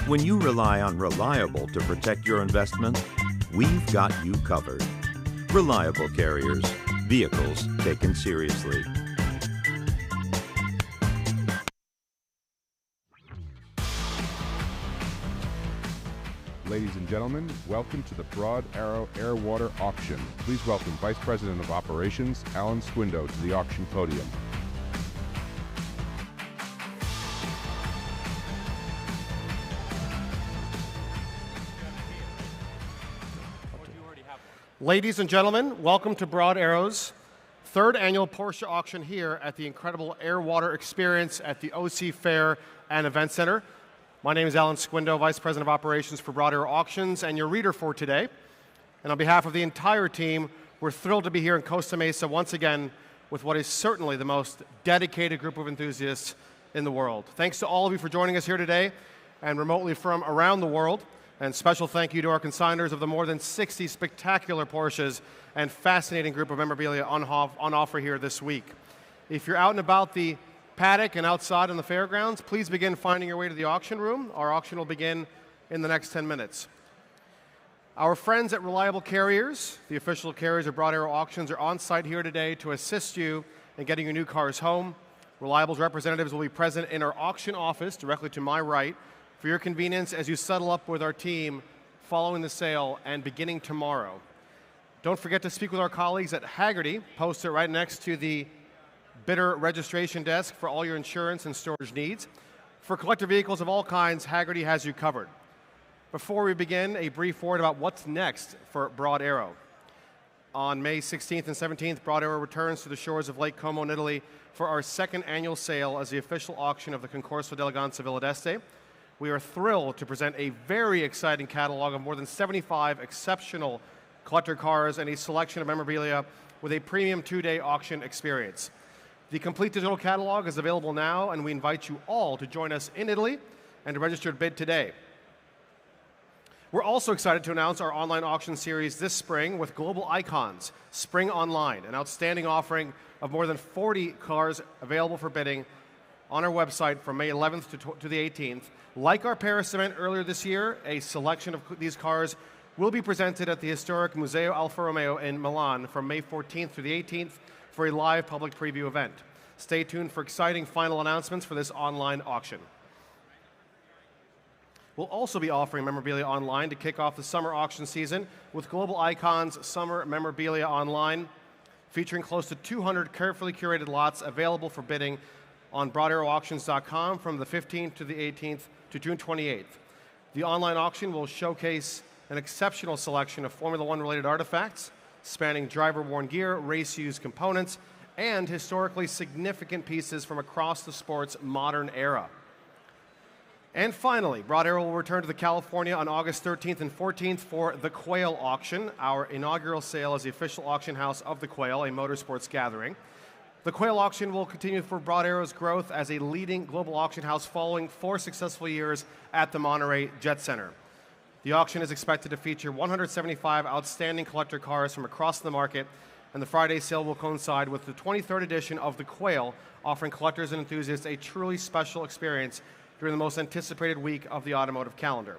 When you rely on Reliable to protect your investment, we've got you covered. Reliable Carriers, vehicles taken seriously. Ladies and gentlemen, welcome to the Broad Arrow Air-Water Auction. Please welcome Vice President of Operations, Alan Squindo, to the auction podium. Ladies and gentlemen, welcome to Broad Arrow's third annual Porsche auction here at the incredible Air-Water Experience at the OC Fair and Event Center. My name is Alan Squindo, Vice President of Operations for Broad Arrow Auctions and your reader for today. And on behalf of the entire team, we're thrilled to be here in Costa Mesa once again with what is certainly the most dedicated group of enthusiasts in the world. Thanks to all of you for joining us here today and remotely from around the world. And special thank you to our consigners of the more than 60 spectacular Porsches and fascinating group of memorabilia on offer here this week. If you're out and about the paddock and outside on the fairgrounds, please begin finding your way to the auction room. Our auction will begin in the next 10 minutes. Our friends at Reliable Carriers, the official carriers of Broad Arrow Auctions, are on site here today to assist you in getting your new cars home. Reliable's representatives will be present in our auction office directly to my right for your convenience as you settle up with our team following the sale and beginning tomorrow. Don't forget to speak with our colleagues at Hagerty, posted right next to the bidder registration desk for all your insurance and storage needs. For collector vehicles of all kinds, Hagerty has you covered. Before we begin, a brief word about what's next for Broad Arrow. On May 16th and 17th, Broad Arrow returns to the shores of Lake Como in Italy for our second annual sale as the official auction of the Concorso d'Eleganza Villa d'Este. We are thrilled to present a very exciting catalog of more than 75 exceptional collector cars and a selection of memorabilia with a premium two-day auction experience. The complete digital catalog is available now, and we invite you all to join us in Italy and to register to bid today. We're also excited to announce our online auction series this spring with Global Icons, Spring Online, an outstanding offering of more than 40 cars available for bidding on our website from May 11th to the 18th. Like our Paris event earlier this year, a selection of these cars will be presented at the historic Museo Alfa Romeo in Milan from May 14th to the 18th for a live public preview event. Stay tuned for exciting final announcements for this online auction. We'll also be offering memorabilia online to kick off the summer auction season with Global Icons Summer Memorabilia Online, featuring close to 200 carefully curated lots available for bidding on broadarrowauctions.com from the 15th to the 18th to June 28th. The online auction will showcase an exceptional selection of Formula One related artifacts, spanning driver-worn gear, race-used components, and historically significant pieces from across the sport's modern era. And finally, Broad Arrow will return to the California on August 13th and 14th for the Quail Auction, our inaugural sale as the official auction house of the Quail, a motorsports gathering. The Quail Auction will continue for Broad Arrow's growth as a leading global auction house following 4 successful years at the Monterey Jet Center. The auction is expected to feature 175 outstanding collector cars from across the market, and the Friday sale will coincide with the 23rd edition of the Quail, offering collectors and enthusiasts a truly special experience during the most anticipated week of the automotive calendar.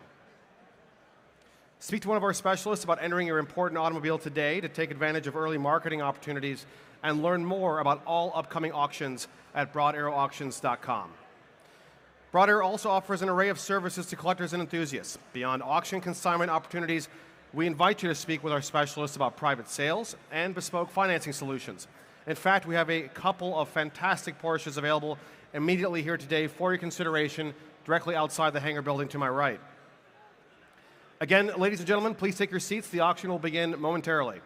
Speak to one of our specialists about entering your important automobile today to take advantage of early marketing opportunities and learn more about all upcoming auctions at broadarrowauctions.com. Broad Arrow also offers an array of services to collectors and enthusiasts. Beyond auction consignment opportunities, we invite you to speak with our specialists about private sales and bespoke financing solutions. In fact, we have a couple of fantastic Porsches available immediately here today for your consideration directly outside the hangar building to my right. Again, ladies and gentlemen, please take your seats. The auction will begin momentarily.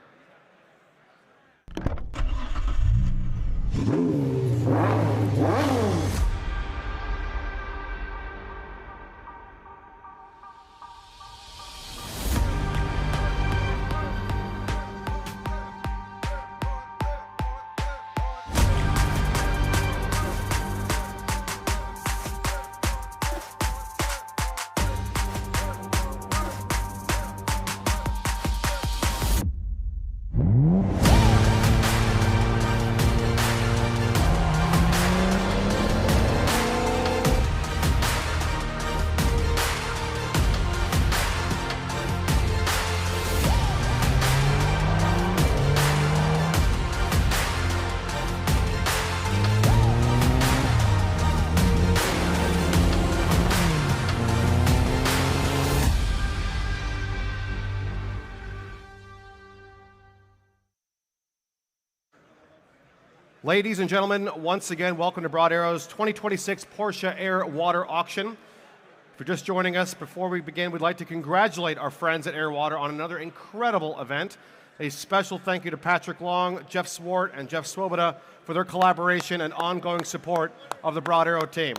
Ladies and gentlemen, once again, welcome to Broad Arrow's 2026 Porsche Air Water Auction. If you're just joining us, before we begin, we'd like to congratulate our friends at Air Water on another incredible event. A special thank you to Patrick Long, Jeff Swart, and Jeff Swoboda for their collaboration and ongoing support of the Broad Arrow team.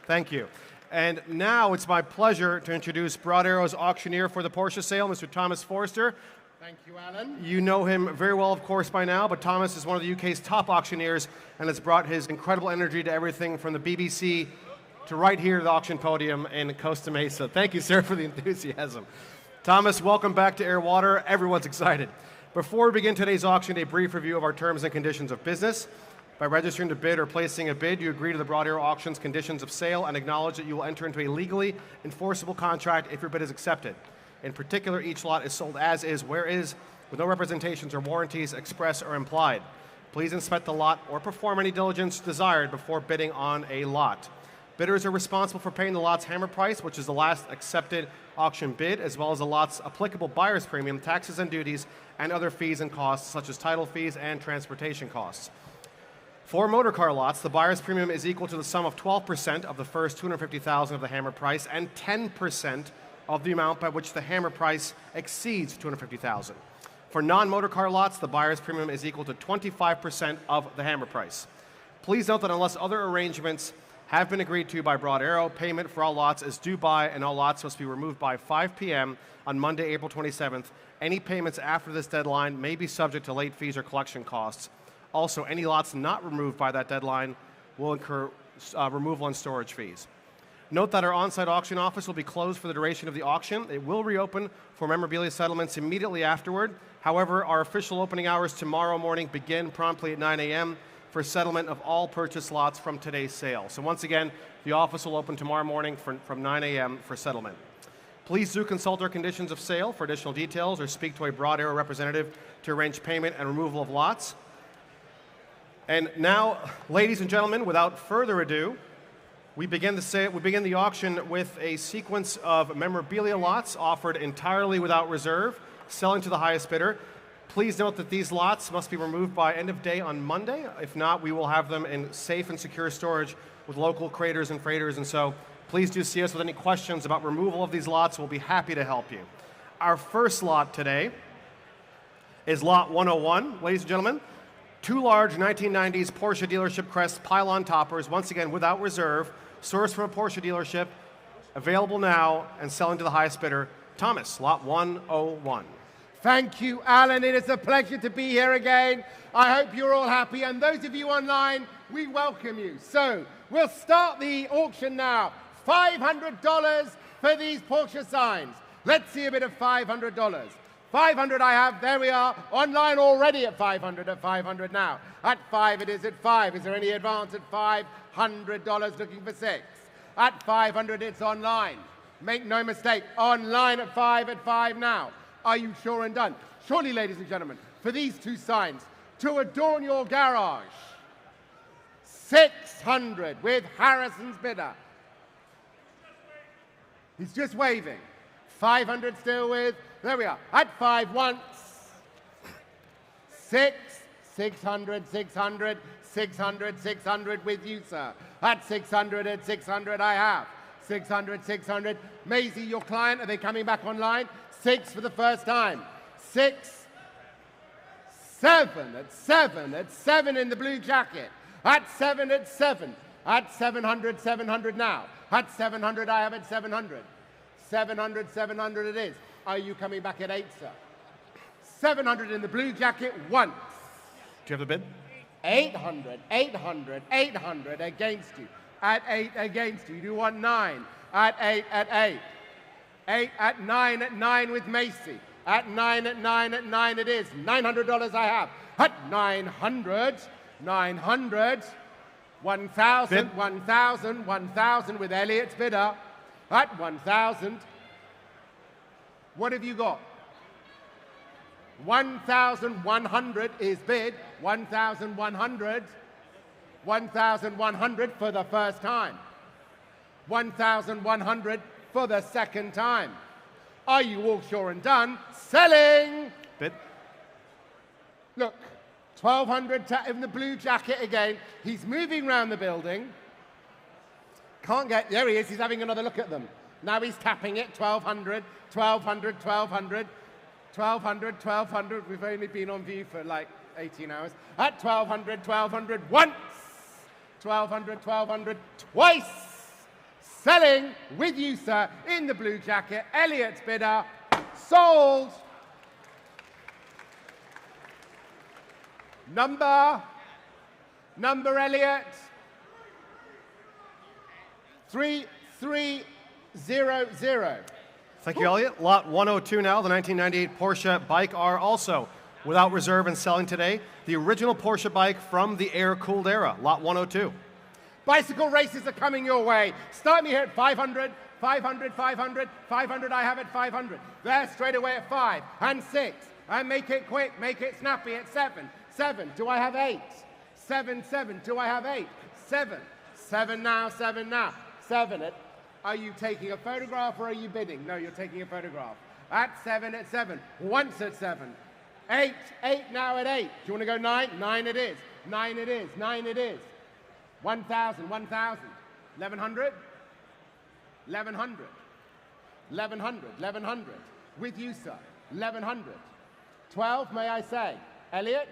Thank you. And now it's my pleasure to introduce Broad Arrow's auctioneer for the Porsche sale, Mr. Thomas Forster. Thank you, Alan. You know him very well, of course, by now, but Thomas is one of the UK's top auctioneers and has brought his incredible energy to everything from the BBC to right here to the auction podium in Costa Mesa. Thank you, sir, for the enthusiasm. Thomas, welcome back to Air Water. Everyone's excited. Before we begin today's auction, a brief review of our terms and conditions of business. By registering to bid or placing a bid, you agree to the Broad Arrow Auction's conditions of sale and acknowledge that you will enter into a legally enforceable contract if your bid is accepted. In particular, each lot is sold as is, where is, with no representations or warranties express or implied. Please inspect the lot or perform any diligence desired before bidding on a lot. Bidders are responsible for paying the lot's hammer price, which is the last accepted auction bid, as well as the lot's applicable buyer's premium, taxes and duties, and other fees and costs, such as title fees and transportation costs. For motorcar lots, the buyer's premium is equal to the sum of 12% of the first $250,000 of the hammer price and 10% of the amount by which the hammer price exceeds $250,000. For non-motorcar lots, the buyer's premium is equal to 25% of the hammer price. Please note that unless other arrangements have been agreed to by Broad Arrow, payment for all lots is due by, and all lots must be removed by 5 p.m. on Monday, April 27th. Any payments after this deadline may be subject to late fees or collection costs. Also, any lots not removed by that deadline will incur removal and storage fees. Note that our on-site auction office will be closed for the duration of the auction. It will reopen for memorabilia settlements immediately afterward. However, our official opening hours tomorrow morning begin promptly at 9 a.m. for settlement of all purchase lots from today's sale. So once again, the office will open tomorrow morning from 9 a.m. for settlement. Please do consult our conditions of sale for additional details or speak to a Broad Arrow representative to arrange payment and removal of lots. And now, ladies and gentlemen, without further ado, we begin the auction with a sequence of memorabilia lots offered entirely without reserve, selling to the highest bidder. Please note that these lots must be removed by end of day on Monday. If not, we will have them in safe and secure storage with local craters and freighters. And so please do see us with any questions about removal of these lots. We'll be happy to help you. Our first lot today is lot 101, ladies and gentlemen. 2 large 1990s Porsche dealership crest pylon toppers, once again without reserve, sourced from a Porsche dealership, available now and selling to the highest bidder. Thomas, lot 101. Thank you, Alan. It is a pleasure to be here again. I hope you're all happy, and those of you online, we welcome you. So, we'll start the auction now. $500 for these Porsche signs. Let's see a bit of $500. 500 I have, there we are, online already at 500 now. At 5 it is at 5. Is there any advance at $500 looking for 6? At 500 it's online. Make no mistake, online at 5 now. Are you sure and done? Surely, ladies and gentlemen, for these 2 signs, to adorn your garage, 600 with Harrison's bidder. He's just waving. 500 still with, there we are, at 5 once. 600, 600 with you, sir. At 600 I have. 600. Maisie, your client, are they coming back online? 6 for the first time. 6, 7, at 7 in the blue jacket. At 7. At 700 now. At 700 I have at 700. 700 it is. Are you coming back at 8, sir? 700 in the blue jacket once. Do you have the bid? 800 against you. At 8 against you. You do want 9. At 8. 8 at 9 with Macy. At 9 it is. $900 I have. At 900. 1,000. 1,000 with Elliot's bidder. At 1,000. What have you got? 1,100 is bid. 1,100. 1,100 for the first time. 1,100 for the second time. Are you all sure and done? Selling! Bid. Look, 1,200 in the blue jacket again. He's moving around the building. Can't get, there he is, he's having another look at them. Now he's tapping it, 1,200, 1,200, 1,200, 1,200, 1,200. We've only been on view for like 18 hours. At 1,200, 1,200 once, 1,200, 1,200 twice. Selling with you, sir, in the blue jacket. Elliot's bidder, sold. Number, Elliot, 3300. Thank you, Elliot. Lot 102 now, the 1998 Porsche bike are also without reserve and selling today. The original Porsche bike from the air-cooled era, lot 102. Bicycle races are coming your way. Start me here at 500, 500, 500, 500, I have it 500. There, straight away at 5 and 6. And make it quick, make it snappy at 7. 7, do I have 8? 7, 7, do I have 8? 7, 7 now, 7 now. 7, are you taking a photograph or are you bidding? No, you're taking a photograph. At 7, once at 7. 8, 8 now at 8. Do you want to go 9? 9 it is, 9 it is, 9 it is. 1,000, 1,000. 1,100? 1,100. 1,100, 1,100. With you, sir. 1,100. 12, may I say? Elliot?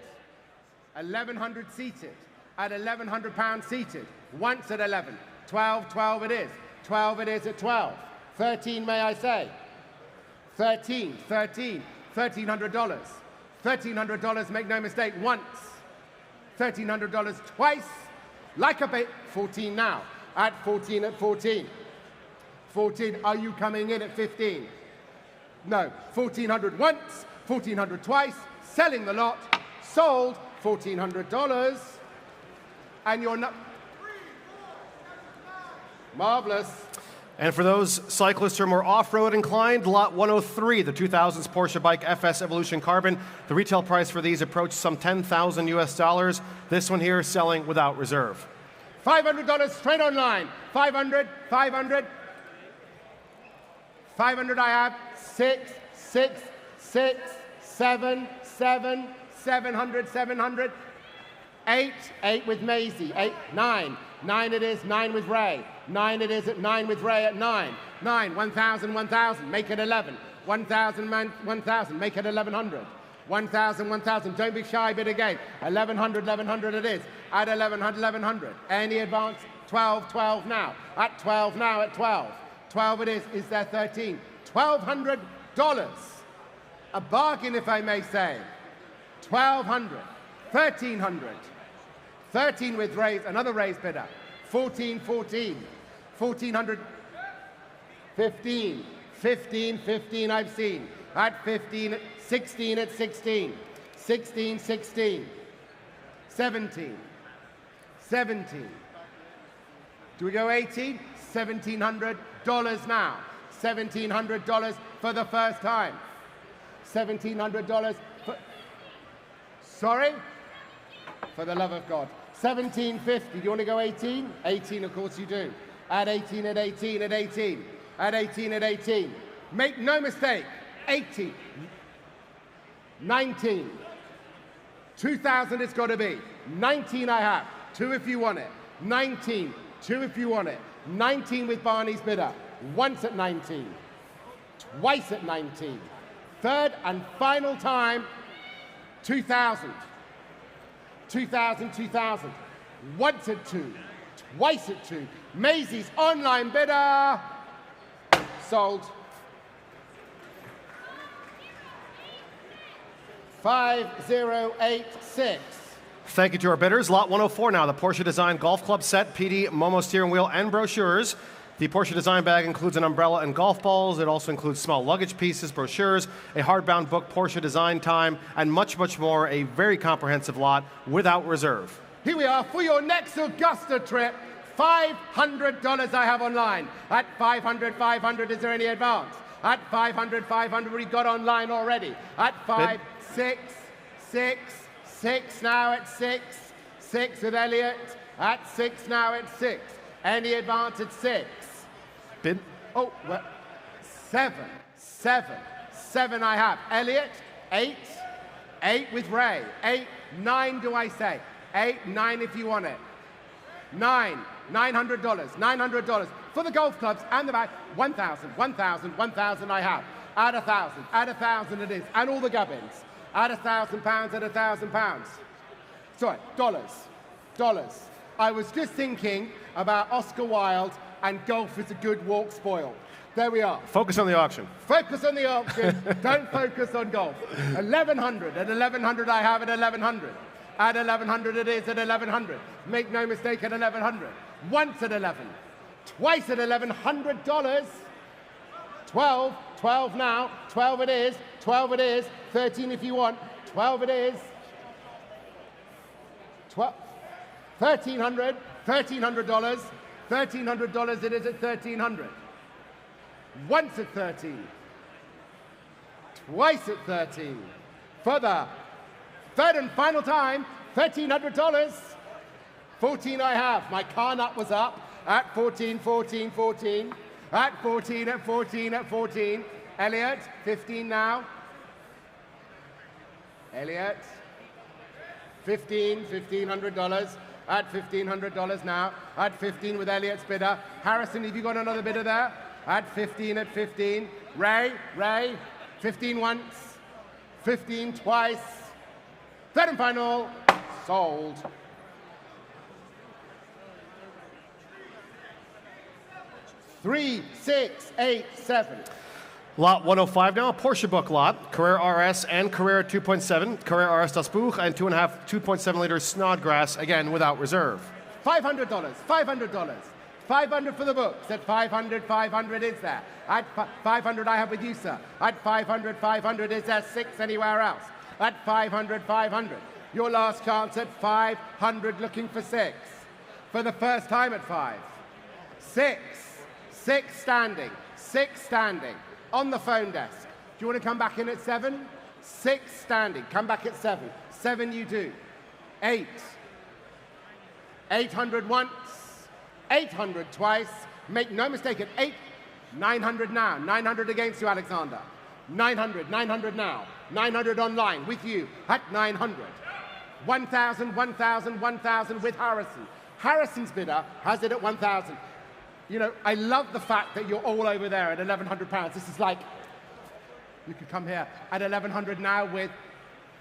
1,100 seated. At 1,100 pounds seated. Once at 11. 12, 12 it is. 12 it is at 12. 13, may I say? 13, 13. $1,300. $1,300, make no mistake, once. $1,300 twice. Like a bait, 14 now. At 14, at 14. 14, are you coming in at 15? No, 1,400 once, 1,400 twice, selling the lot, sold, $1,400. And you're not... Marvelous. And for those cyclists who are more off-road inclined, lot 103, the 2000s Porsche bike FS Evolution Carbon. The retail price for these approached some 10,000 US dollars. This one here selling without reserve. $500 straight online. 500, 500. 500 I have. 6, 6, 6, 7, 7, 700, 700. 8, 8 with Maisie. 8, 9. 9 it is, 9 with Ray. 9 it is at 9 with Ray at 9. 9, 1,000, 1,000, make it 11. 1,000, 1,000, make it 1,100. 1,000, 1,000, don't be shy, bid again. 1,100, 1,100 it is. At 1,100, 1,100. Any advance? 12, 12 now. At 12 now, at 12. 12 it is there 13? $1,200. A bargain, if I may say. 1,200, 1,300. 13 with Ray's, another Ray's bidder. 14, 14. 1,400. 15, 15, 15 I've seen. At 15, 16 at 16. 16, 16. 17. 17. Do we go 18? $1,700 now. $1,700 for the first time. $1,700 for... Sorry? For the love of God. 1,750. Do you want to go 18? 18, of course you do. At 18, at 18, at 18. At 18, at 18. Make no mistake. 18. 19. 2,000 it's got to be. 19 I have. 2 if you want it. 19. 2 if you want it. 19 with Barney's bidder. Once at 19. Twice at 19. Third and final time. 2,000. 2,000, 2,000. Once at 2. Twice at 2. Maisie's online bidder. Sold. 5086. Thank you to our bidders. Lot 104 now, the Porsche Design Golf Club set, PD, Momo steering wheel, and brochures. The Porsche Design bag includes an umbrella and golf balls. It also includes small luggage pieces, brochures, a hardbound book, Porsche Design Time, and much, much more. A very comprehensive lot without reserve. Here we are for your next Augusta trip. $500 I have online. At 500, 500, is there any advance? At 500, 500, we got online already. At 5, 6, 6, 6 now at 6. 6 with Elliot. At 6 now at 6. Any advance at 6? Bid? Oh, well, 7, 7, 7 I have. Elliot, 8. 8 with Ray. 8, 9 do I say? 8, 9 if you want it. 9, $900, $900 for the golf clubs and the bag. 1,000, 1,000, 1,000 I have. Add 1,000, add 1,000 it is, and all the gubbins. Add £1,000, add £1,000. Sorry, dollars. I was just thinking about Oscar Wilde and golf is a good walk spoil. There we are. Focus on the auction. Focus on the auction. Don't focus on golf. 1,100. At 1,100 I have at 1,100. At 1,100 it is at 1,100. Make no mistake at 1,100. Once at 11. Twice at $1,100. 12. 12 now. 12 it is. 12 it is. 13 if you want. 12 it is. 12. $1,300. $1,300. $1,300 it is at 1,300. Once at 13. Twice at 13. For the third and final time, $1,300. 14 I have. My car nut was up at 14, 14, 14. At 14, at 14, at 14. Elliot, 15 now. Elliot, 15, $1,500. At $1,500 now. At 15 with Elliot's bidder. Harrison, have you got another bidder there? At 15, at 15. Ray, 15 once. 15 twice. Third and final, sold. Three, 6, 8, 7. Lot 105 now, a Porsche book lot, Carrera RS and Carrera 2.7, Carrera RS Das Buch, and 2.7 liter Snodgrass, again without reserve. $500, $500. 500 for the books. At 500, 500 is there. At 500 I have with you, sir. At 500, 500 is there 6 anywhere else. At 500, 500. Your last chance at 500, looking for 6. For the first time at 5. 6. 6 standing. 6 standing. On the phone desk. Do you want to come back in at 7? 6 standing. Come back at 7. 7 you do. 8. 800 once. 800 twice. Make no mistake at 8. 900 now. 900 against you, Alexander. 900. 900 now. 900 online with you at 900. 1,000. 1,000. 1,000 with Harrison. Harrison's bidder has it at 1,000. You know, I love the fact that you're all over there at £1,100. This is like, you could come here at 1,100 now with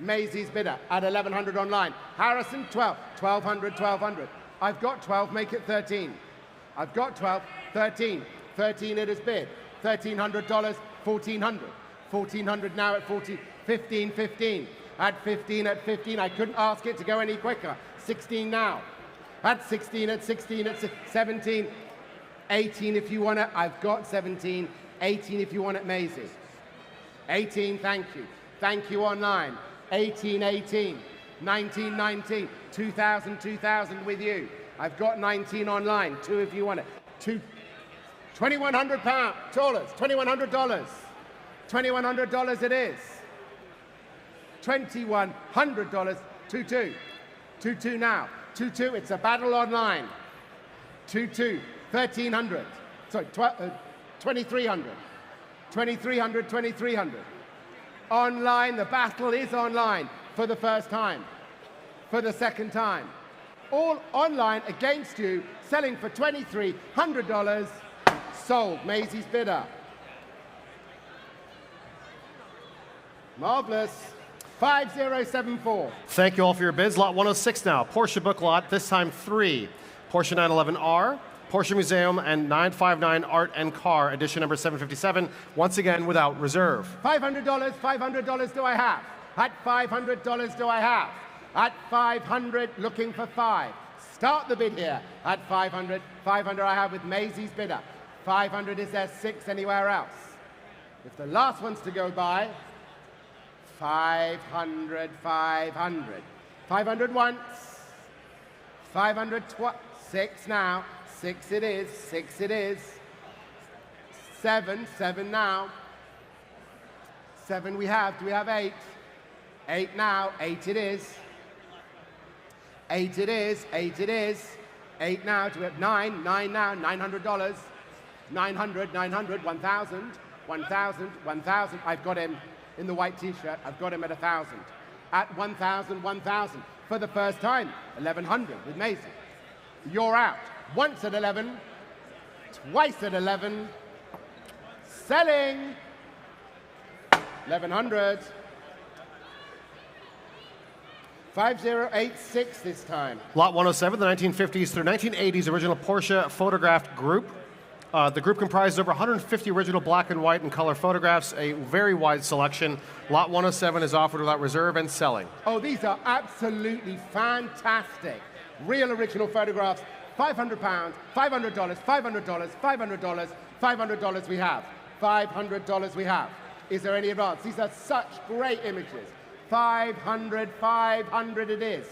Maisie's bidder at 1,100 online. Harrison, 12, 1,200, 1,200. I've got 12, make it 13. I've got 12, 13. 13 it is bid. $1,300, 1,400. 1,400 now at 40, 15, 15. At 15, at 15, I couldn't ask it to go any quicker. 16 now. At 16, at 16, at 17. 18 if you want it. I've got 17. 18 if you want it, Maisie. 18, thank you. Thank you online. 18, 18. 19, 19. 2,000, 2,000 with you. I've got 19 online. 2 if you want it. $2,100. $2,100. $2,100 it is. $2,100. 2-2. 2-2 now. 2-2. It's a battle online. 2-2. 1,300. Sorry, 2,300. 2,300, 2,300. Online, the battle is online for the first time. For the second time. All online against you, selling for $2,300. Sold. Maisie's bidder. Marvelous. 5074. Thank you all for your bids. Lot 106 now, Porsche book lot, this time 3. Porsche 911R, Porsche Museum, and 959 Art and Car, edition number 757, once again without reserve. $500, $500 do I have? At $500 do I have? At 500, looking for 5. Start the bid here. At 500, 500 I have with Maisie's bidder. 500, is there 6 anywhere else? If the last one's to go by, 500, 500. 500 once. 500 twice. 6 now. 6 it is. 6 it is. 7. 7 now. 7 we have. Do we have 8? 8 now. 8 it is. 8 it is. 8 it is. 8 now. Do we have 9? 9 now. $900. 900. 900. 1,000. 1,000. 1,000. I've got him in the white t-shirt. I've got him at 1,000. at 1,000, 1,000. For the first time, 1,100 with Maisie. You're out. Once at 11, twice at 11, selling 1,100. 5086 this time. Lot 107, the 1950s through 1980s original Porsche photographed group. The group comprises over 150 original black and white and color photographs, a very wide selection. Lot 107 is offered without reserve and selling. Oh, these are absolutely fantastic. Real original photographs, £500, $500, $500, $500, $500 we have. $500 we have. Is there any advance? These are such great images. 500, 500 it is.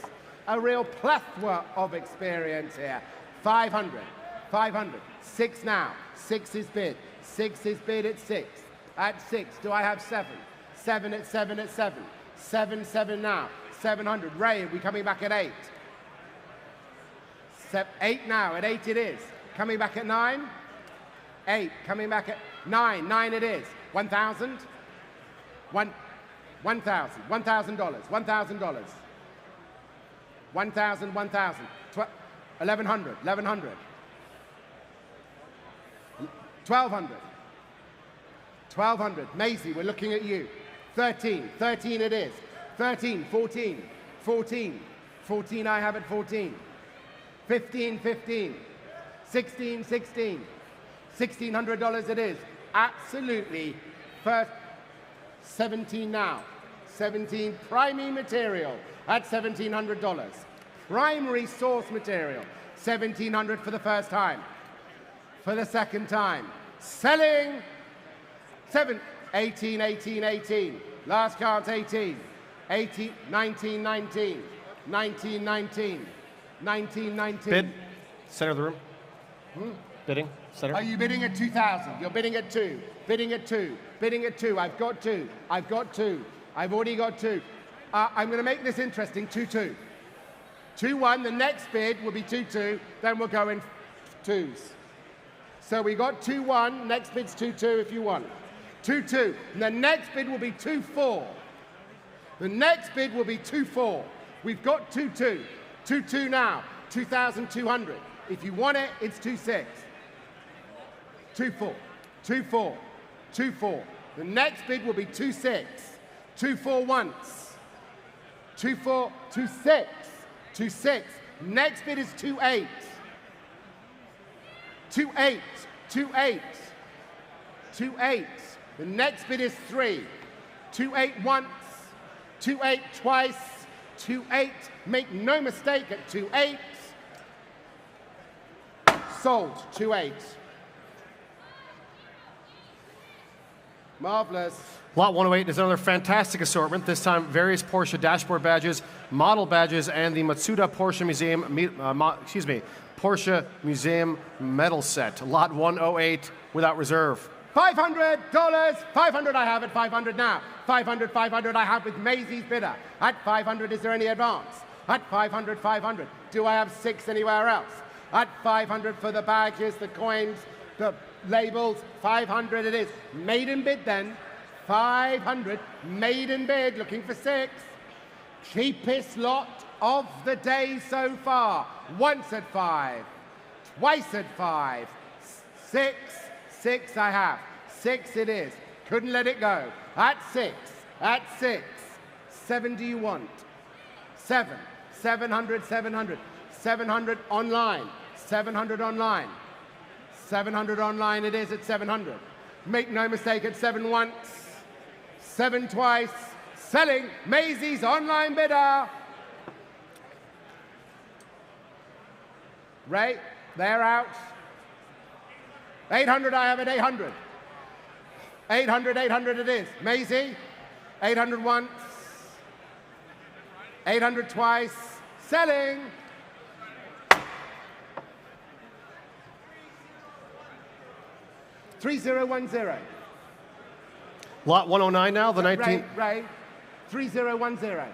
A real plethora of experience here. 500, 500. 6 now. 6 is bid. 6 is bid at 6. At 6, do I have 7? 7 at 7 at 7. 7, 7 now. 700. Ray, are we coming back at 8? 8 now. At 8 it is. Coming back at 9? 8. Coming back at 9. 9 it is. 1,000? $1,000. $1,000. $1,000. 1,000. 1,000. 1,100. 1,100. 1,200. 1,200. Maisie, we're looking at you. 13. 13 it is. 13. 14. 14. 14 I have at 14. 15. 15. 16. 16. $1,600 it is. Absolutely. First. 17 now. 17 primary material at $1,700. Primary source material. 1,700 for the first time. For the second time. Selling 18, 18, 18. Last chance 18. 18, 19, 19. 19, 19. 19, 19. Bid. Center of the room. Bidding. Center. Are you bidding at 2,000? You're bidding at 2. Bidding at 2. Bidding at 2. I've got 2. I've got 2. I've already got 2. I'm going to make this interesting. 2-2. 2-1. The next bid will be 2-2. Then we'll go in 2s. So we got 2-1. Next bid's 2-2 if you want. 2-2. And the next bid will be 2-4. The next bid will be 2-4. We've got 2-2. 2-2 now. 2,200. If you want it, it's 2-6. 2-4. 2-4. 2-4. The next bid will be 2-6. 2-4 once. 2-4. 2-6. 2-6. Next bid is 2-8. 2-8. 2-8. 2-8. The next bid is 3. 2-8 once. 2-8 twice. 2-8. Make no mistake at 2-8. Sold. 2-8. Marvelous. Lot 108 is another fantastic assortment, this time various Porsche dashboard badges, model badges, and the Matsuda Porsche Museum, Porsche Museum medal set. Lot 108 without reserve. $500. 500 I have at 500 now. 500, 500 I have with Maisie's bidder. At 500, is there any advance? At 500, 500. Do I have 6 anywhere else? At 500 for the badges, the coins, the labels, 500 it is. Maiden bid then. 500, maiden bid, looking for 6. Cheapest lot of the day so far. Once at 5, twice at 5, 6, 6 I have. 6 it is. Couldn't let it go. At 6, at 6. 7 do you want? 7, 700, 700. 700 online. 700 online. 700 online it is at 700. Make no mistake at 7 once. 7 twice. Selling Maisie's online bidder. Ray, they're out. 800 I have at 800. 800, 800 it is. Maisie, 800 once. 800 twice. Selling. $3010. Lot 109 now, the 19... Ray, 3010.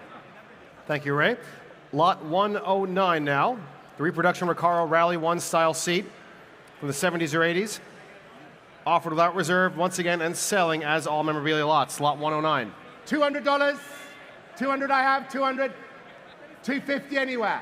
Thank you, Ray. Lot 109 now, the reproduction Recaro Rally 1 style seat from the 70s or 80s. Offered without reserve, once again, and selling as all memorabilia lots. Lot 109. $200. 200 I have, 200. 250 anywhere.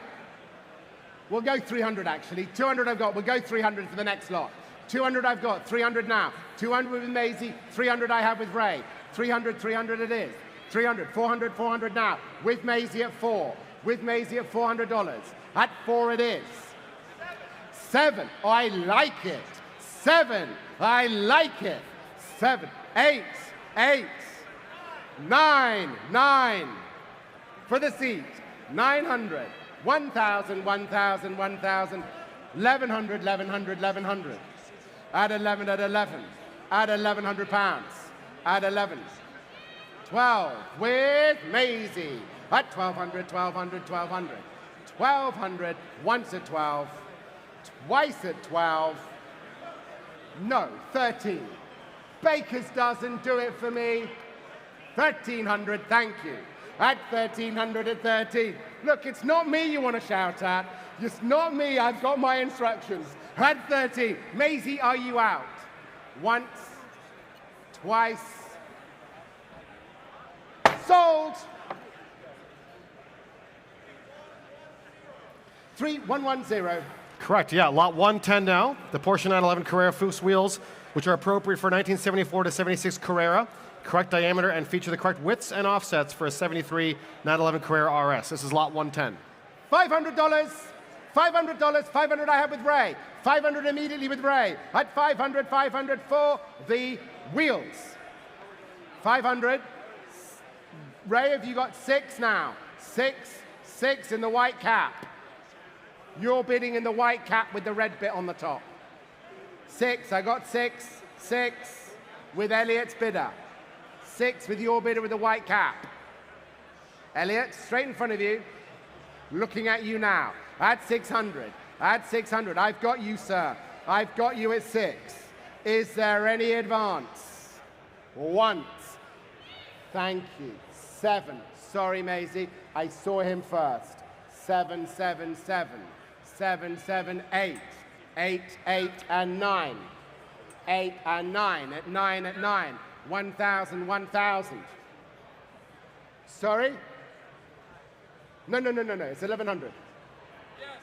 We'll go 300 actually. 200 I've got, we'll go 300 for the next lot. 200 I've got, 300 now. 200 with Maisie, 300 I have with Ray. 300, 300 it is. 300, 400, 400 now. With Maisie at 4. With Maisie at $400. At 4 it is. 7, I like it. 7, I like it. 7, 8, 8. 9, 9. For the seat, 900. 1,000, 1,000, 1,000. 1,100, 1,100, 1,100. Add 11, add 11. Add 1,100 pounds. Add 11. 12 with Maisie. At 1,200, 1,200, 1,200. 1,200, once at 12. Twice at 12. No, 13. Baker's doesn't do it for me. 1,300, thank you. At 1,300 at 13. Look, it's not me you want to shout at. It's not me, I've got my instructions. At 13. Maisie, are you out? Once, twice. Sold. 3,110. Correct, yeah. Lot 110 now. The Porsche 911 Carrera Fuchs wheels, which are appropriate for 1974 to 76 Carrera. Correct diameter and feature the correct widths and offsets for a 73 911 Carrera RS. This is lot 110. $500. $500. 500 I have with Ray. 500 immediately with Ray. At 500, 500 for the wheels. 500. Ray, have you got 6 now? 6. 6 in the white cap. You're bidding in the white cap with the red bit on the top. 6. I got 6. 6 with Elliot's bidder. 6 with your bidder with the white cap. Elliot, straight in front of you, looking at you now. At 600. At 600. I've got you, sir. I've got you at 6. Is there any advance? Once. Thank you. 7. Sorry, Maisie. I saw him first. 7, 7, 7. 7, 7, 8. 8, 8, and 9. 8 and 9. At 9, at 9. 1,000, 1,000. Sorry? No. It's 1,100.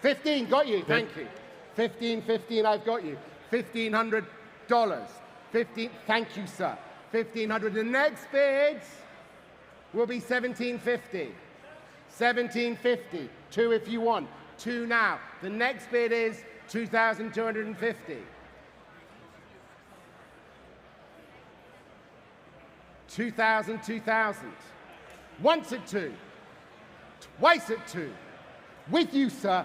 15, got you. Thank you. 15, 15, I've got you. $1,500. 15, thank you, sir. 1,500. The next bid will be 1,750. 1,750. 2 if you want. 2 now. The next bid is 2,250. 2,000, 2,000. Once at 2. Twice at 2. With you, sir.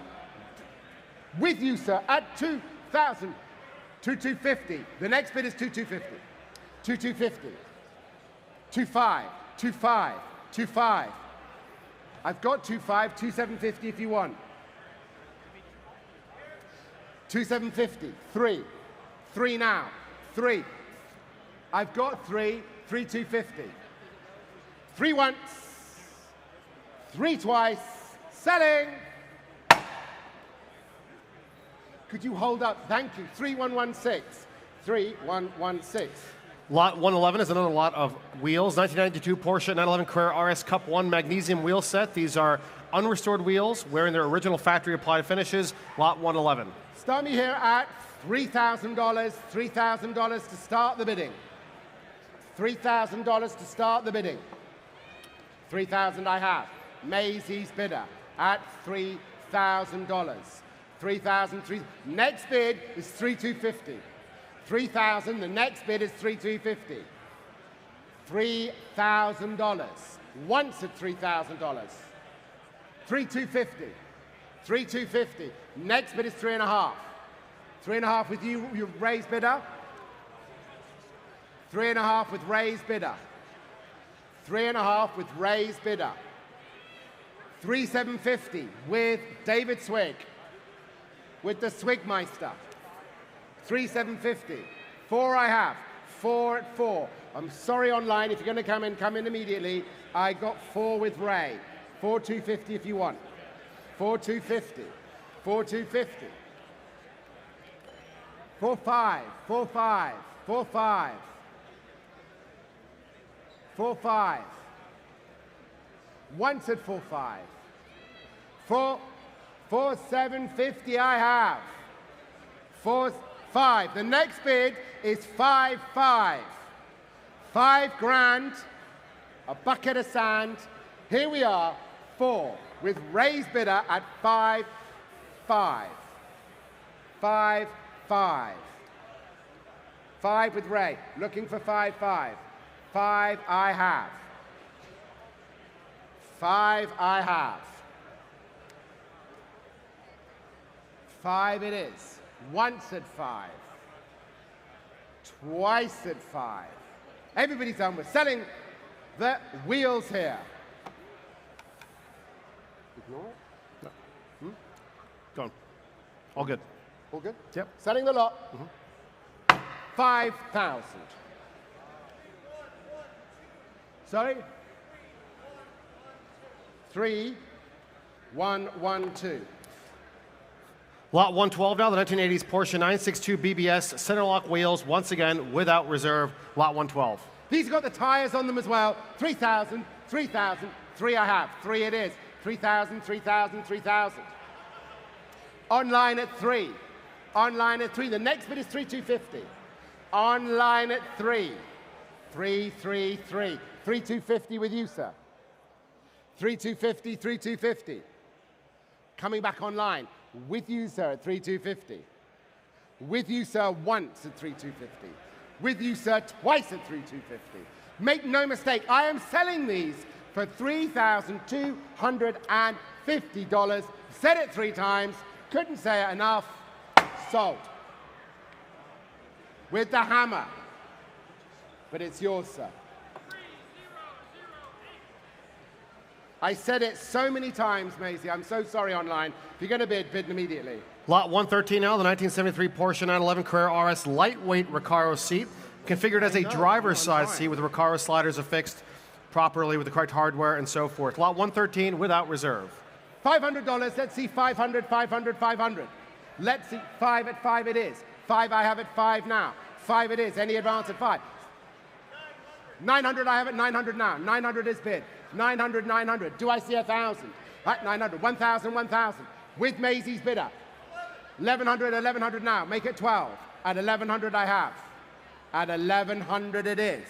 With you, sir. At 2,000. 2,250. The next bid is 2,250. 2,250. 2,5. 2,5. 2,5. I've got 2,5. 2,750 if you want. 2,750. 3. 3 now. 3. I've got 3. 3,250. 3 once. 3 twice. Selling. Could you hold up? Thank you. 3,116. 3,116. Lot 111 is another lot of wheels. 1992 Porsche 911 Carrera RS Cup 1 magnesium wheel set. These are unrestored wheels wearing their original factory applied finishes. Lot 111. Start me here at $3,000. $3,000 to start the bidding. $3,000 to start the bidding. 3,000 I have. Maisie's bidder at $3,000. 3,000, 3. Next bid is 3,250. 3,000. The next bid is 3,250. $3,000. Once at $3,000. 3,250. 3,250. Next bid is 3.5. 3.5 with you, your raised bidder. 3.5 with raised bidder. 3.5 with raised bidder. 3,750 with David Swig, with the Swigmeister. 3,750. 4 I have. 4 at 4. I'm sorry online, if you're going to come in immediately. I got 4 with Ray. 4,250 if you want. 4,250. 4,250. 4,5. 4,5. 4,5. 4,5. Once at 4.5. 4.750 I have. 4.5. The next bid is 5.5. 5 grand, a bucket of sand. Here we are, 4, with raised bidder at 5.5. 5.5. 5 with Ray, looking for 5.5. 5 I have. 5 I have. 5 it is. Once at 5. Twice at 5. Everybody's done with selling the wheels here. Ignore it? No. Go on. All good. All good? Yep. Selling the lot. 5,000. Sorry? 3, 1, 1, 2. Lot 112 now, the 1980s Porsche 962 BBS, center lock wheels, once again, without reserve, lot 112. These got the tires on them as well. 3,000, 3,000, 3 I have. 3 it is. 3,000, 3,000, 3,000. Online at 3. Online at 3. The next bid is 3,250. Online at 3. 3, 3, 3. 3,250 with you, sir. 3,250, 3,250. Coming back online. With you, sir, at 3,250. With you, sir, once at 3,250. With you, sir, twice at 3,250. Make no mistake, I am selling these for $3,250. Said it 3 times, couldn't say it enough. Sold. With the hammer. But it's yours, sir. I said it so many times, Maisie. I'm so sorry online. If you're going to bid, bid immediately. Lot 113 now, the 1973 Porsche 911 Carrera RS lightweight Recaro seat, configured as a driver's side seat with Recaro sliders affixed properly with the correct hardware and so forth. Lot 113 without reserve. $500. Let's see 500, 500, 500. Let's see 5 at 5 it is. 5 I have at 5 now. 5 it is. Any advance at 5? 900 I have at 900 now. 900 is bid. 900, 900. Do I see 1,000? At 900. 1,000, 1,000. With Maisie's bidder. 1,100, 1,100 now. Make it 12. At 1,100 I have. At 1,100 it is.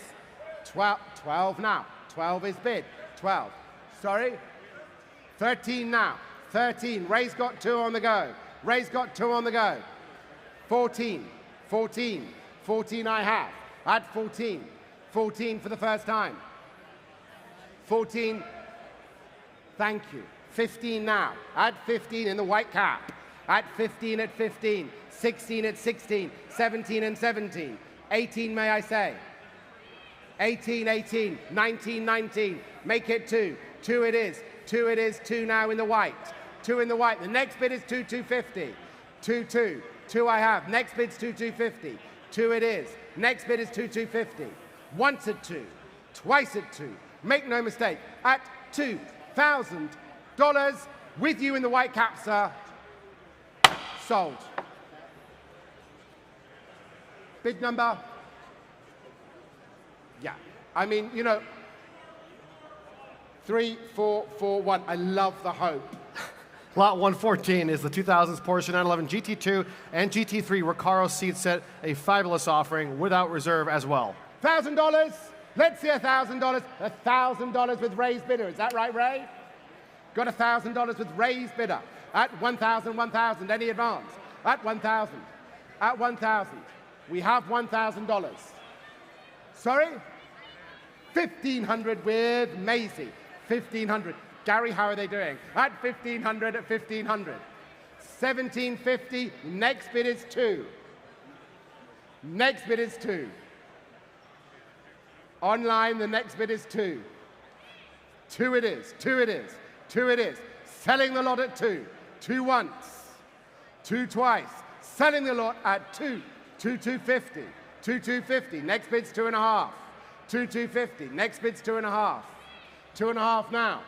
12 now. 12 is bid. 12. Sorry? 13 now. 13. Ray's got 2 on the go. Ray's got 2 on the go. 14. 14. 14 I have. At 14. 14 for the first time. 14. Thank you. 15 now. At 15 in the white cap. At 15 at 15. 16 at 16. 17 and 17. 18 may I say. 18, 18. 19, 19. Make it 2. 2 it is. 2 it is. 2 now in the white. 2 in the white. The next bid is 2,250. 2, 2. 2 I have. Next bid's 2,250. 2 it is. Next bid is 2,250. Once at 2. Twice at 2. Make no mistake. At $2,000 with you in the white cap, sir. Sold. Bid number? Yeah. I mean, you know, 3, 4, 4, 1. I love the hope. Lot 114 is the 2000s Porsche 911 GT2 and GT3 Recaro seat set, a fabulous offering without reserve as well. $1,000? Let's see $1,000. $1,000 with raised bidder. Is that right, Ray? Got $1,000 with raised bidder. At 1,000, 1,000. Any advance? At 1,000. At 1,000. We have $1,000. Sorry? 1,500 with Maisie. 1,500. Gary, how are they doing? At 1,500, at 1,500. 1,750. Next bid is 2. Next bid is 2. Online, the next bid is 2. 2 it is. 2 it is. 2 it is. Selling the lot at 2. 2 once. 2 twice. Selling the lot at 2. 2,250. 2,250. Next bid's 2.5. 2,250. Next bid's 2.5. 2.5 now.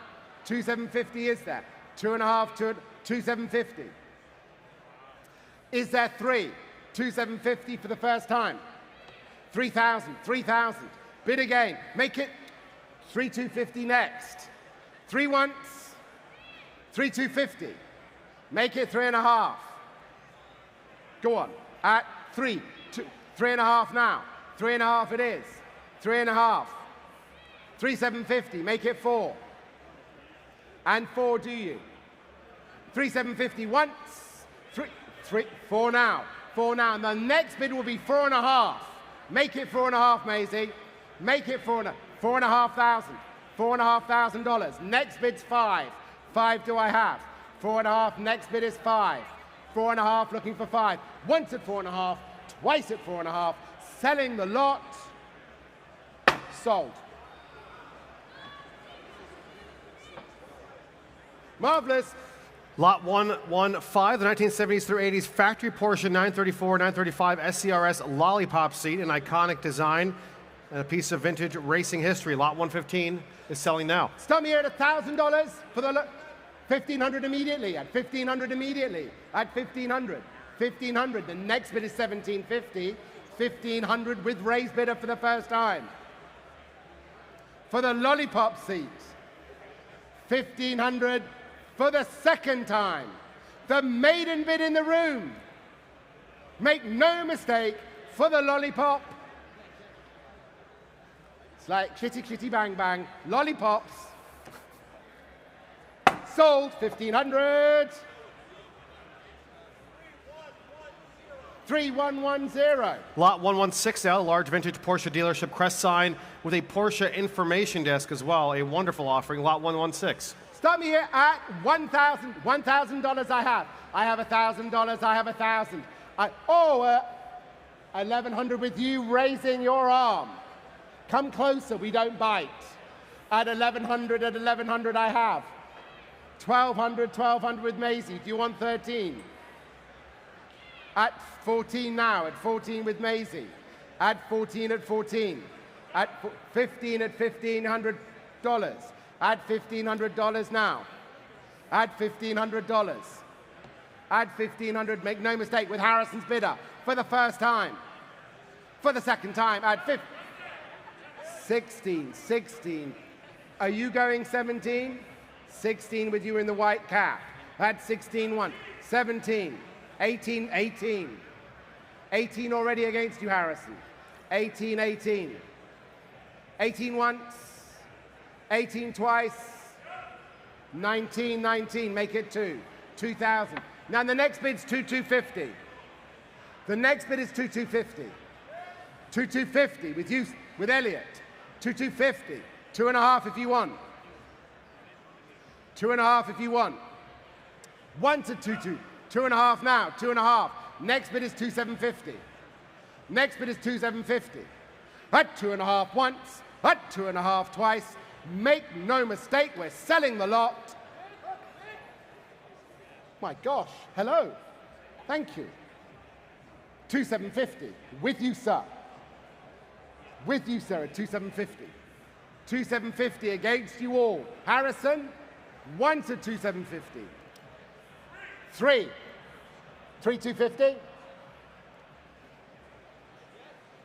2,750 is there. 2.5 to 2,750. Is there 3? 2,750 for the first time. 3,000. 3,000. Bid again. Make it 3,250 next. 3 once. 3,250. Make it 3.5. Go on. At 3. 3.5 now. 3.5 it is. 3.5. 3,750. Make it 4. And 4 do you. 3,750 once. 4 now. 4 now. And the next bid will be 4.5. Make it 4.5, Maisie. Make it 4.5 thousand. $4,500. Next bid's 5. 5 do I have? 4.5. Next bid is 5. 4.5. Looking for 5. Once at 4.5. Twice at 4.5. Selling the lot. Sold. Marvelous. Lot 115, the 1970s through 80s factory Porsche 934, 935 SCRS lollipop seat, an iconic design and a piece of vintage racing history. Lot 115 is selling now. Stop me here at $1,000 for the $1,500 immediately. At $1,500 immediately. At $1,500. $1,500. The next bid is $1,750. $1,500 with raised bidder for the first time. For the lollipop seat. $1,500 for the second time. The maiden bid in the room. Make no mistake, for the lollipop. It's like chitty chitty bang bang. Lollipops. Sold. 1,500. 3,110. Lot 116 now, large vintage Porsche dealership crest sign with a Porsche information desk as well. A wonderful offering. Lot 116. Stop me here at $1,000 I have. I have $1,000. I have 1,000. 1,100 with you raising your arm. Come closer, we don't bite. At 1,100 I have. 1,200 with Maisie. Do you want 13? At 14 now, at 14 with Maisie. At 14 at 14. At 15 at $1,500. Add $1,500 now. Add $1,500. Add $1,500, make no mistake, with Harrison's bidder for the first time. For the second time, add 16. Are you going 17? 16 with you in the white cap. Add 16 once. 17. 18. 18 already against you, Harrison. 18. 18 once. 18 twice. 19, make it 2. 2,000. Now the next bid's 2,250. The next bid is 2,250. 2,250 with you, with Elliot. 2,250. 2.5 if you want. 2.5 if you want. 1 to 2,2. 2.5 now. 2.5. Next bid is 2,750. Next bid is 2,750. At 2.5 once. At 2.5 twice. Make no mistake, we're selling the lot. My gosh, hello. Thank you. 2,750. With you, sir. With you, sir, at 2,750. 2,750 against you all. Harrison, 1 to 2,750. 3. 3,250.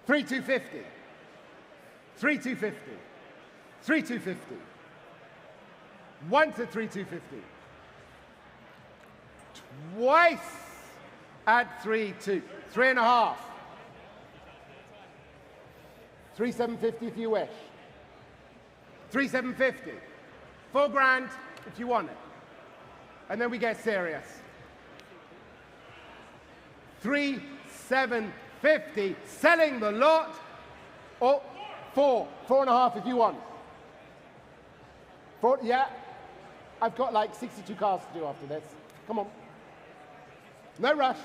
3,250. 3,250. 3,250. 1 to 3,250. Twice at 3,2. 3.5. 3,750 if you wish. 3,750. $4,000 if you want it. And then we get serious. 3,750. Selling the lot. Or 4.5 if you want. 4, yeah. I've got like 62 cars to do after this. Come on. No rush.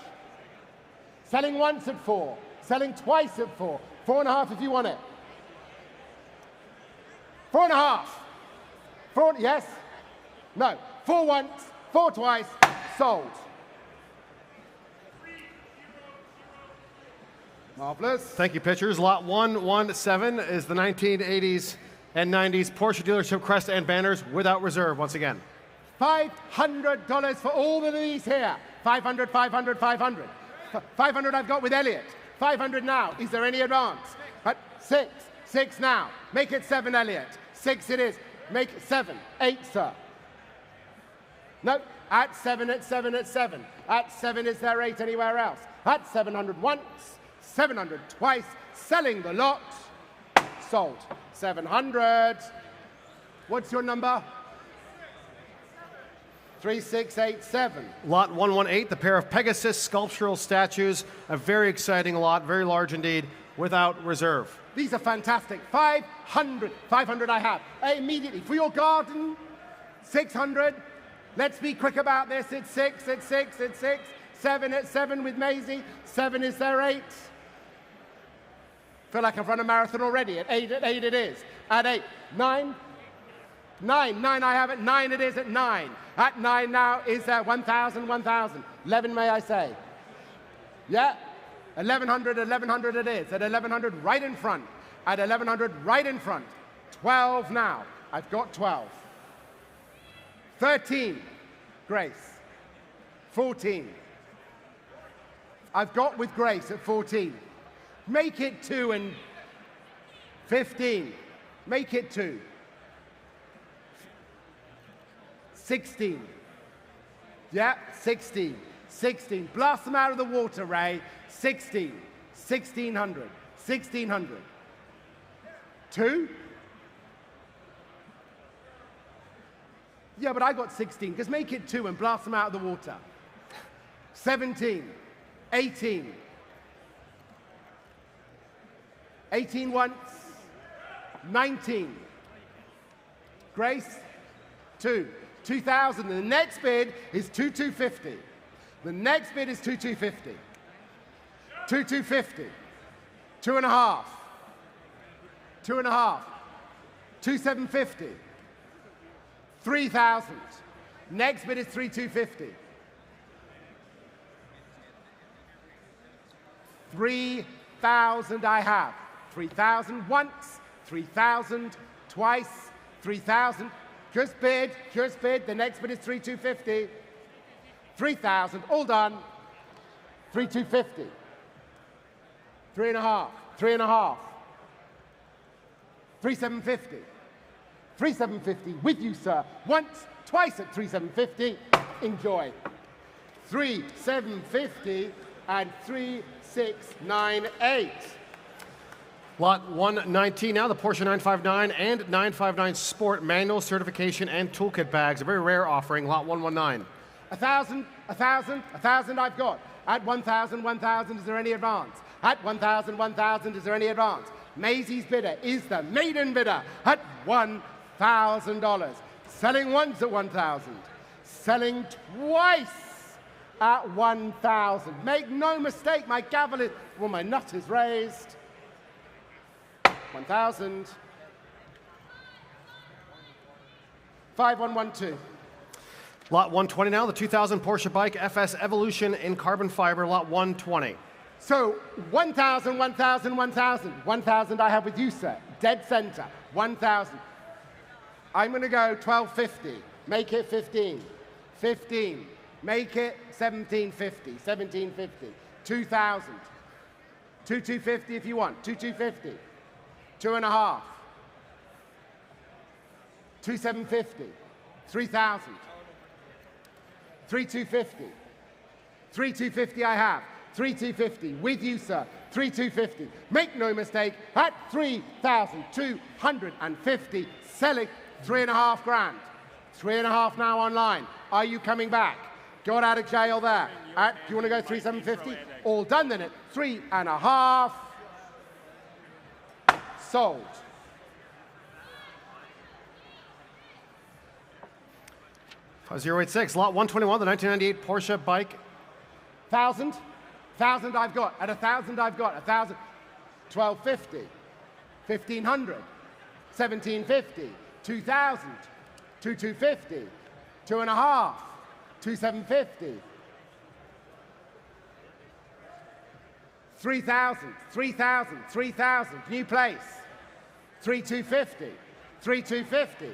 Selling once at 4. Selling twice at 4. 4.5 if you want it. 4.5. 4, yes? No. 4 once, 4 twice, sold. Marvelous. Thank you, pitchers. Lot 117 is the 1980s and 90s Porsche dealership crest and banners without reserve once again. $500 for all of these here. 500, 500, 500. 500 I've got with Elliot. 500 now. Is there any advance? 6. 6 now. Make it 7, Elliot. 6 it is. Make it 7, 8, sir. No, at 7, at 7, at 7. At 7, is there 8 anywhere else? At 700 once, 700 twice, selling the lot. Sold. 700. What's your number? 3687. Lot 118, the pair of Pegasus sculptural statues. A very exciting lot, very large indeed, without reserve. These are fantastic. 500. 500 I have. Immediately. For your garden, 600. Let's be quick about this. It's 6, it's 6, it's 6. 7 at 7 with Maisie. 7, is there 8? Feel like I've run a marathon already. At 8 it is. At 8. 9. 9 I have it. 9 it is at 9. At 9 now is there 1,000, 1,000. 11 may I say? Yeah? 1,100 it is. At 1,100 right in front. At 1,100 right in front. 12 now. I've got 12. 13. Grace. 14. I've got with Grace at 14. Make it 2 and 15. Make it 2. 16. Yeah, 16. 16. Blast them out of the water, Ray. 16. 1,600. 1,600. 2? Yeah, but I got 16. Just make it 2 and blast them out of the water. 17. 18. 18 once. 19. Grace? 2. 2,000. The next bid is 2,250. The next bid is 2,250. 2,250. 2.5. 2.5. 2,750. 3,000. Next bid is 3,250. 3,000 I have. 3,000 once, 3,000 twice, 3,000. Just bid, just bid. The next bid is 3,250. 3,000, all done. 3,250. 3.5, 3.5. 3,750. 3,750 with you, sir. Once, twice at 3,750. Enjoy. 3,750 and 3,698. Lot 119 now, the Porsche 959 and 959 Sport manual certification and toolkit bags. A very rare offering, lot 119. 1,000, 1,000, 1,000 I've got. At 1,000, 1,000, is there any advance? At 1,000, 1,000, is there any advance? Maisie's bidder is the maiden bidder at $1,000. Selling once at 1,000. Selling twice at 1,000. Make no mistake, my gavel is, well, my nut is raised. 1,000. 5,112. Lot 120 now, the 2000 Porsche bike FS Evolution in carbon fiber, lot 120. So 1,000, 1,000, 1,000. 1,000 I have with you, sir. Dead center. 1,000. I'm going to go 1,250. Make it 15. 15. Make it 1,750. 1,750. 2,000. 2,250 if you want. 2,250. 2.5. 2,750. 3,000. 3,250. 3,250 I have. 3,250 with you, sir. 3,250. Make no mistake, at 3,250, selling 3.5 grand. 3.5 now online. Are you coming back? Got out of jail there. Do you want to go 3,750? All done then at 3.5. Sold. $086, lot 121, the 1998 Porsche bike. 1,000. 1,000 I've got. At 1,000 I've got. 1,000. 1,250. 1,500. 1,750. 2,000. 2,250. 2.5. 2,750. 3,000. 3,000. 3,000. New place. 3,250. 3,250.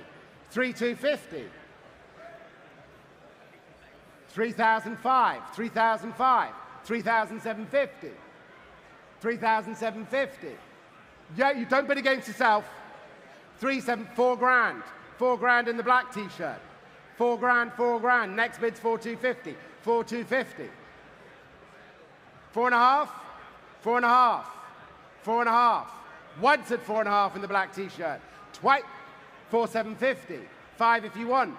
3,250. 3,005. 3,005. 3,750. 3,750. Yeah, you don't bid against yourself. 4 grand. 4 grand in the black t-shirt. 4 grand, 4 grand. Next bid's 4,250. 4,250. 4.5. 4.5. 4.5. Once at 4.5 in the black t-shirt. Twice. 4,750. 5 if you want.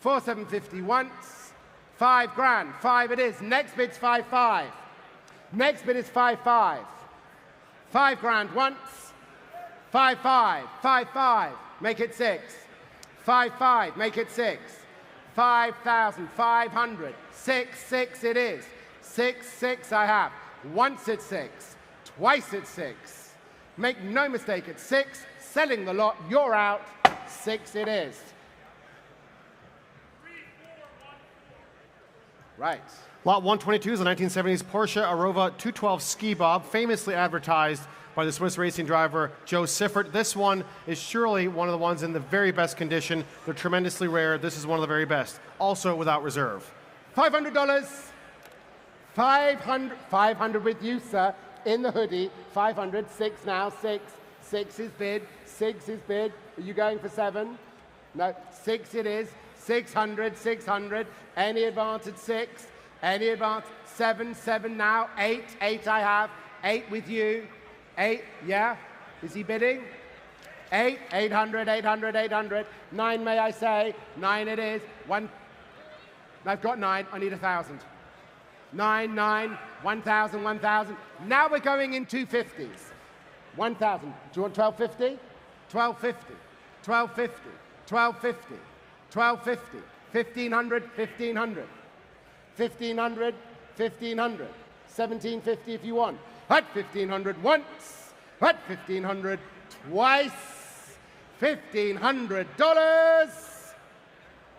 4,750 once. 5 grand. 5 it is. Next bid's 5.5. Next bid is 5.5. 5 grand once. 5.5. 5.5. Make it 6. 5.5. Make it 6. 5,500. 6 it is. 6 I have. Once it's 6. Twice it's 6. Make no mistake, it's 6. Selling the lot. You're out. 6 it is. Right. Lot 122 is a 1970s Porsche Arova 212 ski bob, famously advertised by the Swiss racing driver Joe Siffert. This one is surely one of the ones in the very best condition. They're tremendously rare. This is one of the very best. Also without reserve. $500. 500 with you, sir, in the hoodie. 500. 6 now. 6. 6 is bid. 6 is bid. Are you going for 7? No. 6 it is. 600. 600. Any advance at 6? Any advance? 7 now. 8 I have. 8 with you. 8, yeah. Is he bidding? 8, 800, 800, 800. 9 may I say? 9 it is. 1. I've got 9. I need 1,000. 9, 1,000, 1,000. Now we're going in 250s. 1,000. Do you want 1250? 1250. 1250. 1250. 1250. 1,500, 1,500. 1,500, 1,500. 1,750 if you want. At 1,500 once. At 1,500 twice. $1,500.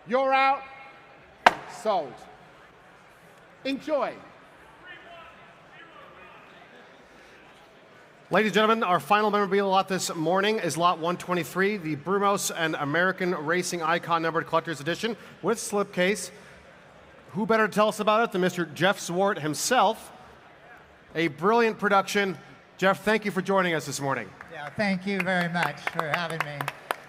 You're out. Sold. Enjoy. Ladies and gentlemen, our final memorabilia lot this morning is lot 123, the Brumos and American Racing Icon Numbered Collector's Edition with slipcase. Who better to tell us about it than Mr. Jeff Zwart himself? A brilliant production. Jeff, thank you for joining us this morning. Yeah, thank you very much for having me.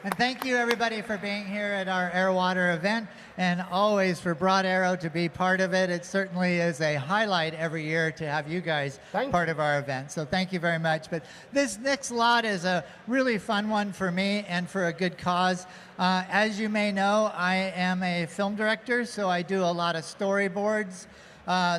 And thank you, everybody, for being here at our Airwater event, and always for Broad Arrow to be part of it. It certainly is a highlight every year to have you guys part of our event. So thank you very much. But this next lot is a really fun one for me and for a good cause. As you may know, I am a film director, so I do a lot of storyboards.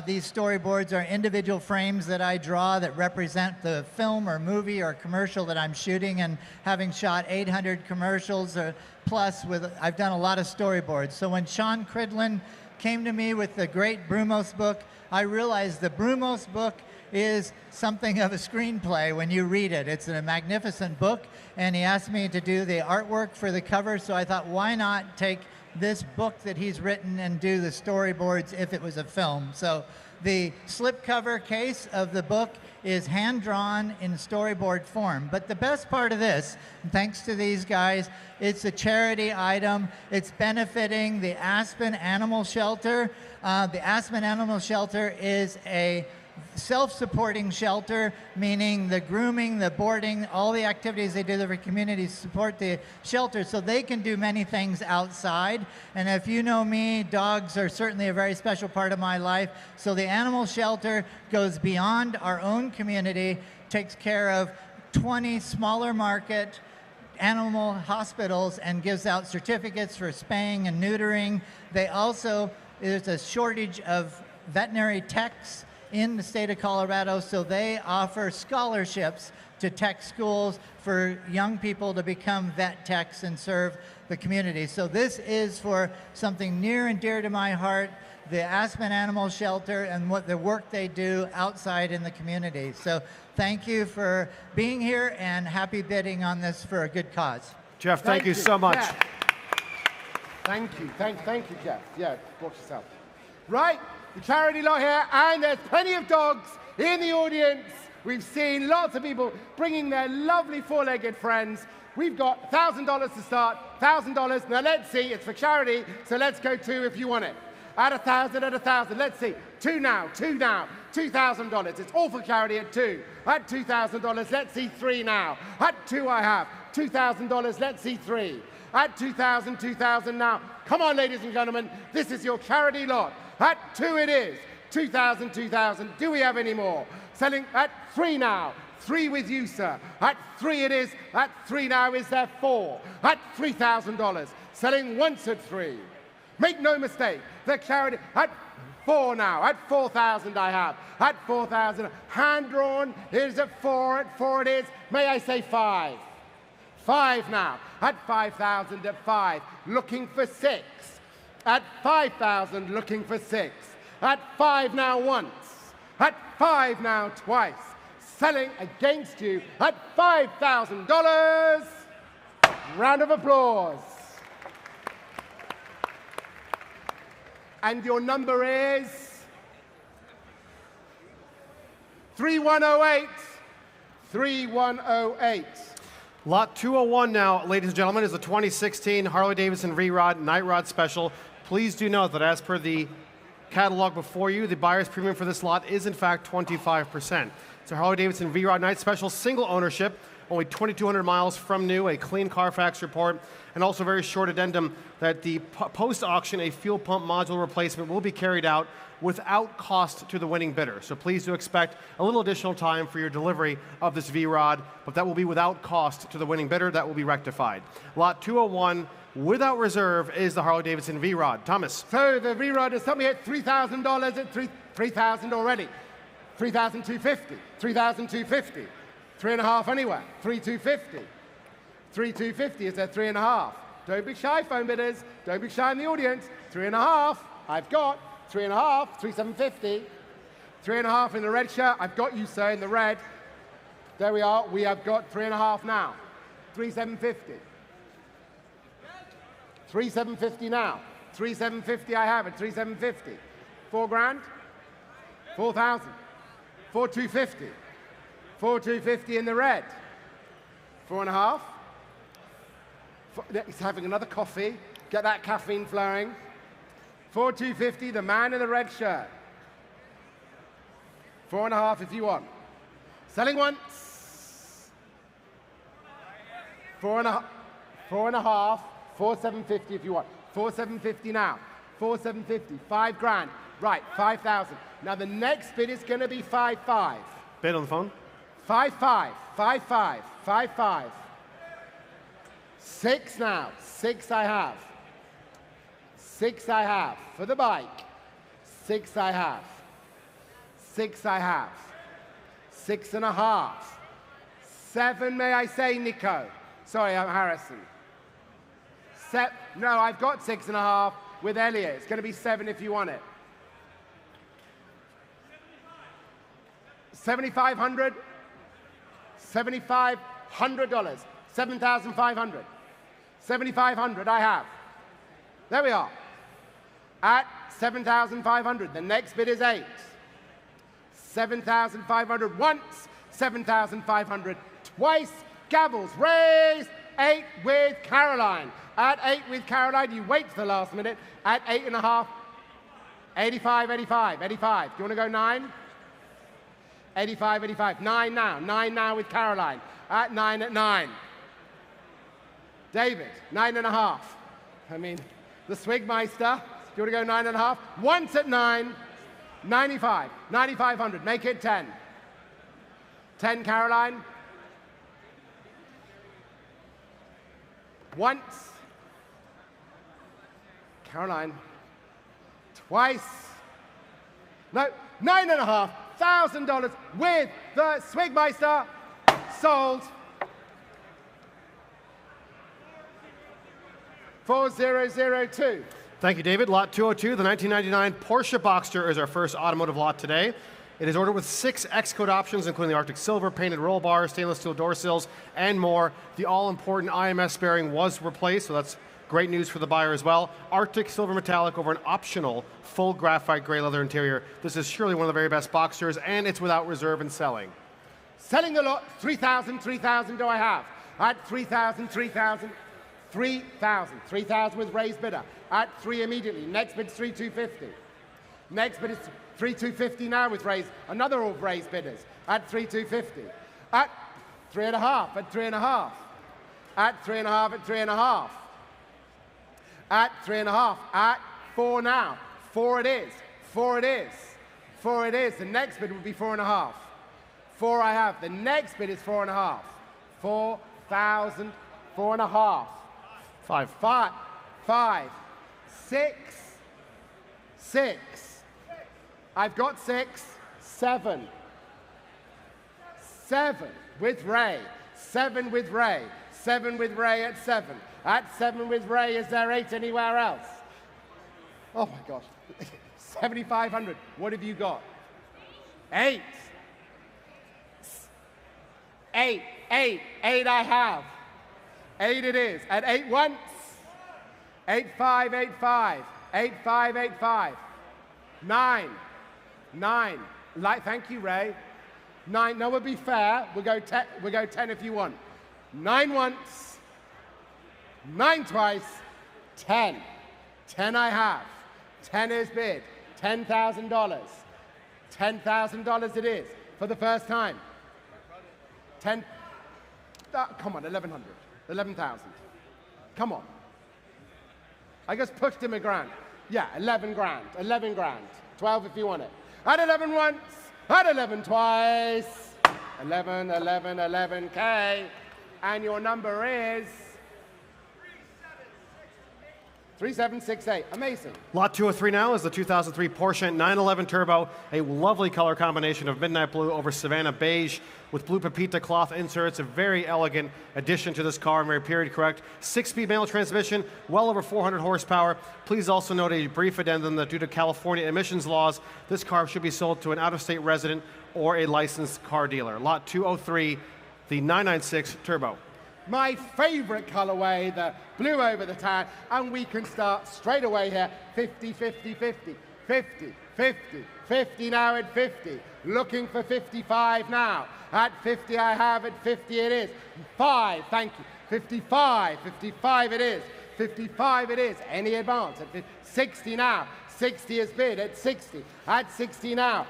These storyboards are individual frames that I draw that represent the film or movie or commercial that I'm shooting, and having shot 800 commercials plus, I've done a lot of storyboards. So when Sean Cridlin came to me with the great Brumos book, I realized the Brumos book is something of a screenplay when you read it. It's a magnificent book, and he asked me to do the artwork for the cover, so I thought, why not take this book that he's written and do the storyboards if it was a film. So the slipcover case of the book is hand-drawn in storyboard form. But the best part of this, thanks to these guys, it's a charity item. It's benefiting the Aspen Animal Shelter. The Aspen Animal Shelter is a self-supporting shelter, meaning the grooming, the boarding, all the activities they do to the community support the shelter, so they can do many things outside. And if you know me, dogs are certainly a very special part of my life. So the animal shelter goes beyond our own community, takes care of 20 smaller market animal hospitals and gives out certificates for spaying and neutering. They also, there's a shortage of veterinary techs in the state of Colorado, so they offer scholarships to tech schools for young people to become vet techs and serve the community. So this is for something near and dear to my heart, the Aspen Animal Shelter and what the work they do outside in the community. So thank you for being here, and happy bidding on this for a good cause. Jeff, thank you so much. Yeah. Thank you, Jeff. Yeah, watch yourself. Right. The charity lot here, and there's plenty of dogs in the audience. We've seen lots of people bringing their lovely four-legged friends. We've got $1,000 to start, $1,000. Now let's see, it's for charity, so let's go 2 if you want it. At 1,000, let's see. 2 now, 2 now, $2,000. It's all for clarity at 2. At $2,000, let's see 3 now. At 2 I have. $2,000, let's see 3. At 2,000, 2,000 now. Come on, ladies and gentlemen, this is your charity lot. At 2 it is. 2,000, 2,000. Do we have any more? Selling at 3 now. 3 with you, sir. At 3 it is. At 3 now is there 4. At $3,000. Selling once at 3. Make no mistake, the charity at 4 now. At 4,000 I have. At 4,000. Hand drawn. Here's at 4. At 4 it is. May I say 5? 5 now. At 5,000 at 5. Looking for 6. At 5,000 looking for 6. At 5 now once. At 5 now twice. Selling against you at $5,000. Round of applause. And your number is 3108. 3108. Lot 201 now, ladies and gentlemen, is the 2016 Harley-Davidson V-Rod Night Rod Special. Please do note that as per the catalog before you, the buyer's premium for this lot is in fact 25%. It's a Harley-Davidson V-Rod Night Special, single ownership, only 2,200 miles from new, a clean Carfax report, and also a very short addendum that the post-auction, a fuel pump module replacement will be carried out without cost to the winning bidder. So please do expect a little additional time for your delivery of this V-Rod, but that will be without cost to the winning bidder. That will be rectified. Lot 201, without reserve, is the Harley-Davidson V-Rod. Thomas. So the V-Rod is something at $3,000 at $3,000 already. $3,250, $3,250, 3.5 anywhere, $3,250. $3,250 is at 3.5. Don't be shy, phone bidders. Don't be shy in the audience. 3.5. I've got 3.5. $3,750. 3.5 in the red shirt. I've got you, sir, in the red. There we are. We have got 3.5 now. $3,750. $3,750 now. $3,750 I have at $3,750. $4,000. 4,000. $4,250. $4,250 in the red. 4.5. He's having another coffee. Get that caffeine flowing. $4,250, the man in the red shirt. 4.5 if you want. Selling once. 4.5. 4.5. 4,750 if you want. 4,750 now. 4,750. $5,000. Right, 5,000. Now the next bid is going to be 5,500. Bid on the phone. 5,500. 5,500. 5,500. 6 now. 6 I have. 6 I have. For the bike. 6 I have. 6 I have. 6.5. 7, may I say, Nico? Sorry, I'm Harrison. No, I've got 6.5 with Elliot. It's going to be 7 if you want it. 7,500. $7,500. $7,500. 7,500 I have. There we are. At 7,500. The next bid is 8. 7,500 once. 7,500 twice. Gavels raised. 8 with Caroline. At 8 with Caroline, you wait for the last minute. At 8.5. 85, 85, 85. Do you want to go 9? 85, 85. 9 now. 9 now with Caroline. At 9 at 9. David, 9.5. I mean, the Swigmeister. Do you want to go 9.5? Once at 9. 95. 9,500. Make it 10. 10, Caroline. Once. Caroline. Twice. No, $9,500 with the Swigmeister. Sold. 4002. Thank you, David. Lot 202, the 1999 Porsche Boxster is our first automotive lot today. It is ordered with 6 X-Code options, including the Arctic Silver, painted roll bars, stainless steel door sills, and more. The all-important IMS bearing was replaced, so that's great news for the buyer as well. Arctic Silver Metallic over an optional full graphite gray leather interior. This is surely one of the very best Boxsters, and it's without reserve and selling. Selling the lot, 3,000, 3,000 do I have? At 3,000, 3,000, 3,000. 3,000 with raised bidder. At 3 immediately. Next bid, 3,250. Next bid is 3,250 now with raised, another all raised bidders at 3,250. At 3.5, at 3.5. At 3.5, at 3.5. At 3.5, at 4 now. 4 it is, 4 it is, 4 it is. The next bid would be 4.5. 4 I have. The next bid is 4.5. 4,000, 4.5. 5. 5, 5, 6, 6. I've got 6, 7. 7 with Ray. 7 with Ray. 7 with Ray at 7. At 7 with Ray, is there 8 anywhere else? Oh my gosh. 7,500. What have you got? 8. 8, 8, 8 I have. 8 it is. At 8 once. 8,5, 8,5. 8,5, 8,5. 9. 9. Thank you, Ray. 9. No, we'll be fair. We'll go 10. We'll go 10 if you want. 9 once. 9 twice. 10. 10 I have. 10 is bid. $10,000. $10,000 it is for the first time. 10. Come on, 1,100. 11,000. Come on. I just pushed him a grand. Yeah, 11 grand. 11 grand. 12 if you want it. At 11 once. At 11 twice. 11, 11, 11K. And your number is 3768. Amazing. Lot 203 now is the 2003 Porsche 911 Turbo, a lovely color combination of midnight blue over Savannah beige with blue Pepita cloth inserts, a very elegant addition to this car, and very period correct. 6-speed manual transmission, well over 400 horsepower. Please also note a brief addendum that due to California emissions laws, this car should be sold to an out-of-state resident or a licensed car dealer. Lot 203, the 996 Turbo. My favorite colorway, the blue over the tan, and we can start straight away here. 50, 50, 50, 50, 50, 50 now at 50. Looking for 55 now. At 50 I have, at 50 it is. 5, thank you. 55, 55 it is. 55 it is. Any advance? At 60 now. 60 is bid at 60. At 60 now.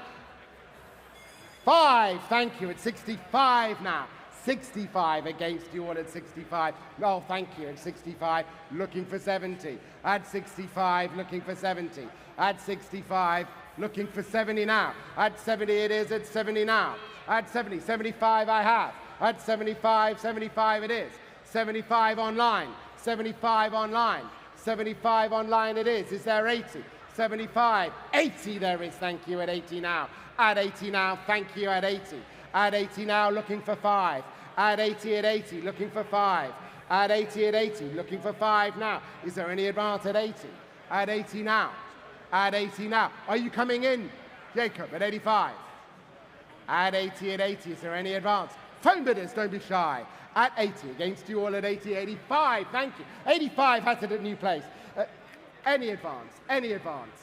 5, thank you. At 65 now. 65 against you all at 65. Oh, thank you. At 65, looking for 70. At 65, looking for 70. At 65, looking for 70 now. At 70 it is. At 70 now. At 70, 75 I have. At 75, 75 it is. 75 online. 75 online. 75 online it is. Is there 80? 75. 80 there is. Thank you. At 80 now. At 80 now. Thank you. At 80. At 80 now, looking for 5. At 80 at 80, looking for 5. At 80 at 80, looking for 5 now. Is there any advance at 80? At 80 now. At 80 now. Are you coming in, Jacob, at 85? At 80 at 80, is there any advance? Phone bidders, don't be shy. At 80, against you all at 80, 85, thank you. 85 has it at new place. Any advance, any advance,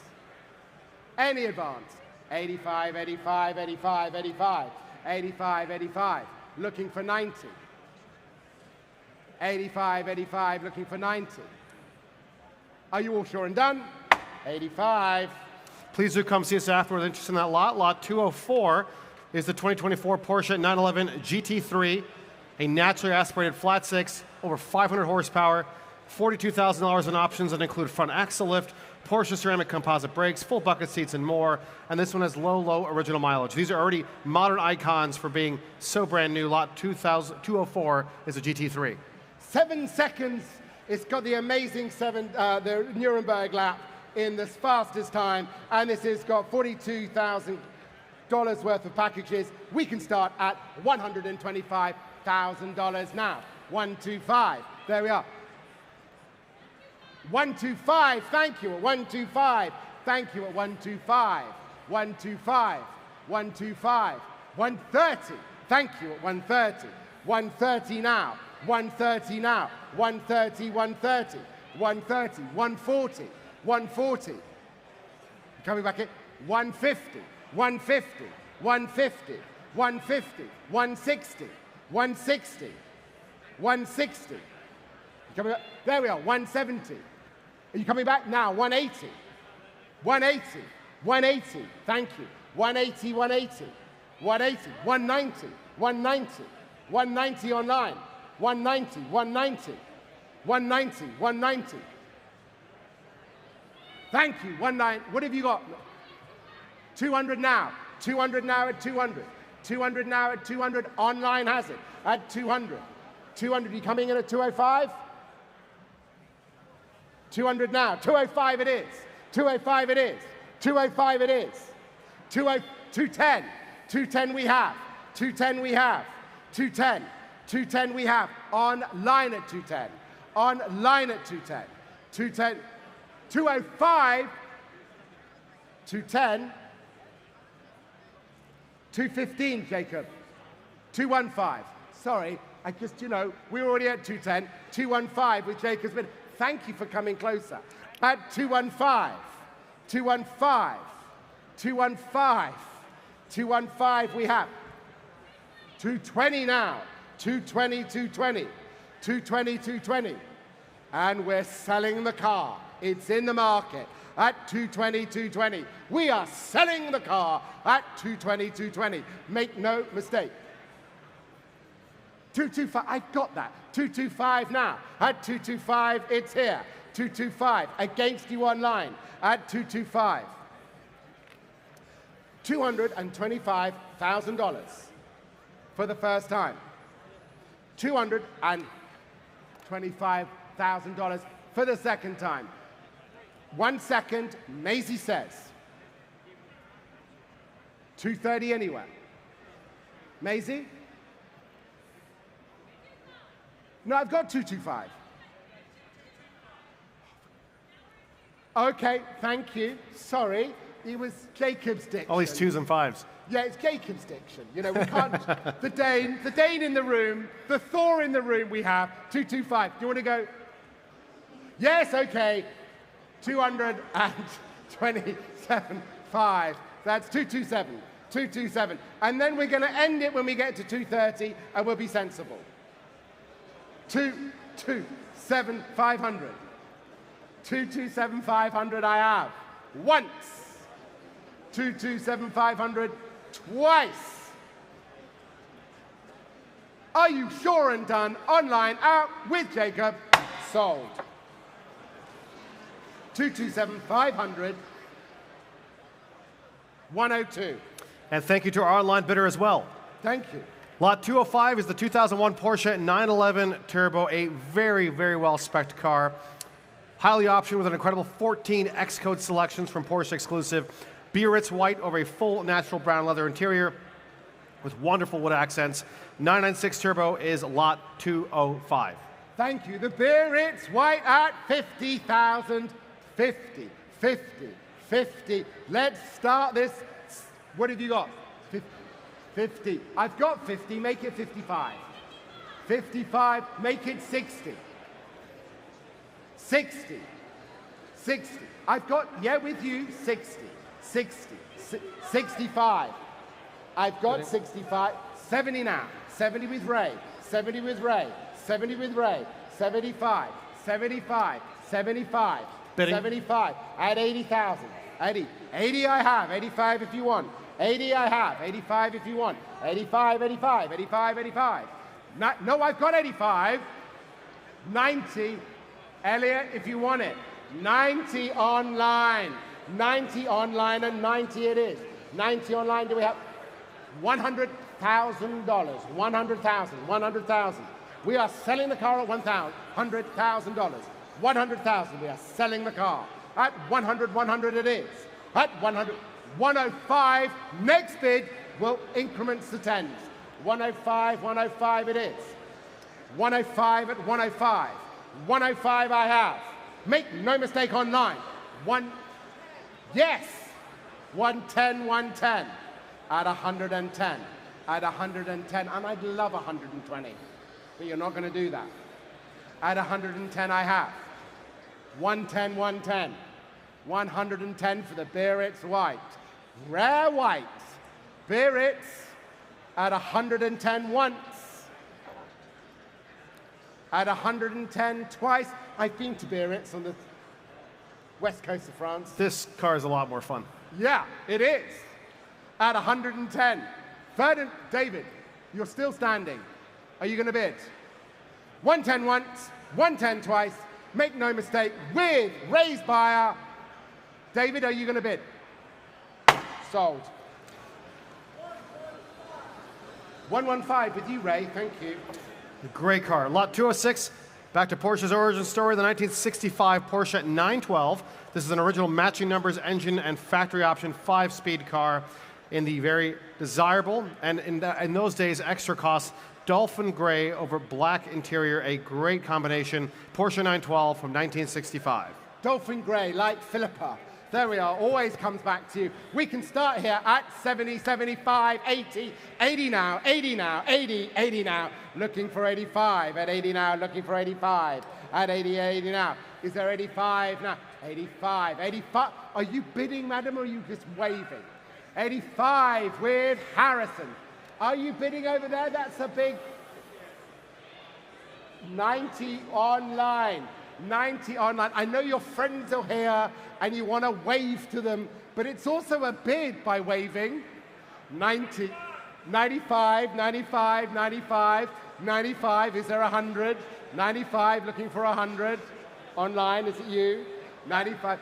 any advance. 85, 85, 85, 85. 85, 85, looking for 90. 85, 85, looking for 90. Are you all sure and done? 85. Please do come see us after with interest in that lot. Lot 204 is the 2024 Porsche 911 GT3, a naturally aspirated flat 6, over 500 horsepower, $42,000 in options that include front axle lift, Porsche ceramic composite brakes, full bucket seats, and more. And this one has low original mileage. These are already modern icons for being so brand new. Lot 204 is a GT3. 7 seconds. It's got the amazing the Nuremberg lap in the fastest time. And this has got $42,000 worth of packages. We can start at $125,000 now. 125. There we are. 125, thank you, at 125, thank you, at 125, 125, 125, 130, thank you, at 130, 130 now, 130 now, 130, 130, 130, 140, 140, coming back in, 150, 150, 150, 150, 160, 160, 160, coming back, there we are, 170. Are you coming back now? 180. 180. 180, thank you. 180, 180, 180, 190, 190, 190 online. 190, 190, 190, 190. Thank you, 190. What have you got? 200 now. 200 now at 200. 200 now at 200. Online has it at 200. 200, you coming in at 205? 200 now. 205 it is. 205 it is. 205 it is. 210. 210 we have. 210 we have. 210. 210 we have. Online at 210. Online at 210. 210. 205. 210. 215, Jacob. 215. Sorry, I just, you know, we were already at 210. 215 with Jacob's bid. Thank you for coming closer. At 215. 215. 215. 215 we have. 220 now. 220, 220. 220, 220. And we're selling the car. It's in the market at 220, 220. We are selling the car at 220, 220. Make no mistake. 225, I've got that. 225 now. At 225, it's here. 225, against you online at 225. $225,000 for the first time. $225,000 for the second time. 1 second, Maisie says. 230 anywhere. Maisie? No, I've got 225. Okay, thank you. Sorry, it was Jacob's diction. All these 2s and 5s. Yeah, it's Jacob's diction. You know, we can't. the Dane in the room, the Thor in the room we have, 225. Do you want to go? Yes, okay. 227.5. That's 227. 227. And then we're going to end it when we get to 230, and we'll be sensible. 227,500. 227,500 I have. Once. 227,500 twice. Are you sure and done? Online, out with Jacob. Sold. 227,500. 102. And thank you to our online bidder as well. Thank you. Lot 205 is the 2001 Porsche 911 Turbo, a very, very well-spec'd car. Highly optioned with an incredible 14 Xcode selections from Porsche exclusive. Biarritz white over a full natural brown leather interior with wonderful wood accents. 996 Turbo is lot 205. Thank you. The Biarritz white at 50,000. 50, 50, 50. Let's start this. What have you got? 50. I've got 50. Make it 55. 55. Make it 60. 60. 60. I've got, yeah, with you, 60. 60. 65. I've got 65. 70 now. 70 with Ray. 70 with Ray. 70 with Ray. 75. 75. 75. Bidding. 75 at 80,000. 80. 80 I have. 85 if you want. 80 I have. 85 if you want. 85, 85, 85, 85. No, I've got 85. 90. Elliot, if you want it. 90 online. 90 online and 90 it is. 90 online. Do we have $100,000? 100,000. 100,000. We are selling the car at $100,000. 100,000. We are selling the car at 100. 100 it is. At 100. 105. Next bid will increments to tens. 105. 105 it is. 105 at 105. 105 I have. Make no mistake online. Yes. 110. 110 at 110. At 110. And I'd love 120, but you're not going to do that. At 110 I have. 110, 110. 110 for the Biarritz white. Rare white. Biarritz at 110 once. At 110 twice. I've been to Biarritz on the west coast of France. This car is a lot more fun. Yeah, it is. At 110. Third, David, you're still standing. Are you going to bid? 110 once, 110 twice. Make no mistake, with raised buyer. David, are you going to bid? Sold. 115 with you, Ray. Thank you. Great car. Lot 206. Back to Porsche's origin story, the 1965 Porsche 912. This is an original matching numbers engine and factory option 5-speed car in the very desirable and in those days extra cost Dolphin gray over black interior, a great combination. Porsche 912 from 1965. Dolphin gray, like Philippa. There we are, always comes back to you. We can start here at 70, 75, 80, 80 now, 80 now, 80, 80 now. Looking for 85, at 80 now, looking for 85, at 80, 80 now. Is there 85 now? 85, 85. Are you bidding, madam, or are you just waving? 85 with Harrison. Are you bidding over there? That's a big 90 online. 90 online. I know your friends are here and you want to wave to them, but it's also a bid by waving. 90, 95, 95, 95, 95. Is there 100? 95, looking for 100. Online, is it you? 95.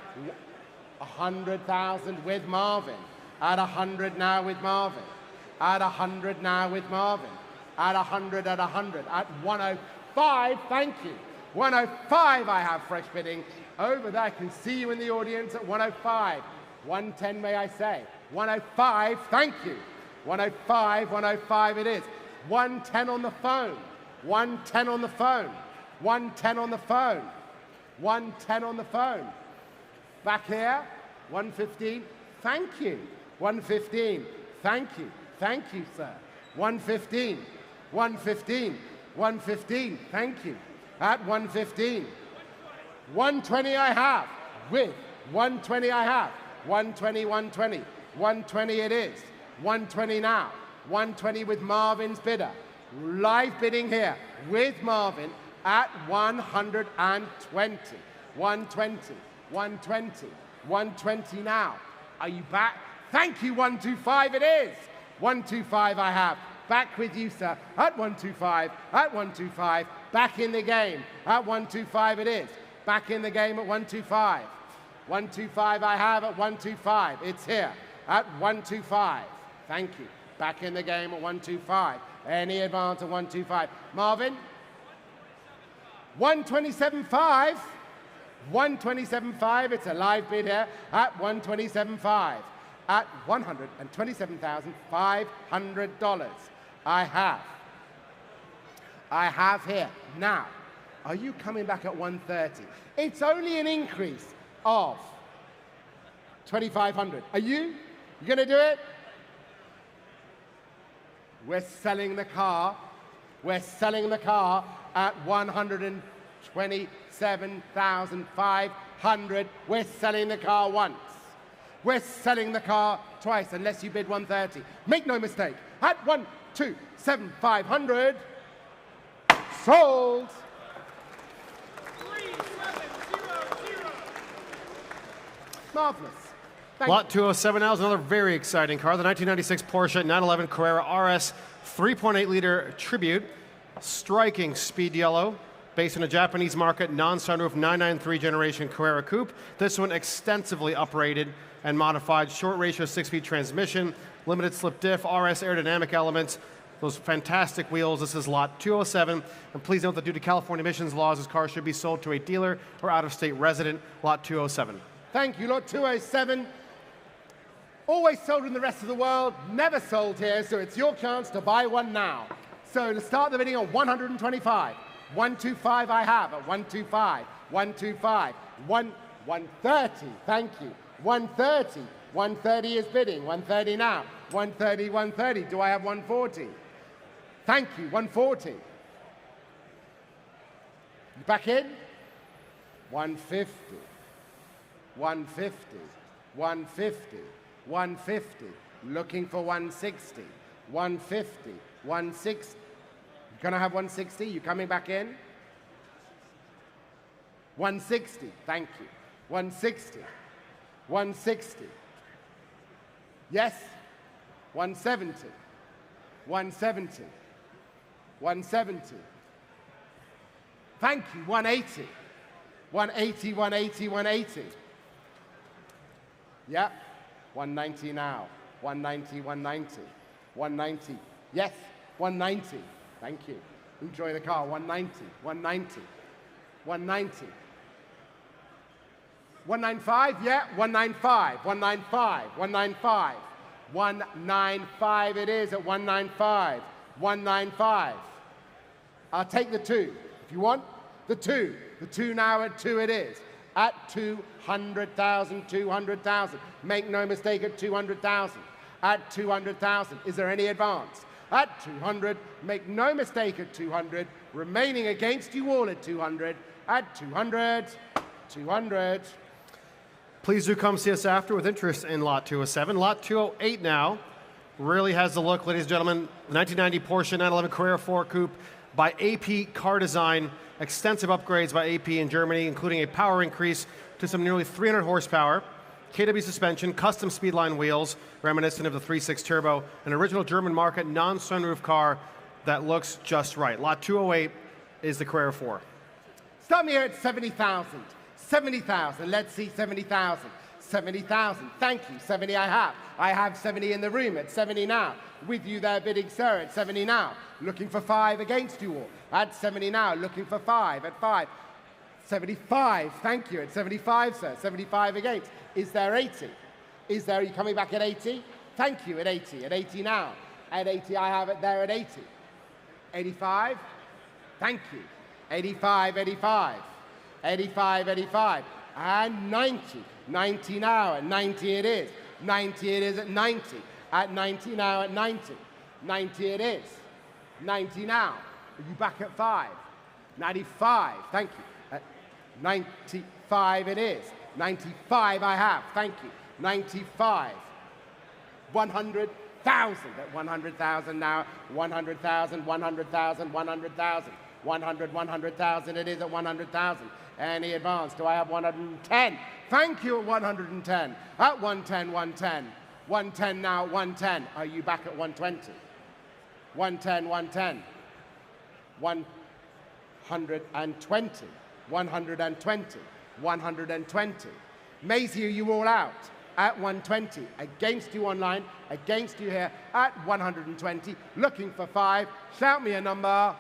100,000 with Marvin. At 100 now with Marvin. At 100 now with Marvin. At 100, at 100. At 105, thank you. 105, I have fresh bidding. Over there, I can see you in the audience at 105. 110, may I say. 105, thank you. 105, 105 it is. 110 on the phone. 110 on the phone. 110 on the phone. 110 on the phone. Back here, 115, thank you. 115, thank you. Thank you, sir. 115, 115, 115, thank you. At 115. 120 I have. With 120 I have. 120, 120. 120 it is. 120 now. 120 with Marvin's bidder. Live bidding here with Marvin at 120. 120, 120, 120 now. Are you back? Thank you, 125 it is. 125 I have. Back with you, sir, at 125, at 125. Back in the game, at 125 it is. Back in the game at 125. 125 I have at 125. It's here, at 125. Thank you. Back in the game at 125. Any advance at 125. Marvin? 127.5. 127.5. It's a live bid here at 127.5. At $127,500. I have here. Now, are you coming back at 130? It's only an increase of 2,500. Are you? You going to do it? We're selling the car. We're selling the car at 127,500. We're selling the car once. We're selling the car twice, unless you bid 130. Make no mistake. At 127,500. Sold. 3700. Marvelous. Lot 207 now is another very exciting car, the 1996 Porsche 911 Carrera RS 3.8-liter Tribute, striking speed yellow, based on a Japanese market non-sunroof 993 generation Carrera Coupe. This one extensively uprated and modified, short ratio 6-speed transmission, limited slip diff, RS aerodynamic elements, those fantastic wheels. This is lot 207. And please note that due to California emissions laws, this car should be sold to a dealer or out-of-state resident, lot 207. Thank you, lot 207. Always sold in the rest of the world, never sold here, so it's your chance to buy one now. So to start the bidding on 125. 125 I have at 125. 125. 130, thank you. 130. 130 is bidding. 130 now. 130, 130. Do I have 140? Thank you, 140. You back in? 150. 150. 150. 150. Looking for 160. 150. 160. You gonna have 160? You coming back in? 160. Thank you. 160. 160. Yes. 170. 170. 170. Thank you. 180. 180, 180, 180. Yep. 190 now. 190, 190. 190. Yes. 190. Thank you. Enjoy the car. 190. 190. 190. 195, yeah, 195, 195, 195, 195 it is at 195, 195. I'll take the 2 if you want. The 2 now at 2 it is. At 200,000, 200,000. Make no mistake at 200,000. At 200,000, is there any advance? At 200, make no mistake at 200, remaining against you all at 200, at 200, 200. Please do come see us after with interest in Lot 207. Lot 208 now really has the look, ladies and gentlemen. The 1990 Porsche 911 Carrera 4 Coupe by AP Car Design. Extensive upgrades by AP in Germany, including a power increase to some nearly 300 horsepower, KW suspension, custom speedline wheels, reminiscent of the 3.6 turbo, an original German market non-sunroof car that looks just right. Lot 208 is the Carrera 4. Start me here at 70,000. 70,000. Let's see 70,000. 70,000. Thank you. 70 I have. I have 70 in the room at 70 now. With you there bidding, sir, at 70 now. Looking for 5 against you all. At 70 now. Looking for 5 at 5. 75. Thank you. At 75, sir. 75 against. Is there 80? Is there, are you coming back at 80? Thank you. At 80. At 80 now. At 80 I have it there at 80. 85. Thank you. 85, 85. 85, 85, and 90. 90 now, at 90 it is. 90 it is at 90. At 90 now, at 90. 90 it is. 90 now. Are you back at 5? 95, thank you. At 95 it is. 95 I have, thank you. 95. 100,000 at 100,000 now. 100,000, 100,000, 100,000. 100, 100,000 it is at 100,000. Any advance? Do I have 110? Thank you at 110. At 110, 110. 110 now, 110. Are you back at 120? 110, 110. 120. 120. 120. Maisie, are you all out? At 120. Against you online, against you here at 120. Looking for 5. Shout me a number.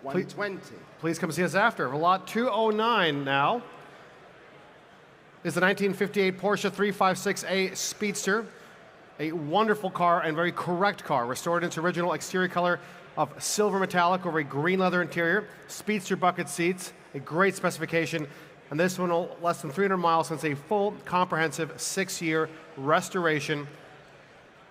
120. Please come see us after. Lot 209 now is the 1958 Porsche 356A Speedster. A wonderful car and very correct car, restored into original exterior color of silver metallic over a green leather interior, Speedster bucket seats, a great specification, and this one less than 300 miles since a full, comprehensive 6-year restoration.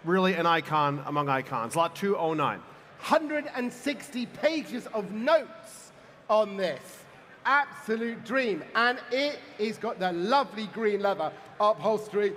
Really an icon among icons. Lot 209. 160 pages of notes on this. Absolute dream. And it has got the lovely green leather upholstery.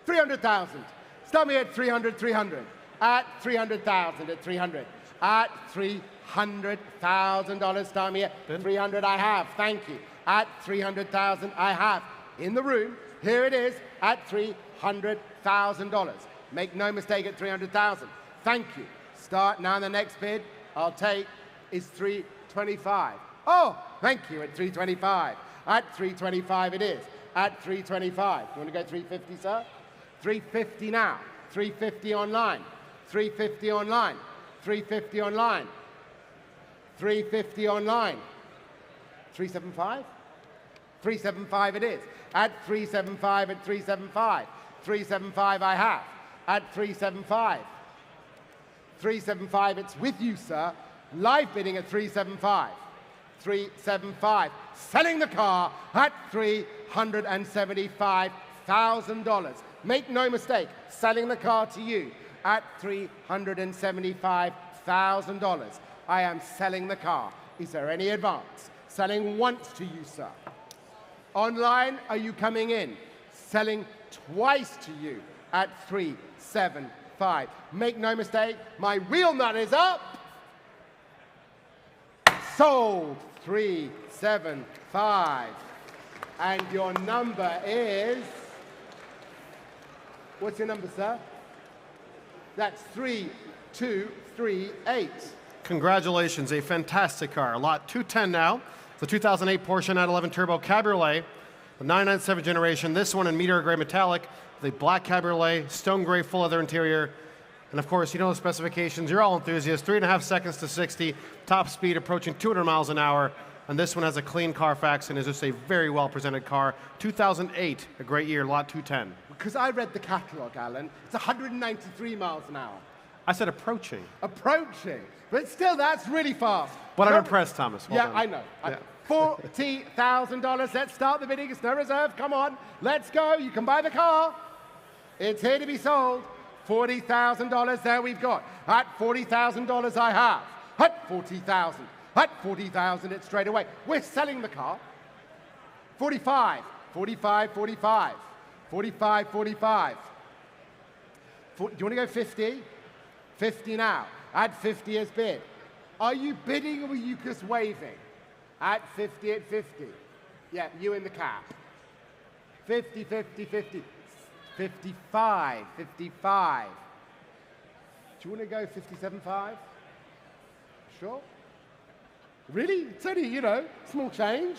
300,000. Start me at 300, 300. At 300,000 at 300. At $300,000. Start me at 300 I have. Thank you. At 300,000 I have. In the room, here it is at $300,000. Make no mistake at 300,000. Thank you. Start now. The next bid I'll take is 325. Oh, thank you at 325. At 325 it is. At 325. You want to go 350, sir? 350 now. 350 online. 350 online. 350 online. 350 online. 375? 375 it is. At 375 at 375. 375 I have. At 375. 375, it's with you, sir. Live bidding at 375. 375. Selling the car at $375,000. Make no mistake, selling the car to you at $375,000. I am selling the car. Is there any advance? Selling once to you, sir. Online, are you coming in? Selling twice to you at 375. Make no mistake, my wheel nut is up. Sold. 375. And your number is, what's your number, sir? That's 3238. Congratulations, a fantastic car. Lot 210 now. The 2008 Porsche 911 Turbo Cabriolet, the 997 generation. This one in meteor gray metallic, the black cabriolet, stone gray full leather interior. And of course, you know the specifications. You're all enthusiasts. 3.5 seconds to 60, top speed approaching 200 miles an hour. And this one has a clean Carfax and is just a very well presented car. 2008, a great year, lot 210. Because I read the catalog, Alan. It's 193 miles an hour. I said approaching. Approaching. But still, that's really fast. But I'm impressed, Thomas. Well done. I know. Yeah. $40,000. Let's start the bidding. It's no reserve. Come on. Let's go. You can buy the car. It's here to be sold. $40,000. There we've got. At $40,000 I have. At $40,000. At $40,000 it's straight away. We're selling the car. 45. 45, 45. 45, 45. Do you want to go 50? 50 now. At 50 is bid. Are you bidding or are you just waving? At 50, at 50. Yeah, you in the cap. 50, 50, 50. 55, 55. Do you want to go 57.5? Sure. Really? It's only, you know, small change.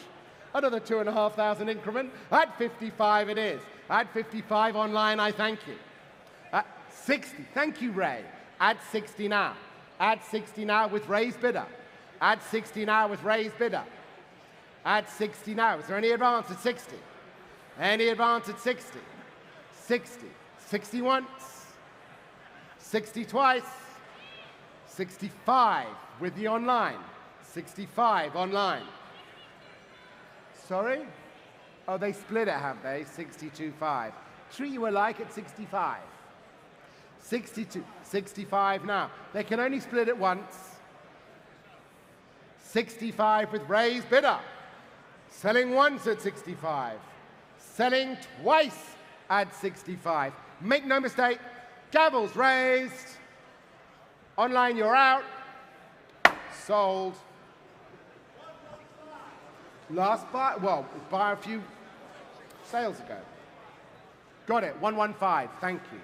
Another 2,500 increment. At 55 it is. At 55 online, I thank you. At 60, thank you, Ray. At 60 now. At 60 now with Ray's bidder. At 60 now with Ray's bidder. At 60 now. Is there any advance at 60? Any advance at 60? 60. 60 once. 60 twice. 65 with the online. 65 online. Sorry? Oh, they split it, have they? 62.5. Treat you alike at 65. 62. 65 now. They can only split it once. 65 with Ray's bidder. Selling once at 65. Selling twice at 65. Make no mistake, gavel's raised. Online, you're out. Sold. Last buy, well, buy a few sales ago. Got it, 115, thank you.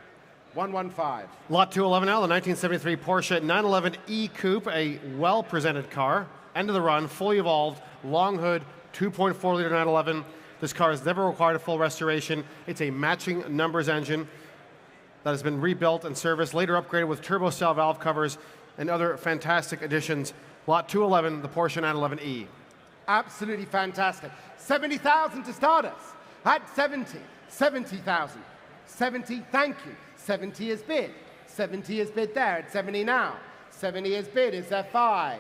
115. Lot 211 now, the 1973 Porsche 911E Coupe, a well-presented car. End of the run, fully evolved, long hood, 2.4-liter 911. This car has never required a full restoration. It's a matching numbers engine that has been rebuilt and serviced, later upgraded with turbo-style valve covers and other fantastic additions. Lot 211, the Porsche 911E. Absolutely fantastic. 70,000 to start us. At 70, 70,000. 70, thank you. 70 is bid. 70 is bid there at 70 now. 70 is bid, is there 5?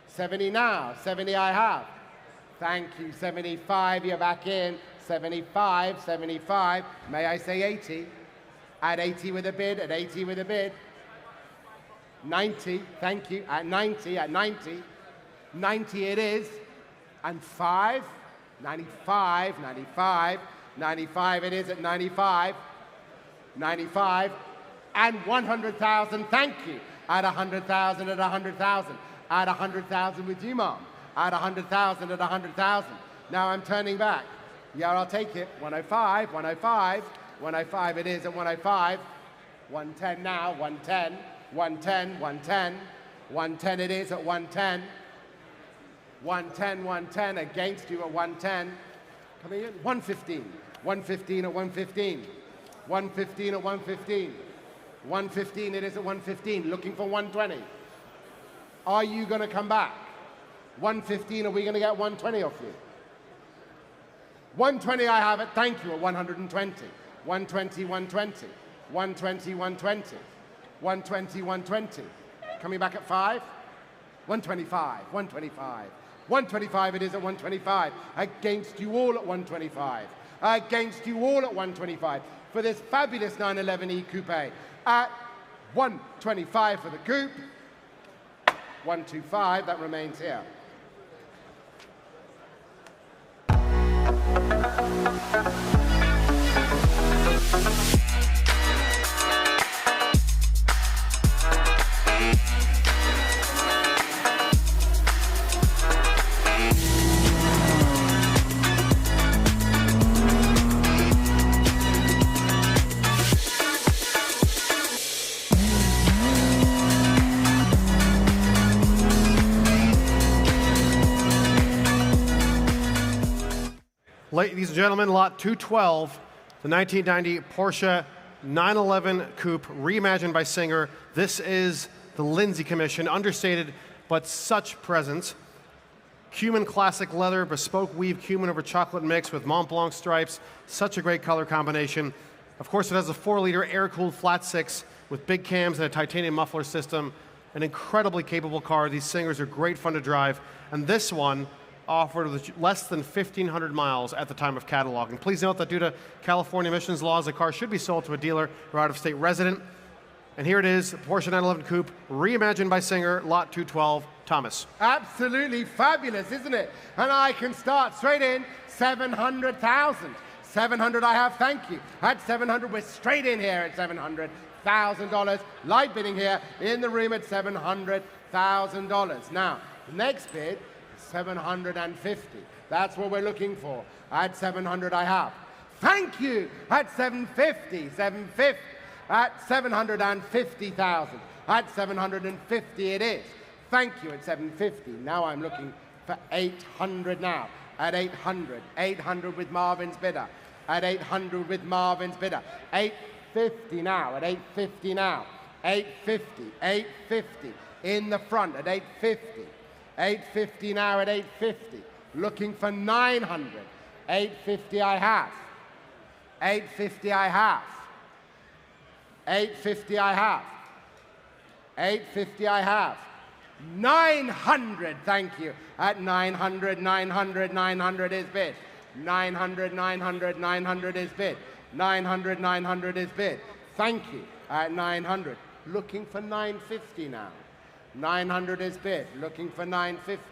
70 now, 70 I have. Thank you, 75, you're back in. 75, 75, may I say 80? At 80 with a bid, at 80 with a bid. 90, thank you, at 90, at 90. 90 it is, and 5, 95, 95, 95 it is at 95, 95, and 100,000, thank you, at 100,000, at 100,000, at 100,000 with you, Mom, at 100,000, at 100,000. Now I'm turning back. Yeah, I'll take it. 105, 105, 105 it is at 105, 110 now, 110, 110, 110, 110 it is at 110. 110, 110 against you at 110. Coming in, 115. 115 at 115. 115 at 115. 115 it is at 115. Looking for 120. Are you going to come back? 115, are we going to get 120 off you? 120 I have it, thank you, at 120. 120, 120. 120, 120. 120, 120. Coming back at 5. 125, 125. 125 it is at 125. Against you all at 125. Against you all at 125. For this fabulous 911E Coupe. At 125 for the coupe. 125, that remains here. Ladies and gentlemen, lot 212, the 1990 Porsche 911 Coupe, reimagined by Singer. This is the Lindsay Commission, understated, but such presence. Cumin classic leather, bespoke weave cumin over chocolate mix with Mont Blanc stripes. Such a great color combination. Of course, it has a 4-liter air-cooled flat six with big cams and a titanium muffler system. An incredibly capable car. These Singers are great fun to drive. And this one offered with less than 1,500 miles at the time of cataloging. Please note that due to California emissions laws, the car should be sold to a dealer or out-of-state resident. And here it is, Porsche 911 Coupe, reimagined by Singer, lot 212. Thomas. Absolutely fabulous, isn't it? And I can start straight in, 700,000. 700 I have, thank you. At 700, we're straight in here at $700,000. Live bidding here in the room at $700,000. Now, the next bid is 750. That's what we're looking for. At 700 I have. Thank you. At 750, 750. At 750,000. At 750 it is. Thank you at 750. Now I'm looking for 800 now. At 800. 800 with Marvin's bidder. At 800 with Marvin's bidder. 850 now. At 850 now. 850. 850. In the front at 850. 850 now at 850. Looking for 900. 850 I have. 850 I have. 850 I have. 850 I have. 900, thank you. At 900, 900, 900 is bid. 900, 900, 900 is bid. 900, 900 is bid. Thank you. At 900. Looking for 950 now. 900 is bid. Looking for 950.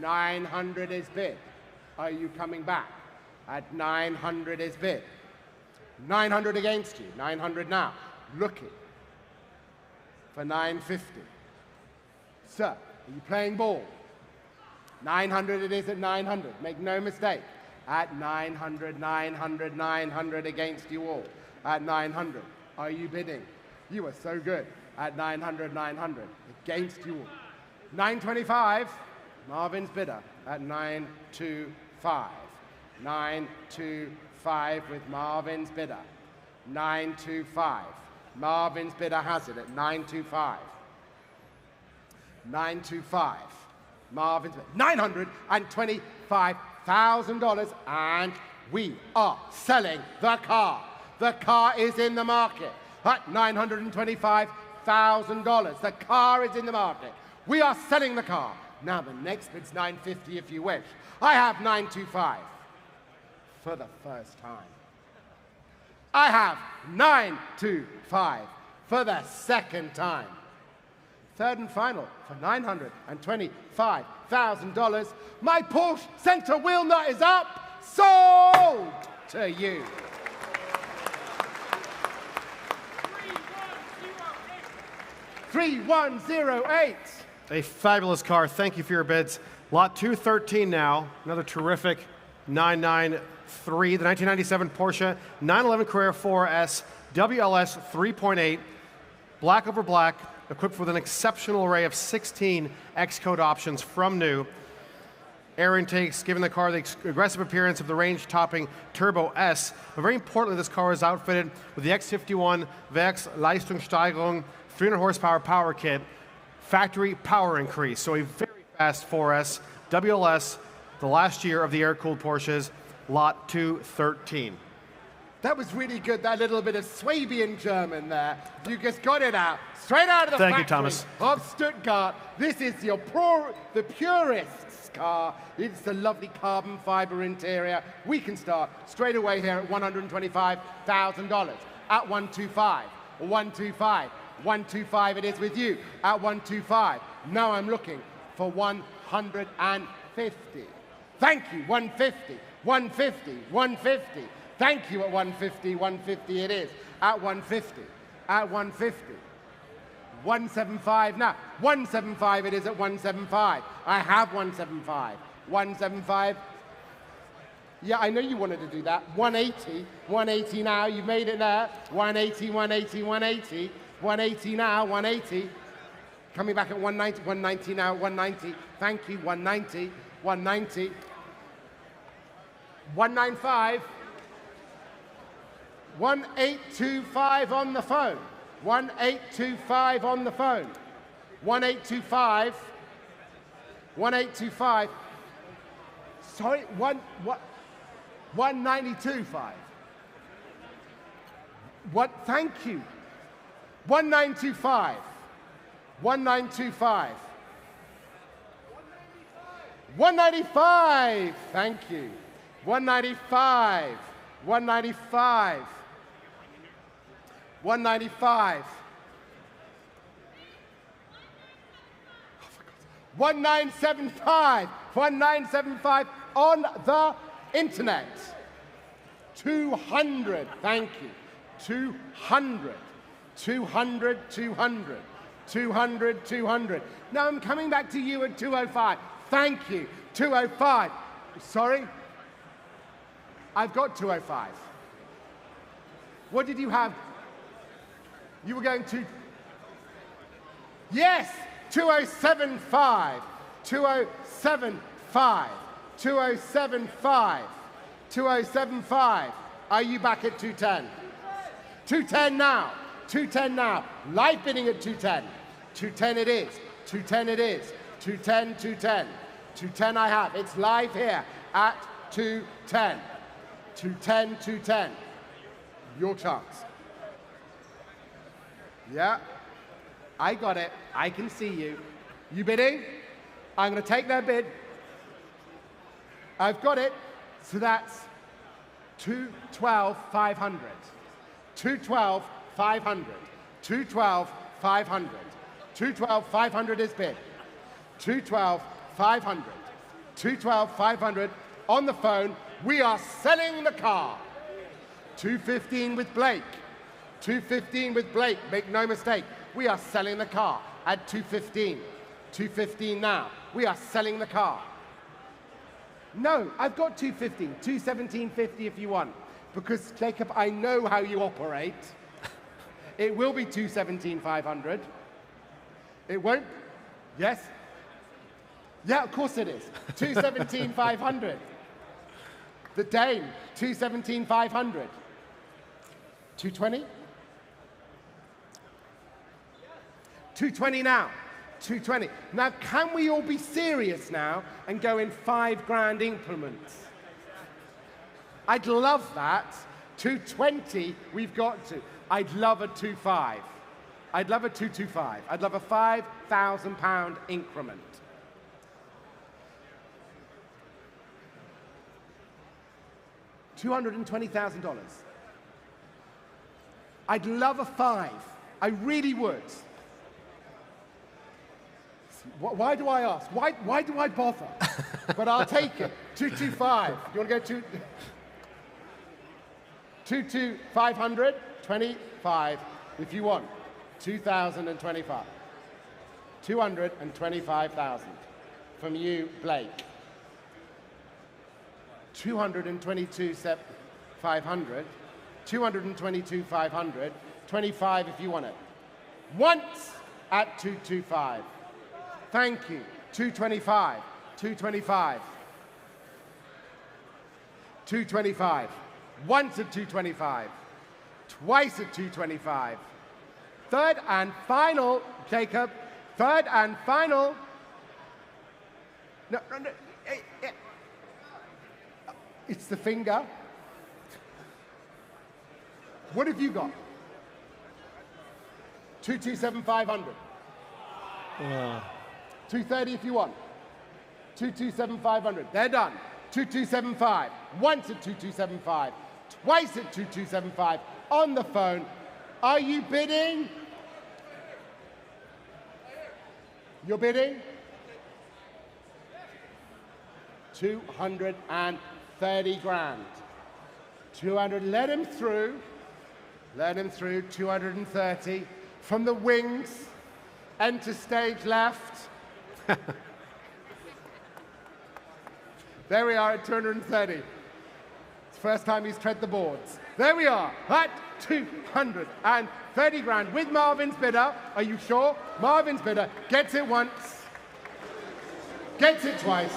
900 is bid. Are you coming back? At 900 is bid. 900 against you. 900 now. Looking for 950. Sir, are you playing ball? 900 it is at 900. Make no mistake. At 900, 900, 900 against you all. At 900. Are you bidding? You are so good. At 900, 900 against you all. 925. Marvin's bidder at 925. 925 with Marvin's bidder. 925. Marvin's bidder has it at 925. 925. Marvin's bidder. $925,000, and we are selling the car. The car is in the market at $925,000. The car is in the market. We are selling the car. Now the next bid's 950 if you wish. I have 925 for the first time. I have 925 for the second time. Third and final for $925,000. My Porsche center wheel nut is up. Sold to you. 3108. A fabulous car. Thank you for your bids. Lot 213 now. Another terrific 993. The 1997 Porsche 911 Carrera 4S WLS 3.8. Black over black. Equipped with an exceptional array of 16 Xcode options from new. Air intakes, giving the car the aggressive appearance of the range-topping Turbo S. But very importantly, this car is outfitted with the X51 Werks Leistungssteigerung 300 horsepower power kit, factory power increase. So a very fast 4S, WLS, the last year of the air-cooled Porsches, lot 213. That was really good, that little bit of Swabian German there. You just got it out, straight out of the factory Thomas. of Stuttgart. This is the purist's car. It's a lovely carbon fiber interior. We can start straight away here at $125,000. At 125, 125, 125 it is with you. At 125, now I'm looking for 150. Thank you, 150, 150, 150. Thank you at 150, 150 it is. At 150, at 150. 175 now. 175 it is at 175. I have 175. 175. Yeah, I know you wanted to do that. 180. 180 now. You've made it there. 180, 180, 180. 180 now. 180. Coming back at 190. 190 now. 190. Thank you. 190. 190. 195. 1825 on the phone. 1825 on the phone. 1825. 1825. Sorry, 1925. What? Thank you. 1925. 1925. 195. Thank you. 195. 195. 195. 1975. 1975 on the internet. 200. Thank you. 200. 200. 200. 200. 200. Now I'm coming back to you at 205. Thank you. 205. Sorry? I've got 205. What did you have? You were going to... Yes! 2075. 2075. 2075. 2075. Are you back at 210? 210 now. 210 now. Live bidding at 210. 210 it is. 210 it is. 210, 210. 210 I have. It's live here at 210. 210, 210. Your chance. Yeah. I got it. I can see you. You bidding? I'm going to take their bid. I've got it. So that's 212, 500. 212, 500. 212, 500. 212, 500 is bid. 212, 500. 212, 500. On the phone, we are selling the car. 215 with Blake. 215 with Blake. Make no mistake. We are selling the car at 215. 215 now. We are selling the car. No, I've got 215. 217.50 if you want. Because, Jacob, I know how you operate. It will be 217,500. It won't? Yes? Yeah, of course it is. 217,500. The Dane, 217,500. 220? 220 now. 220. Now, can we all be serious now and go in 5 grand increments? I'd love that. 220, we've got to. I'd love a 25. I'd love a 225. I'd love a £5,000 increment. $220,000. I'd love a 5. I really would. Why do I ask? Why do I bother? But I'll take it. 225. You want to go 22500? 25 if you want. 2025. 225,000 from you, Blake. 222,500. 222,500. 25 if you want it. Once at 225. Thank you. 225. 225. 225. Once at 225. Twice at 225. Third and final, Jacob. Third and final. No. It's the finger. What have you got? 227,500. 230 if you want. 227,500. They're done. 2275. Once at 2275. Twice at 2275. On the phone. Are you bidding? You're bidding? 230 grand. 200. Let him through. Let him through. 230. From the wings. Enter stage left. There we are at 230. It's the first time he's tread the boards. There we are at 230 grand with Marvin's bidder. Are you sure? Marvin's bidder gets it once, gets it twice.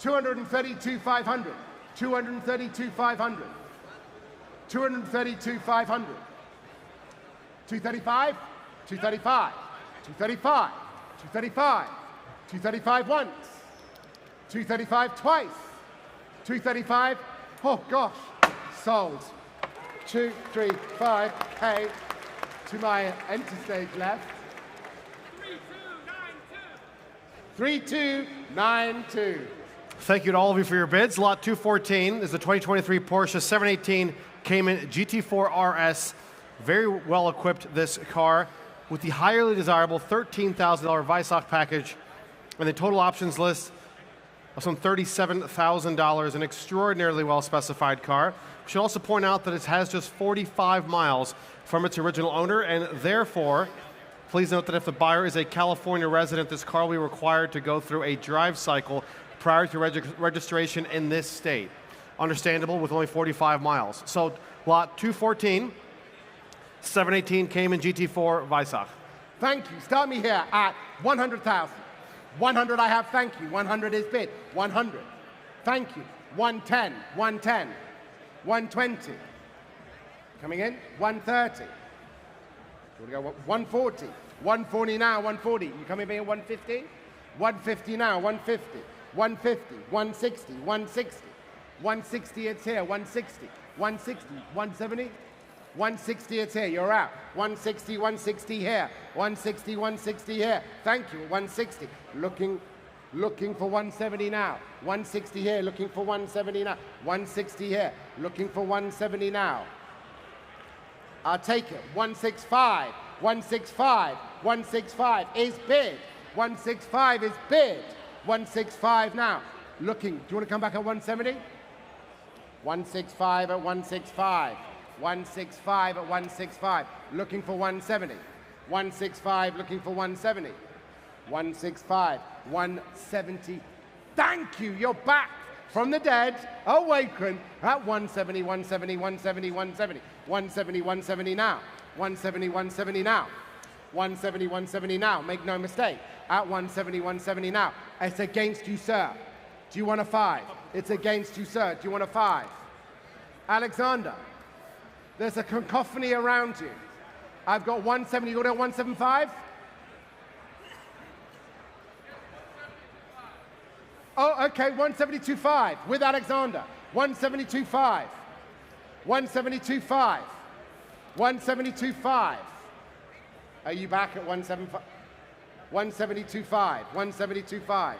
232,500. 232,500. 232,500. 235. 235. 235. 235. 235 once. 235 twice. 235. Oh gosh. Sold. 2, 3, 5. Hey. To my enter stage left. 3292. Thank you to all of you for your bids. Lot 214 is the 2023 Porsche 718 Cayman GT4 RS. Very well equipped, this car, with the highly desirable $13,000 Weissach package and the total options list of some $37,000. An extraordinarily well specified car. We should also point out that it has just 45 miles from its original owner, and therefore, please note that if the buyer is a California resident, this car will be required to go through a drive cycle prior to registration in this state. Understandable with only 45 miles. So lot 214, 718 Cayman GT4 Weissach. Thank you. Start me here at 100,000. 100 I have, thank you. 100 is bid. 100. Thank you. 110, 110, 120. Coming in, 130. You want to go 140. 140 now, 140. You coming in at 150? 150 now, 150. 150, 160, 160. 160, it's here, 160. 160, 170. 160, it's here, you're out. 160, 160 here. 160, 160 here. Thank you, 160. Looking for 170 now. 160 here, looking for 170 now. 160 here, looking for 170 now. I'll take it. 165, 165, 165 is bid. 165 is bid. 165 now. Looking, do you want to come back at 170? 165 at 165. 165 at 165. Looking for 170. 165, looking for 170. 165, 170. Thank you, you're back from the dead, awaken at 170, 170, 170, 170. 170, 170 now. 170, 170 now. 170, 170 now. Make no mistake. At 170, 170 now. It's against you, sir. Do you want a 5? It's against you, sir. Do you want a 5? Alexander, there's a cacophony around you. I've got 170. You want a 175? Oh, okay. 172.5 with Alexander. 172.5. 172.5. 172.5. Are you back at 175? 172.5. 172.5.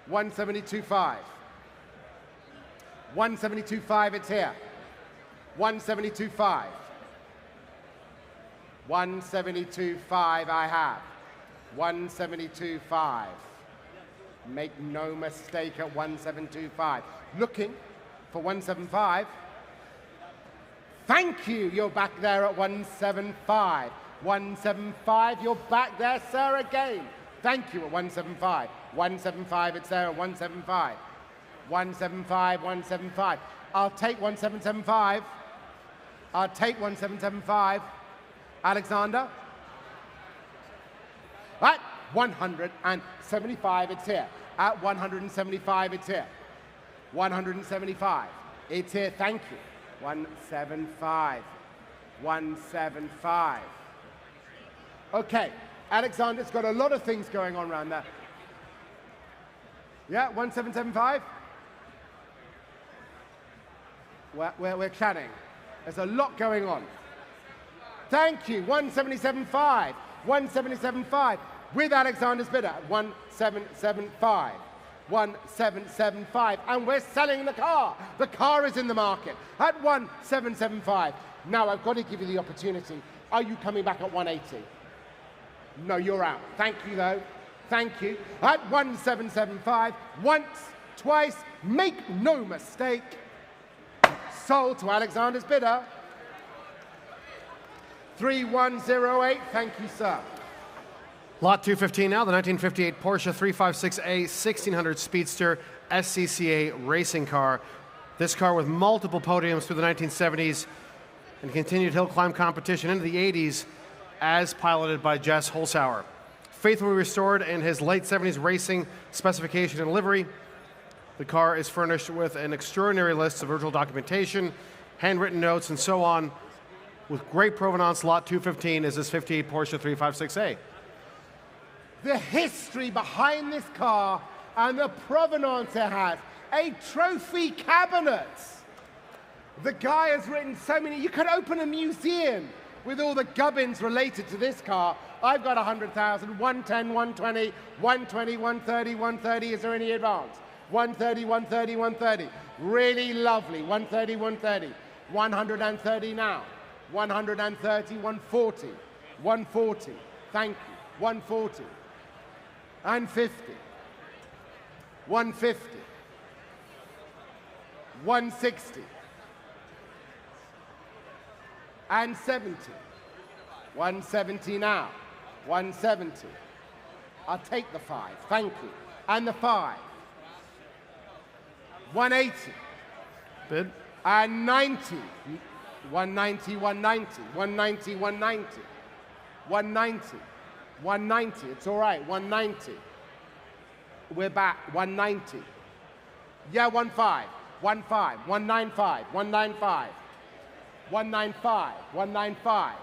172.5. 172.5, it's here. 172.5. 172.5 I have. 172.5. Make no mistake at 172.5. Looking for 175. Thank you, you're back there at 175. 175, you're back there, sir, again. Thank you at 175. 175, it's there at 175. 175, 175. I'll take 1775. I'll take 1775. Alexander? At 175, it's here. At 175, it's here. 175, it's here, thank you. 175. 175. Okay, Alexander's got a lot of things going on around there. Yeah, 1775? We're chatting. There's a lot going on. Thank you, 177.5. 177.5 with Alexander's bidder at 1775. 1775, and we're selling the car. The car is in the market at 1775. Now I've got to give you the opportunity. Are you coming back at 180? No, you're out. Thank you, though. Thank you. At 1775, once, twice, make no mistake. Sold to Alexander's bidder. 3108. Thank you, sir. Lot 215 now, the 1958 Porsche 356A 1600 Speedster SCCA racing car. This car with multiple podiums through the 1970s and continued hill climb competition into the 80s as piloted by Jess Holzhauer. Faithfully restored in his late 70s racing specification and livery, The car is furnished with an extraordinary list of original documentation, handwritten notes, and so on. With great provenance, lot 215 is this 58 Porsche 356A. The history behind this car and the provenance it has. A trophy cabinet. The guy has written so many. You could open a museum with all the gubbins related to this car. I've got 100,000, 110, 120, 120, 130, 130. Is there any advance? 130, 130, 130. Really lovely. 130, 130. 130 now. 130, 140. 140. Thank you. 140. And 50. 150. 160. And 70. 170 now. 170. I'll take the 5. Thank you. And the 5. 180. Bid? And 90. 190, 190. 190, 190. 190. 190. It's all right. 190. We're back. 190. Yeah, 15. 15. 195. 195. 195. 195.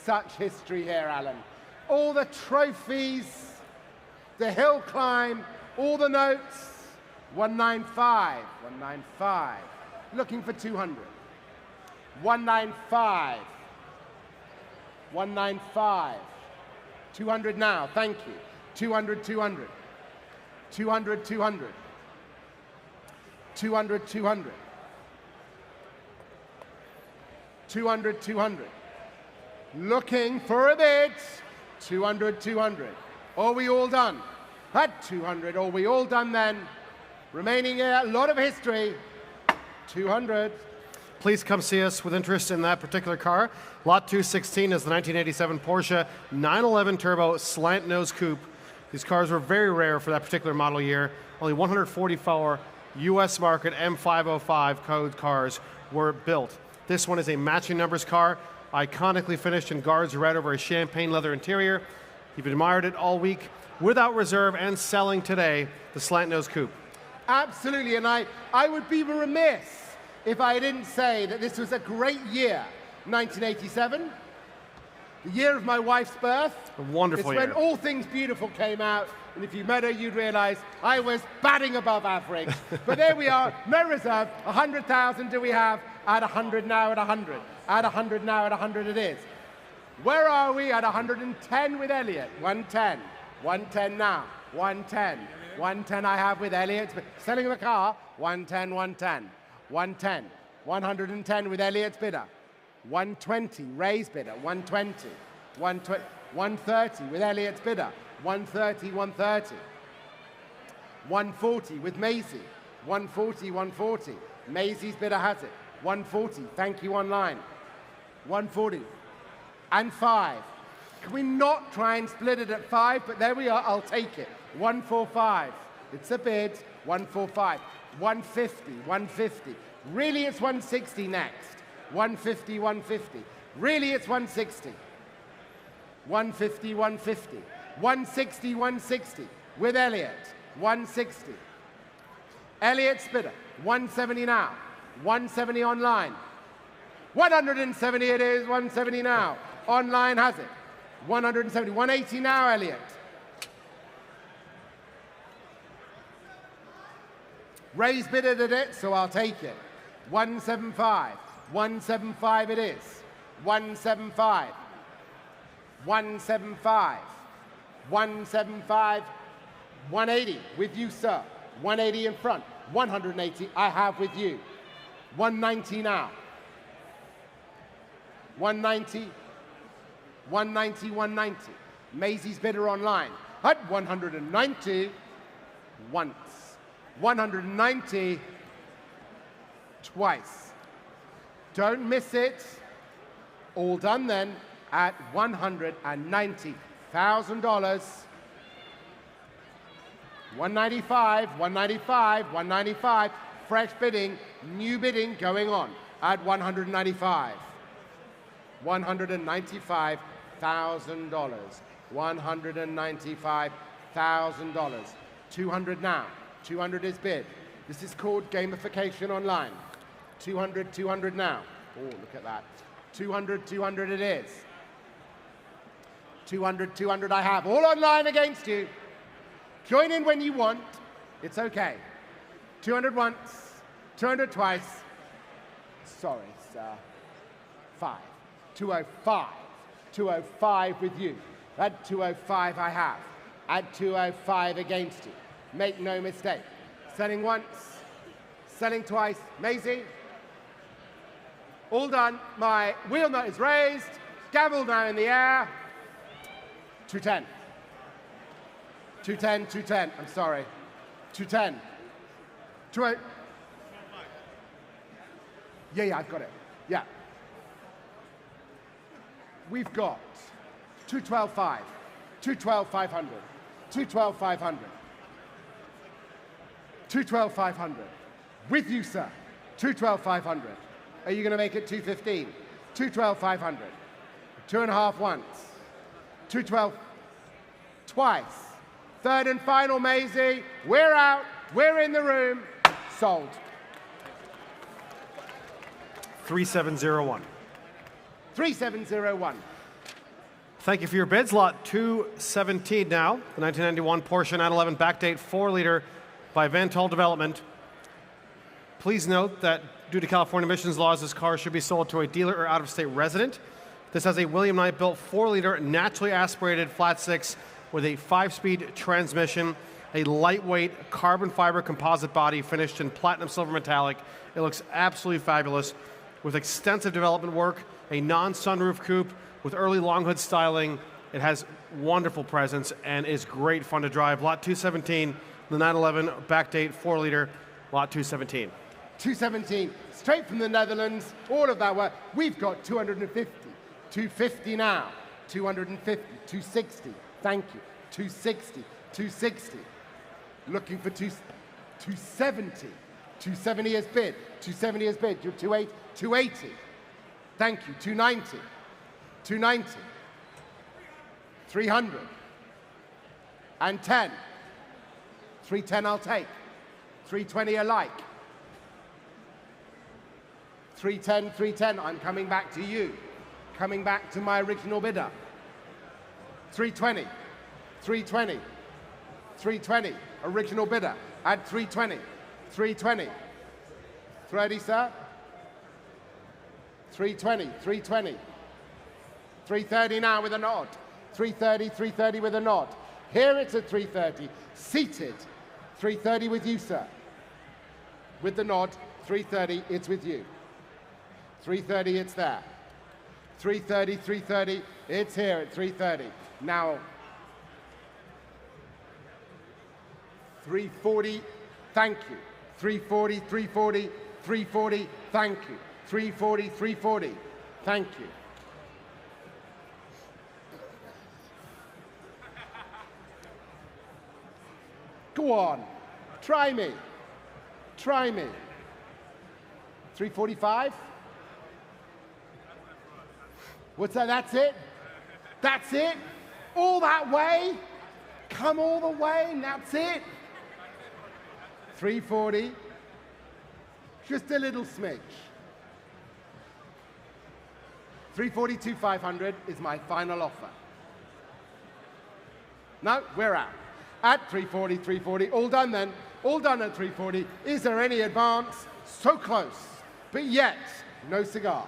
Such history here, Alan. All the trophies, the hill climb, all the notes. 195. 195. Looking for 200. 195. 195. 200 now. Thank you. 200, 200. 200, 200. 200, 200. 200, 200. Looking for a bid. 200, 200. Are we all done? At 200. Are we all done then? Remaining a lot of history. 200. Please come see us with interest in that particular car. Lot 216 is the 1987 Porsche 911 Turbo Slant Nose Coupe. These cars were very rare for that particular model year. Only 144 US market M505 code cars were built. This one is a matching numbers car, iconically finished in guards red over a champagne leather interior. You've admired it all week. Without reserve and selling today, the Slant Nose Coupe. Absolutely, and I would be remiss if I didn't say that this was a great year, 1987, the year of my wife's birth. A wonderful year. It's when All Things Beautiful came out, and if you met her, you'd realize I was batting above average. But there we are, no reserve, 100,000 do we have, at 100 now at 100, at 100 now at 100 it is. Where are we? At 110 with Elliot, 110, 110 now, 110, 110 I have with Elliot, selling the car, 110, 110. 110, 110 with Elliot's bidder. 120, Ray's bidder. 120, 130 with Elliot's bidder. 130, 130. 140 with Maisie. 140, 140. Maisie's bidder has it. 140, thank you online. 140. And 5. Can we not try and split it at 5? But there we are, I'll take it. 145. It's a bid. 145. 150, 150. Really, it's 160 next. 150, 150. Really, it's 160. 150, 150. 160, 160. With Elliot, 160. Elliot's bidder, 170 now. 170 online. 170 it is, 170 now. Online has it. 170, 180 now, Elliot. Ray's bidded at it, so I'll take it. 175. 175 it is. 175. 175. 175. 180 with you, sir. 180 in front. 180 I have with you. 190 now. 190. 190, 190. Maisie's bidder online. At 190. Once. 190 twice. Don't miss it. All done then at $190,000. 195, 195, 195. Fresh bidding, new bidding going on at 195. $195,000. $195,000. 200 now. 200 is bid. This is called gamification online. 200, 200 now. Oh, look at that. 200, 200 it is. 200, 200 I have. All online against you. Join in when you want. It's okay. 200 once, 200 twice. Sorry, sir. 5. 205. 205 with you. Add 205 I have. Add 205 against you. Make no mistake. Selling once, selling twice. Maisie. All done. My wheel nut is raised. Gavel now in the air. 210. 210, 210. I'm sorry. 210. 28. Yeah, I've got it. Yeah. We've got 212.5, 212.500, 212.500, 212.500. With you, sir. 212.500. Are you going to make it 215? 212.500. 2.5 once. 212 twice. Third and final, Maisie. We're out. We're in the room. Sold. 3701. 3701. Thank you for your bids. Lot 217 now. The 1991 Porsche 911 backdate 4-liter by Vantol Development. Please note that due to California emissions laws, this car should be sold to a dealer or out-of-state resident. This has a William Knight built 4-liter naturally aspirated flat six with a 5-speed transmission, a lightweight carbon fiber composite body finished in platinum silver metallic. It looks absolutely fabulous with extensive development work, a non-sunroof coupe with early long hood styling. It has wonderful presence and is great fun to drive. Lot 217, the 911 backdate 4-liter, lot 217. 217, straight from the Netherlands, all of that work. We've got 250, 250 now, 250, 260, thank you, 260, 260. Looking for 270, 270 is bid, 270 is bid, you're 280, thank you, 290, 290, 300, and 10, 310 I'll take, 320 alike, 310, 310, I'm coming back to you, coming back to my original bidder, 320, 320, 320, original bidder, add 320, 320, 30, sir, 320, 320, 330 now with a nod, 330, 330 with a nod, here it's at 330, seated, 330 with you, sir, with the nod, 330, it's with you, 330, it's there, 330, 330, it's here at 330, now 340, thank you. 340, 340, 340, thank you. 340, 340, thank you. Go on, try me. Try me. 345? What's that? That's it? That's it? All that way? Come all the way and that's it? 340, just a little smidge. 342, 500 is my final offer. No, we're out. At 340, 340, all done then. All done at 340. Is there any advance? So close, but yet no cigar.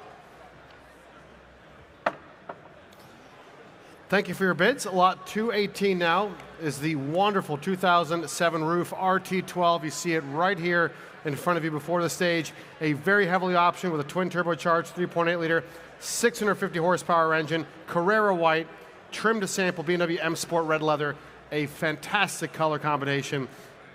Thank you for your bids. Lot 218 now is the wonderful 2007 Roof RT12. You see it right here in front of you before the stage. A very heavily optioned with a twin turbocharged 3.8 liter, 650 horsepower engine, Carrera white, trim to sample BMW M Sport red leather. A fantastic color combination.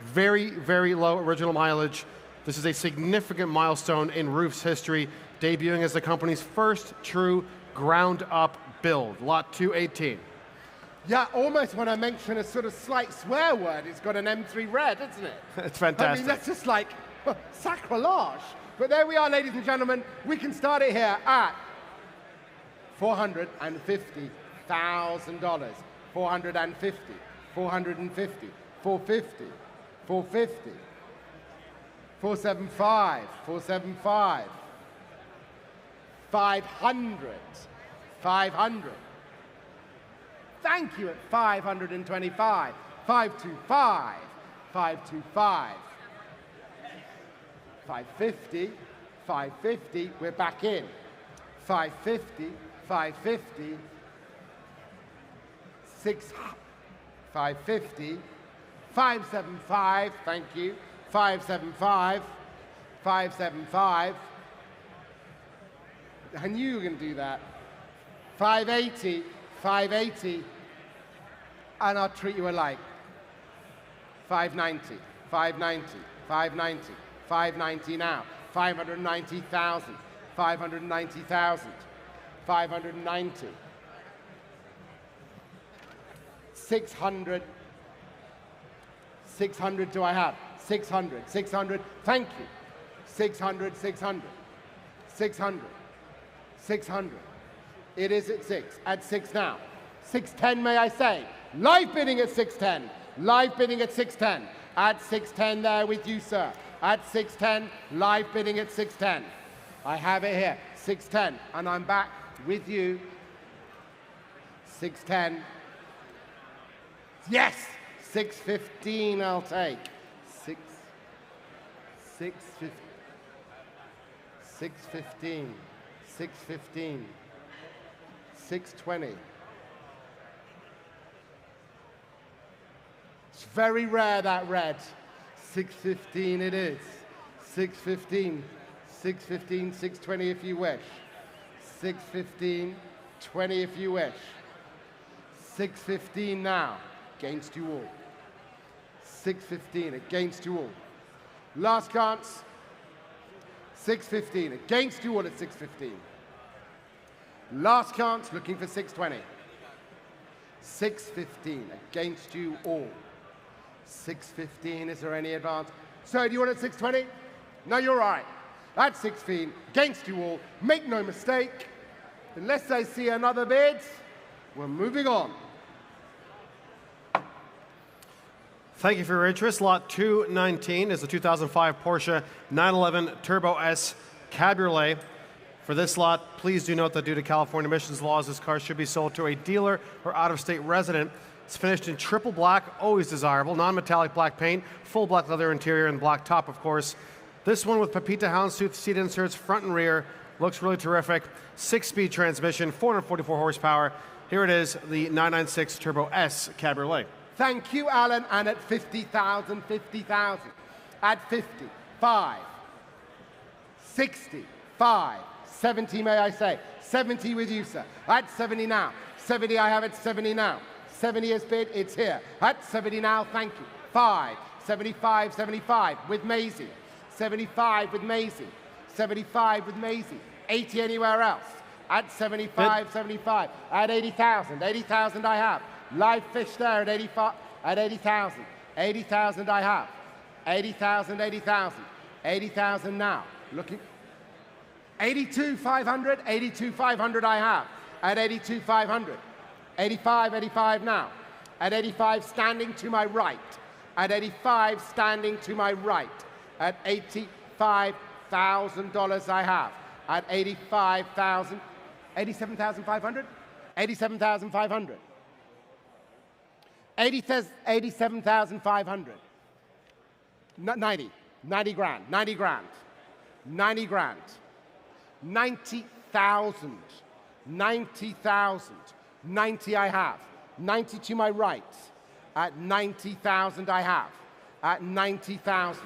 Very, very low original mileage. This is a significant milestone in Roof's history, debuting as the company's first true ground up build, lot 218. Yeah, almost when I mention a sort of slight swear word, it's got an M3 red, isn't it? It's fantastic. I mean, that's just like sacrilege. But there we are, ladies and gentlemen. We can start it here at $450,000. 450, 450, 450, 450. 475. 475. 500. 500. Thank you at 525. 525. 525. 550. 550. We're back in. 550. 550. 550. 575. Thank you. 575. 575. I knew you were going to do that. 580. 580. And I'll treat you alike. 590. 590. 590. 590 now. 590,000. 590,000. 590. 600. 600 do I have? 600. 600. Thank you. 600. 600. 600. 600. It is at 6. At 6 now. 610, may I say? Live bidding at 610. Live bidding at 610. At 610 there with you, sir. At 610. Live bidding at 610. I have it here. 610. And I'm back with you. 610. Yes! 615 I'll take. 615. 615. 615. 620. It's very rare, that red. 615 it is. 615. 615, 620 if you wish. 615, 20 if you wish. 615 now, against you all. 615, against you all. Last chance. 615, against you all at 615. Last chance, looking for 620. 615, against you all. 615, is there any advance? So, do you want it at 620? No, you're right. At 615, against you all. Make no mistake. Unless I see another bid, we're moving on. Thank you for your interest. Lot 219 is the 2005 Porsche 911 Turbo S Cabriolet. For this lot, please do note that due to California emissions laws, this car should be sold to a dealer or out-of-state resident. It's finished in triple black, always desirable, non-metallic black paint, full black leather interior, and black top, of course. This one with Pepita houndstooth seat inserts, front and rear, looks really terrific. 6-speed transmission, 444 horsepower. Here it is, the 996 Turbo S Cabriolet. Thank you, Alan. And at 50,000, 50,000. At 50, 5, 60, 5, 70, may I say. 70 with you, sir. At 70 now. 70, I have it 70 now. 70 is bid, it's here. At 70 now, thank you. 5, 75, 75 with Maisie. 75 with Maisie. 75 with Maisie. 80 anywhere else. At 75, 75. At 80,000. 80,000 I have. Live fish there at 85. At 80,000. 80,000 I have. 80,000, 80,000. 80,000 now. Looking. 82,500. 82,500 I have. At 82,500. 85, 85 now. At 85, standing to my right. At 85, standing to my right. At $85,000 I have. At 85,000, 87,500? 87,500. 87,500. 90 grand, 90 grand, 90 grand. 90,000, 90,000. 90 I have. 90 to my right. At 90,000 I have. At 90,000.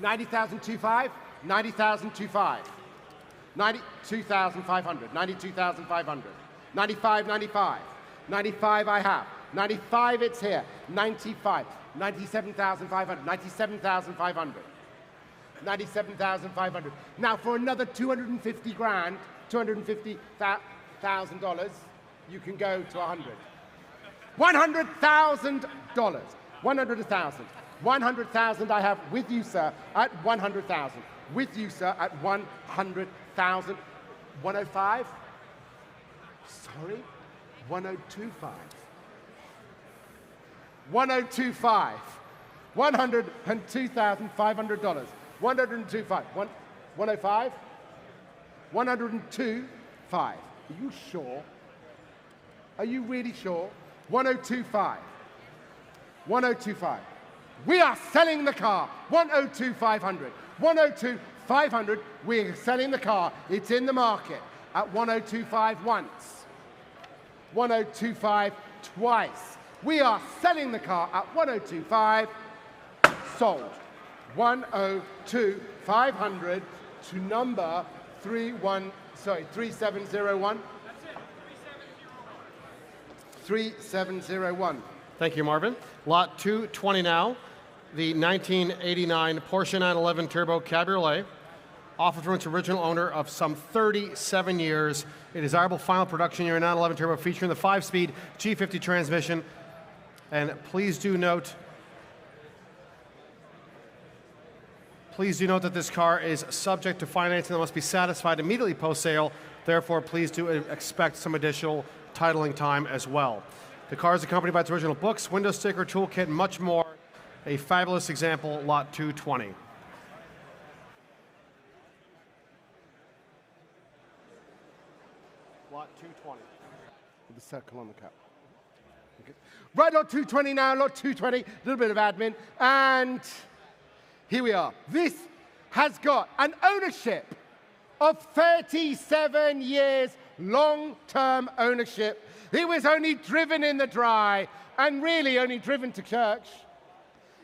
90,000 25. 90,000 25. 92,500. 92,500. 95, 95. 95 I have. 95 it's here. 95. 97,500. 97,500. 97,500. Now for another 250 grand, $250,000, you can go to 100. $100,000. 100,000. 100,000 I have with you, sir, at 100,000. With you, sir, at 100,000. 105? Sorry? 1025. $102,500. $102,500. $102,500. 105? 102,500. Are you sure? Are you really sure? 102,500. 102,500. We are selling the car. 102,500. 102,500. We're selling the car. It's in the market at 102,500 once. 102,500 twice. We are selling the car at 102,500. Sold. 102,500 to number 3701. That's it. 3701. Thank you, Marvin. Lot 220 now. The 1989 Porsche 911 Turbo Cabriolet, offered from its original owner of some 37 years. A desirable final production year 911 Turbo featuring the 5-speed G50 transmission. And please do note that this car is subject to financing that must be satisfied immediately post-sale. Therefore, please do expect some additional titling time as well. The car is accompanied by its original books, window sticker, toolkit, and much more. A fabulous example, lot 220. Lot 220. With the circle on the cap. Okay. Right, lot 220 now, lot 220. A little bit of admin. And here we are. This has got an ownership of 37 years, long-term ownership. It was only driven in the dry and really only driven to church.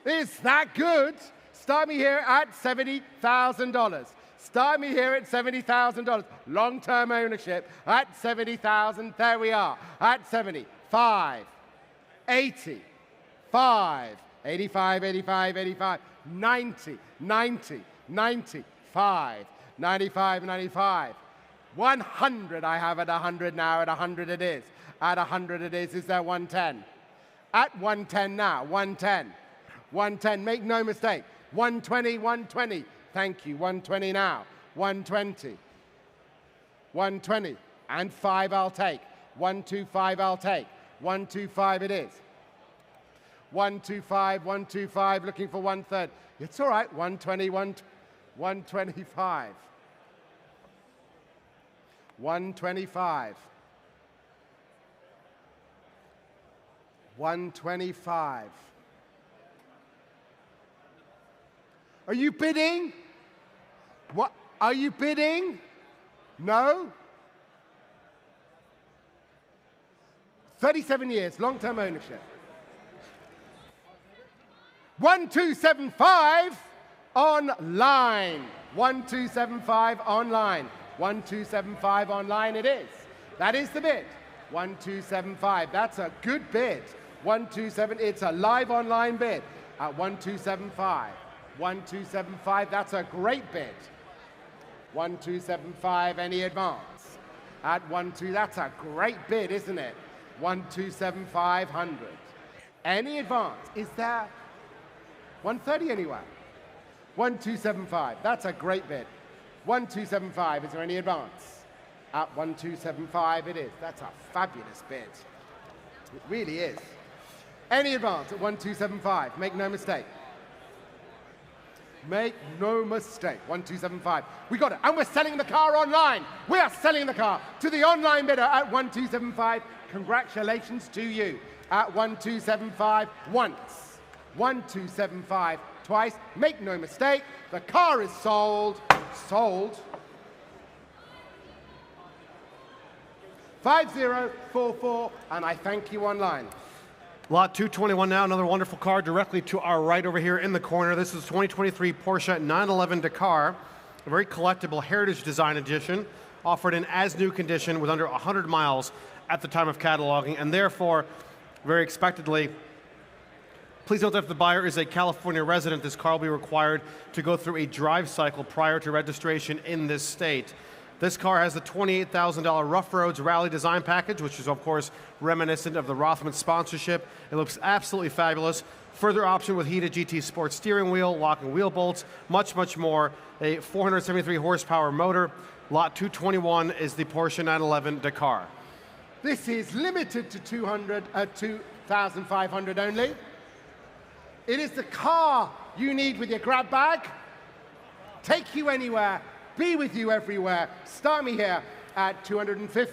It's that good. Start me here at $70,000. Start me here at $70,000. Long-term ownership at $70,000. There we are at 75, 80, 5, 85, 85, 85, 90, 90, 95, 95, 95. 100 I have at 100 now. At 100 it is. At 100 it is. Is there 110? At 110 now. 110. 110. Make no mistake. 120, 120. Thank you. 120 now. 120. 120. And 5 I'll take. 125 I'll take. 125 it is. 125, 125, looking for 1/3. It's all right. 120, 125. 125. 125. Are you bidding? What? Are you bidding? No? 37 years, long-term ownership. 1275 online. 1275 online. 1275 online it is. That is the bid. 1275. That's a good bid. 127. It's a live online bid at 1275. 1275. That's a great bid. 1275. Any advance? At 12. That's a great bid, isn't it? 127,500. Any advance? Is there 130 anywhere? 1275. That's a great bid. 1275. Is there any advance? At 1275 it is. That's a fabulous bid. It really is. Any advance at 1275. Make no mistake. Make no mistake. 1275. We got it. And we're selling the car online. We are selling the car to the online bidder at 1275. Congratulations to you. At 1275 once. 1275 twice. Make no mistake. The car is sold. Sold. 5044, and I thank you online. Lot 221 now, another wonderful car directly to our right over here in the corner. This is 2023 Porsche 911 Dakar, a very collectible heritage design edition, offered in as-new condition with under 100 miles at the time of cataloging, and therefore, very expectedly, please note that if the buyer is a California resident, this car will be required to go through a drive cycle prior to registration in this state. This car has the $28,000 Rough Roads Rally Design Package, which is, of course, reminiscent of the Rothman sponsorship. It looks absolutely fabulous. Further option with heated GT Sport steering wheel, locking wheel bolts, much, much more. A 473 horsepower motor. Lot 221 is the Porsche 911 Dakar. This is limited to 2,500 only. It is the car you need with your grab bag. Take you anywhere, be with you everywhere. Start me here at 250,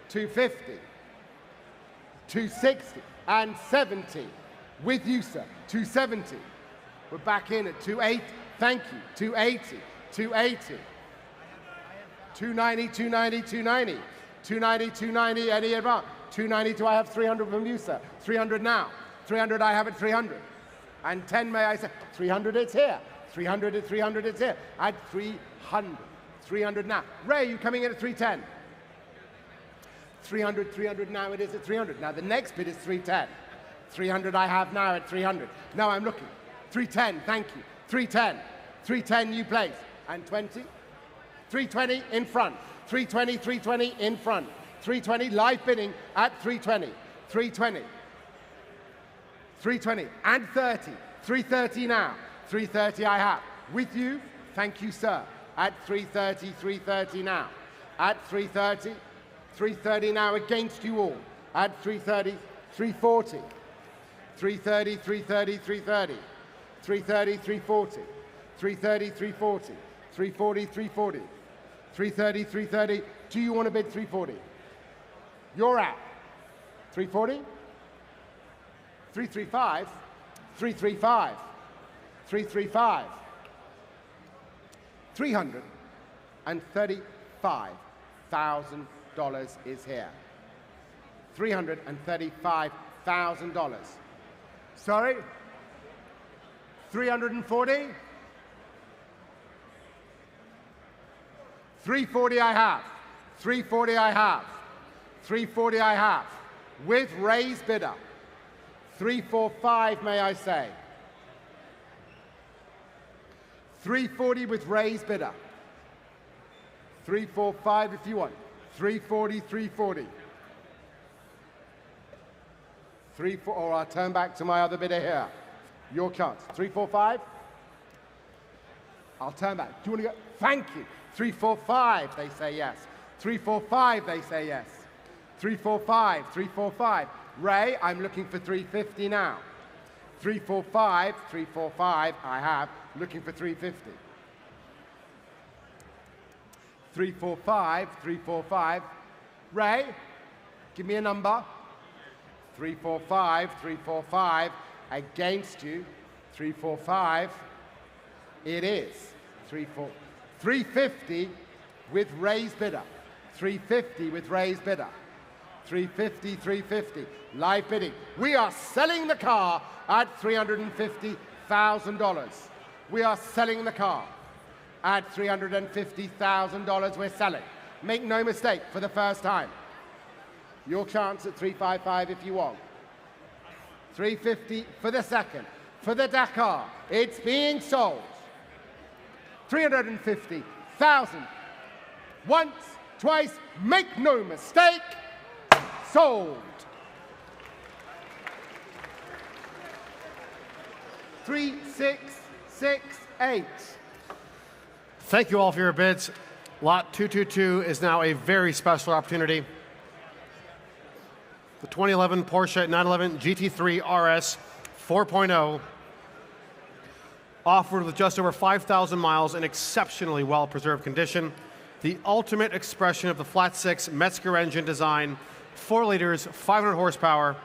250, 260, and 70. With you, sir, 270. We're back in at 280. Thank you. 280, 280. 290, 290, 290. 290, 290, any advance. 290, do I have 300 from you, sir? 300 now. 300, I have it 300. And 10, may I say? 300, it's here. 300, 300, it's here. Add 300. 300 now. Ray, you coming in at 310? 300, 300, now it is at 300. Now the next bid is 310. 300 I have now at 300. Now I'm looking. 310, thank you. 310. 310 you place. And 20. 320 in front. 320, 320 in front. 320 live bidding at 320. 320. 320 and 30. 330 now. 330 I have. With you, thank you, sir. At 330, 330 now. At 330, 330 now against you all. At 330, 340. 330, 330, 330. 330, 340. 330, 340. 340, 340. 330, 330. Do you want to bid 340? You're out. 340? 335. 335. 335. $335,000 is here. $335,000. Sorry? 340? 340 I have. 340 I have. 340 I have. With raised bidder. 345, may I say. 340 with raised bidder. 345 if you want. 340, 340. Or I'll turn back to my other bidder here. Your chance. 345. I'll turn back. Do you want to go? Thank you. 345, they say yes. 345, they say yes. 345, 345. Ray, I'm looking for 350 now. 345, 345, I have. Looking for 350. 345, 345. Ray, give me a number. 345, 345. Against you. 345. It is. 350 with raised bidder. 350 with raised bidder. 350, 350. Live bidding. We are selling the car at $350,000. We are selling the car at $350,000. We're selling. Make no mistake, for the first time. Your chance at 355 if you want. 350 for the second. For the Dakar. It's being sold. 350,000. Once, twice, make no mistake. Sold. 3668. Thank you all for your bids. Lot 222 is now a very special opportunity. The 2011 Porsche 911 GT3 RS 4.0, offered with just over 5,000 miles in exceptionally well-preserved condition. The ultimate expression of the flat-six Metzger engine design, 4 liters, 500 horsepower,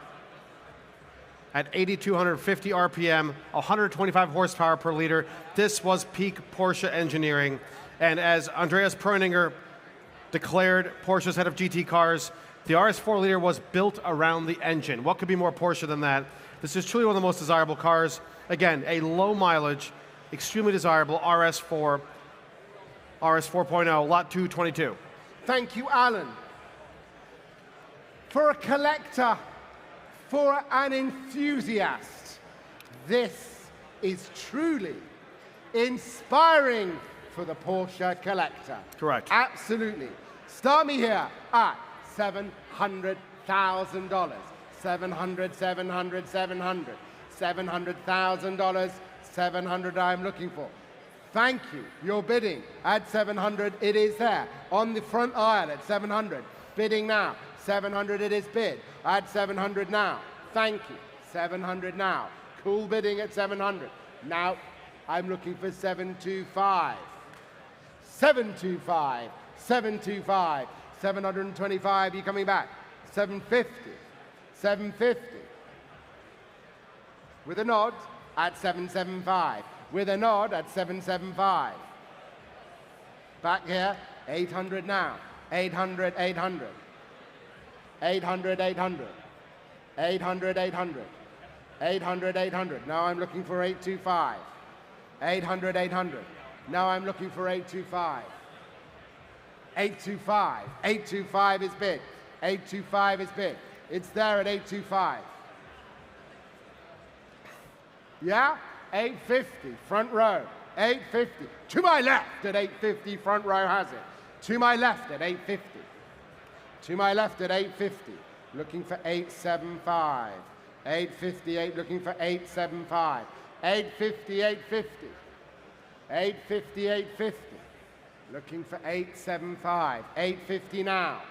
at 8,250 RPM, 125 horsepower per liter. This was peak Porsche engineering. And as Andreas Preuninger declared, Porsche's head of GT cars, the RS 4-liter was built around the engine. What could be more Porsche than that? This is truly one of the most desirable cars. Again, a low mileage, extremely desirable RS 4.0, lot 222. Thank you, Alan. For a collector, for an enthusiast, this is truly inspiring for the Porsche collector. Correct. Absolutely. Start me here at $700,000. 700, 700, 700. $700,000, 700 I'm looking for. Thank you. You're bidding at 700. It is there. On the front aisle at 700. Bidding now. 700 it is bid. At 700 now. Thank you. 700 now. Cool bidding at 700. Now, I'm looking for 725. 725. 725. 725, you coming back? 750. 750. With a nod at 775. With a nod at 775. Back here, 800 now. 800, 800. 800, 800. 800, 800. 800, 800. Now I'm looking for 825. 800, 800. Now I'm looking for 825. 825. 825 is bid. 825 is bid. It's there at 825. Yeah? 850, front row. 850. To my left at 850, front row has it. To my left at 850. To my left at 850. Looking for 875. 858, looking for 875. 850, 850. 850, 850. Looking for 875. 850 now.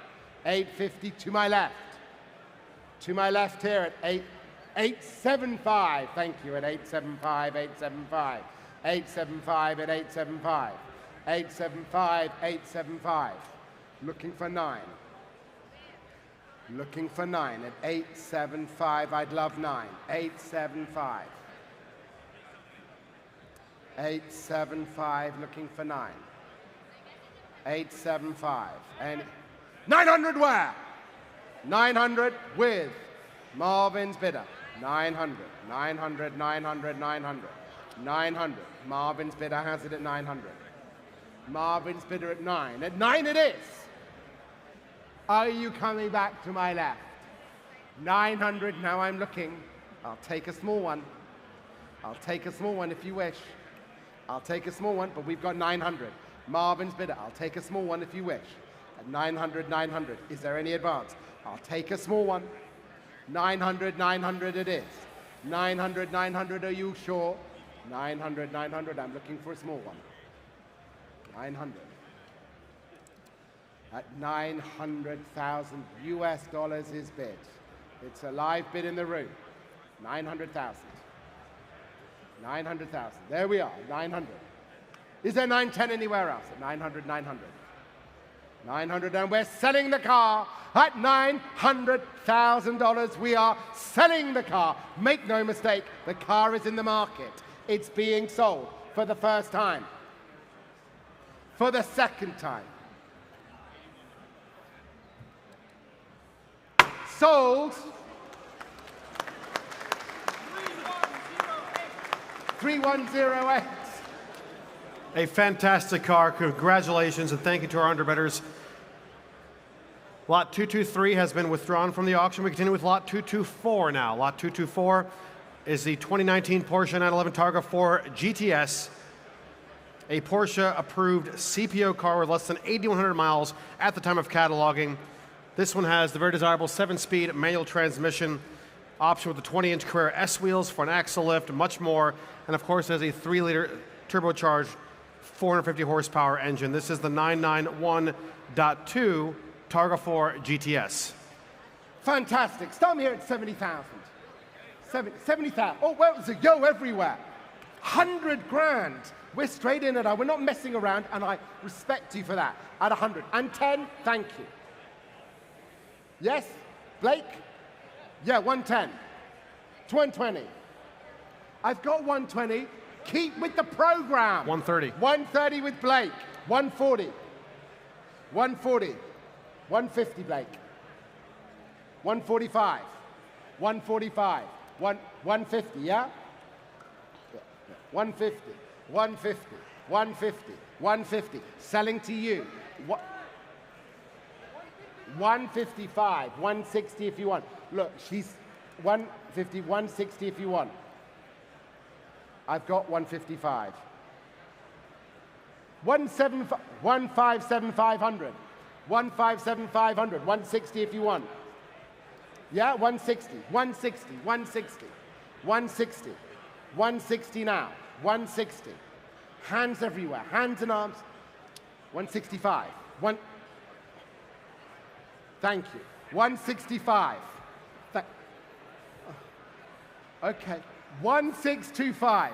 850 to my left. To my left here at 875. Thank you, at 875, 875. 875 at 875. 875, 875. Looking for 9. Looking for 9 at 875. I'd love 9. 875. 875, looking for 9. 875. And 900 where? 900 with Marvin's bidder. 900, 900, 900, 900. 900. Marvin's bidder has it at 900. Marvin's bidder at 9. At 9 it is. Are you coming back to my left? 900, now I'm looking. I'll take a small one. I'll take a small one if you wish. I'll take a small one, but we've got 900. Marvin's bidder, I'll take a small one if you wish. At 900, 900. Is there any advance? I'll take a small one. 900, 900 it is. 900, 900, are you sure? 900, 900, I'm looking for a small one. 900. At 900,000 US dollars is bid. It's a live bid in the room. 900,000. 900,000. There we are, 900. Is there 910 anywhere else? At 900, 900. 900, and we're selling the car at $900,000. We are selling the car. Make no mistake, the car is in the market. It's being sold for the first time. For the second time. Sold. 3108. A fantastic car. Congratulations and thank you to our underbidders. Lot 223 has been withdrawn from the auction. We continue with lot 224 now. Lot 224 is the 2019 Porsche 911 Targa 4 GTS, a Porsche approved CPO car with less than 8,100 miles at the time of cataloging. This one has the very desirable 7-speed manual transmission option with the 20-inch Carrera S wheels, front axle lift, much more, and of course has a 3-liter turbocharged 450 horsepower engine. This is the 991.2 Targa 4 GTS. Fantastic. Start me here at 70,000. 70,000. Oh, well, there's a yo everywhere. 100 grand. We're straight in it. We're not messing around, and I respect you for that. At 110, thank you. Yes? Blake? Yeah, 110. 120. I've got 120. Keep with the program. 130. 130 with Blake. 140. 140. 150, Blake. 145. 145. 150, yeah? 150. 150. 150. 150. Selling to you. 155. 160 if you want. Look, she's 150, 160 if you want. I've got 155. 157, 500. 157, 500. 160 if you want. Yeah, 160. 160. 160. 160. 160 now. 160. Hands everywhere. Hands and arms. 165. Thank you. 165. Okay. 1625.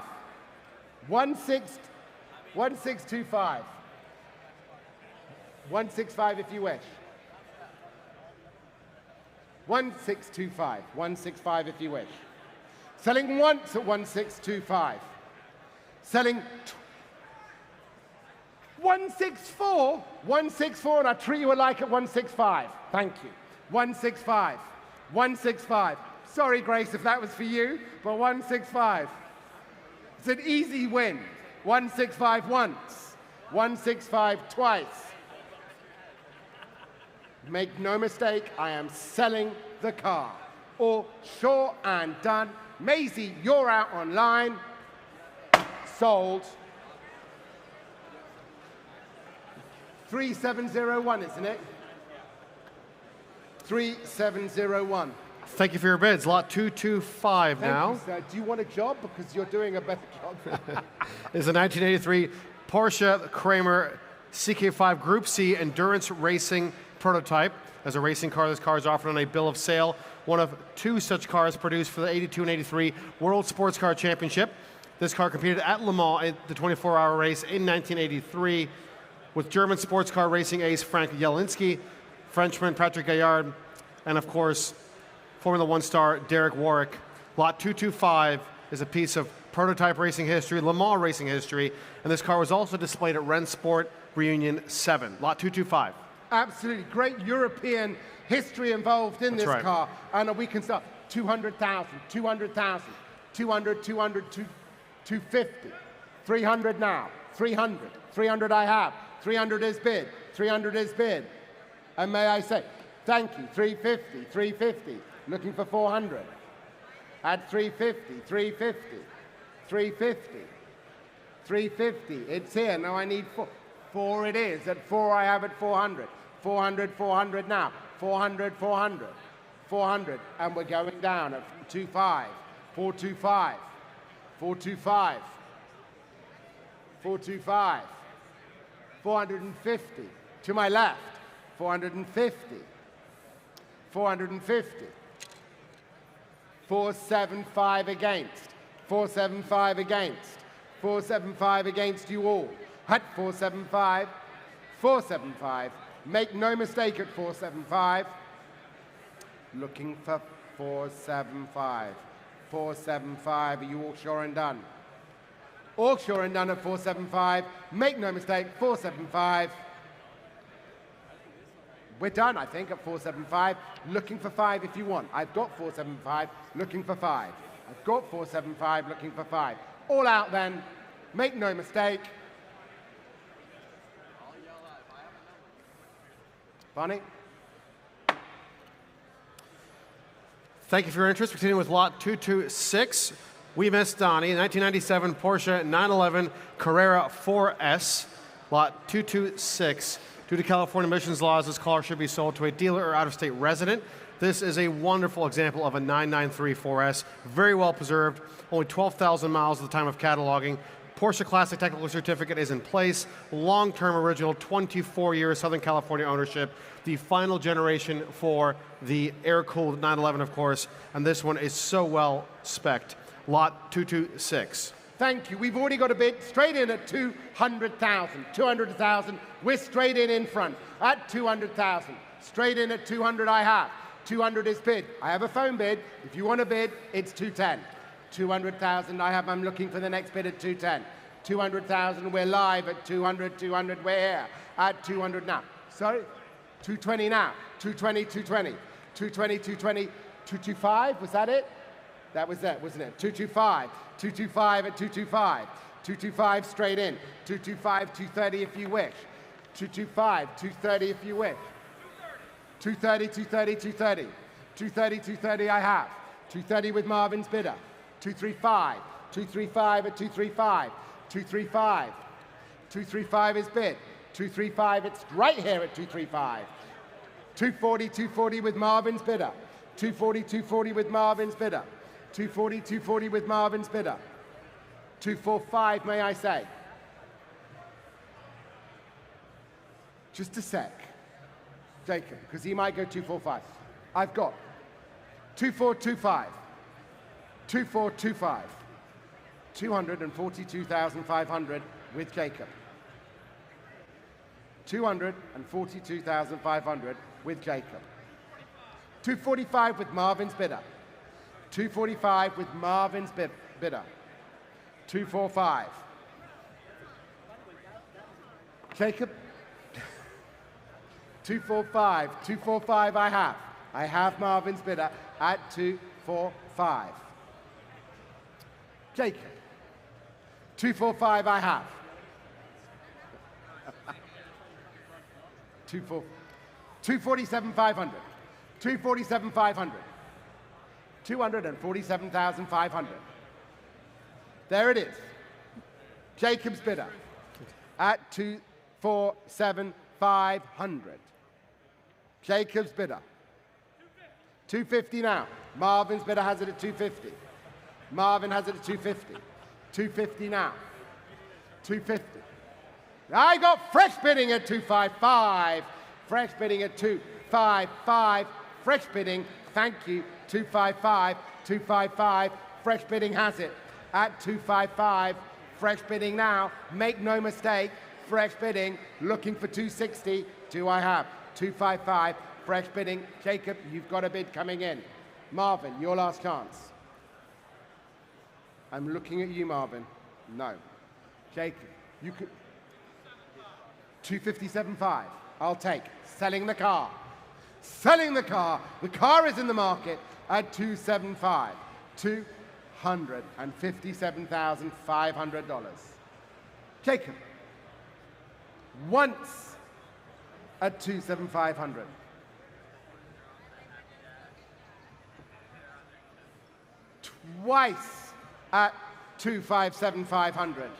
1625. 165 if you wish. 1625. 165 if you wish. Selling once at 1625. Selling 164. 164, and I'll treat you alike at 165. Thank you. 165. 165. Sorry, Grace, if that was for you, but 165. It's an easy win. 165 once. 165 twice. Make no mistake, I am selling the car. All sure and done. Maisie, you're out online. Sold. 3701, isn't it? 3701. Thank you for your bids. Lot 225 now. Thank you, sir. Do you want a job? Because you're doing a better job. Is a 1983 Porsche Kramer CK5 Group C endurance racing prototype. As a racing car, this car is offered on a bill of sale. One of two such cars produced for the 82 and 83 World Sports Car Championship. This car competed at Le Mans in the 24-hour race in 1983 with German sports car racing ace Frank Jelinski, Frenchman Patrick Gaillard, and of course, Formula One star Derek Warwick. Lot 225 is a piece of prototype racing history, Le Mans racing history, and this car was also displayed at Rennsport Reunion 7. Lot 225. Absolutely. Great European history involved in That's this right. car. And we can start 200,000, 200,000, 200, 200, 250, 300 now, 300, 300 I have, 300 is bid, 300 is bid. And may I say, thank you, 350, 350, looking for 400. At 350, 350, 350, 350, it's here, now I need 4. 4 it is, at 4 I have at 400. 400, 400 now, 400, 400, 400, and we're going down at 425, 425, 425, 425, 450, to my left, 450, 450, 475 against, 475 against, 475 against you all. At 475, 475. Make no mistake at 475. Looking for 475. 475. Are you all sure and done? All sure and done at 475. Make no mistake, 475. We're done, I think, at 475. Looking for 5 if you want. I've got 475. Looking for 5. I've got 475. Looking for 5. All out then. Make no mistake. Bonnie? Thank you for your interest. Continuing with lot 226. We missed Donnie, 1997 Porsche 911 Carrera 4S. Lot 226. Due to California emissions laws, this car should be sold to a dealer or out-of-state resident. This is a wonderful example of a 993 4S. Very well preserved. Only 12,000 miles at the time of cataloging. Porsche Classic Technical Certificate is in place. Long-term original, 24-year Southern California ownership. The final generation for the air-cooled 911, of course, and this one is so well spec'd. Lot 226. Thank you. We've already got a bid straight in at 200,000. 200,000. We're straight in front at 200,000. Straight in at 200 I have. 200 is bid. I have a phone bid. If you want a bid, it's 210. 200,000 I have. I'm looking for the next bid at 210. 200,000. We're live at 200. 200. We're here at 200 now. Sorry? 220 now. 220. 220. 220. 220. 225. Was that it? That was it, wasn't it? 225. 225 at 225. 225 straight in. 225, 230 if you wish. 225, 230 if you wish. 230, 230, 230. 230, 230 I have. 230 with Marvin's bidder. 235. 235 at 235. 235. 235 is bid. 235, it's right here at 235. 240, 240 with Marvin's bidder. 240, 240 with Marvin's bidder. 240, 240 with Marvin's bidder. 245, may I say? Just a sec, Jacob, because he might go 245. I've got 2425, 2425. 242,500 with Jacob. 242,500 with Jacob. 245 with Marvin's bidder. 245 with Marvin's bidder. 245. Jacob. 245. 245 I have. I have Marvin's bidder at 245. Jacob. 245 I have. 247,500. 247,500. 247,500. There it is. Jacob's bidder at 247,500. Jacob's bidder. 250 now. Marvin's bidder has it at 250. Marvin has it at 250. 250 now. 250. I got fresh bidding at 255. Fresh bidding at 255. Fresh bidding, thank you, 255. 255. Fresh bidding has it at 255. Fresh bidding now. Make no mistake. Fresh bidding, looking for 260. Do I have? 255. Fresh bidding. Jacob, you've got a bid coming in. Marvin, your last chance. I'm looking at you, Marvin. No. Jacob, you could. 257.5. I'll take. Selling the car. Selling the car. The car is in the market at 275. $257,500. Jacob. Once at 275,500. Twice at 257,500.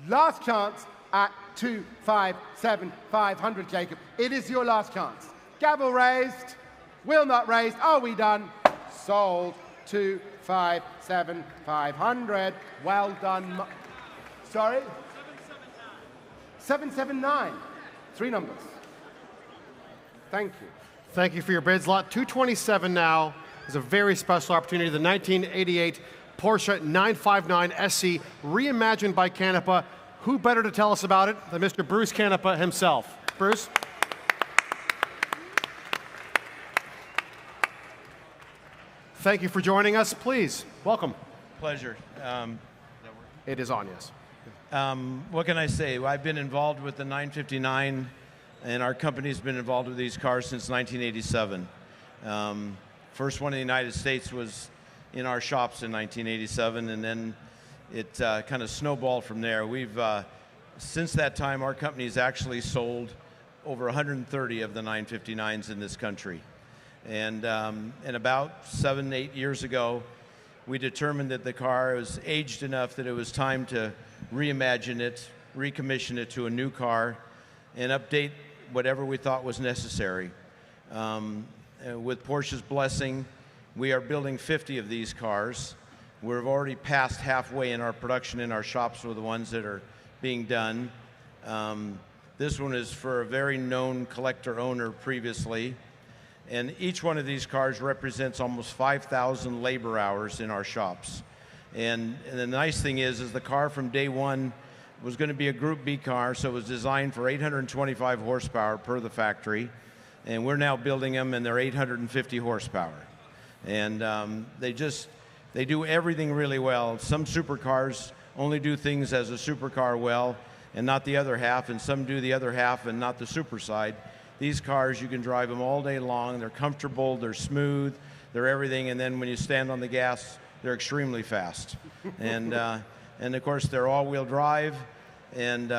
Last chance at 257,500, Jacob. It is your last chance. Gavel raised. Will not raised. Are we done? Sold. 257,500. Well done. Sorry? 779. 3 numbers. Thank you. Thank you for your bids. Lot 227 now is a very special opportunity. The 1988 Porsche 959 SE, reimagined by Canepa. Who better to tell us about it than Mr. Bruce Canepa himself? Bruce? Thank you for joining us. Please, welcome. Pleasure. It is on, yes. What can I say? I've been involved with the 959, and our company's been involved with these cars since 1987. First one in the United States was in our shops in 1987, and then it kind of snowballed from there. We've, since that time, our company's actually sold over 130 of the 959s in this country. And about 7, 8 years ago, we determined that the car was aged enough that it was time to reimagine it, recommission it to a new car, and update whatever we thought was necessary. With Porsche's blessing, we are building 50 of these cars. We've already passed halfway in our production in our shops with the ones that are being done. This one is for a very known collector owner previously. And each one of these cars represents almost 5,000 labor hours in our shops. And the nice thing is the car from day one was going to be a Group B car, so it was designed for 825 horsepower per the factory. And we're now building them, and they're 850 horsepower. And they do everything really well. Some supercars only do things as a supercar well, and not the other half, and some do the other half and not the super side. These cars, you can drive them all day long. They're comfortable, they're smooth, they're everything, and then when you stand on the gas, they're extremely fast. And of course, they're all-wheel drive, and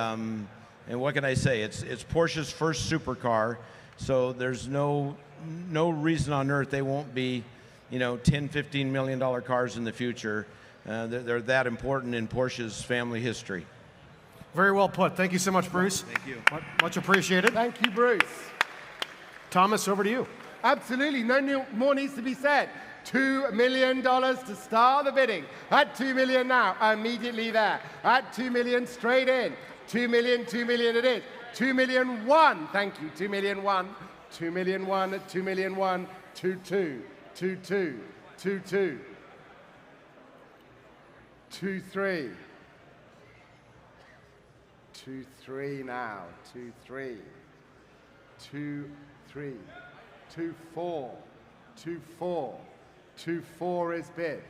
what can I say? It's Porsche's first supercar, so there's no reason on earth they won't be, $10, $15 million cars in the future. They're that important in Porsche's family history. Very well put. Thank you so much, Bruce. Thank you. Much appreciated. Thank you, Bruce. Thomas, over to you. Absolutely. No more needs to be said. $2 million to start the bidding. At $2 million now, immediately there. At $2 million, straight in. $2 million, $2 million it is. $2 million one. Thank you. $2 million one. $2 million one at $2 million one. 2 2. 2 2. 2-2. 2-3. 2-3 now. 2-3. 2-3. 2-4. 2-4. 2-4 is bid.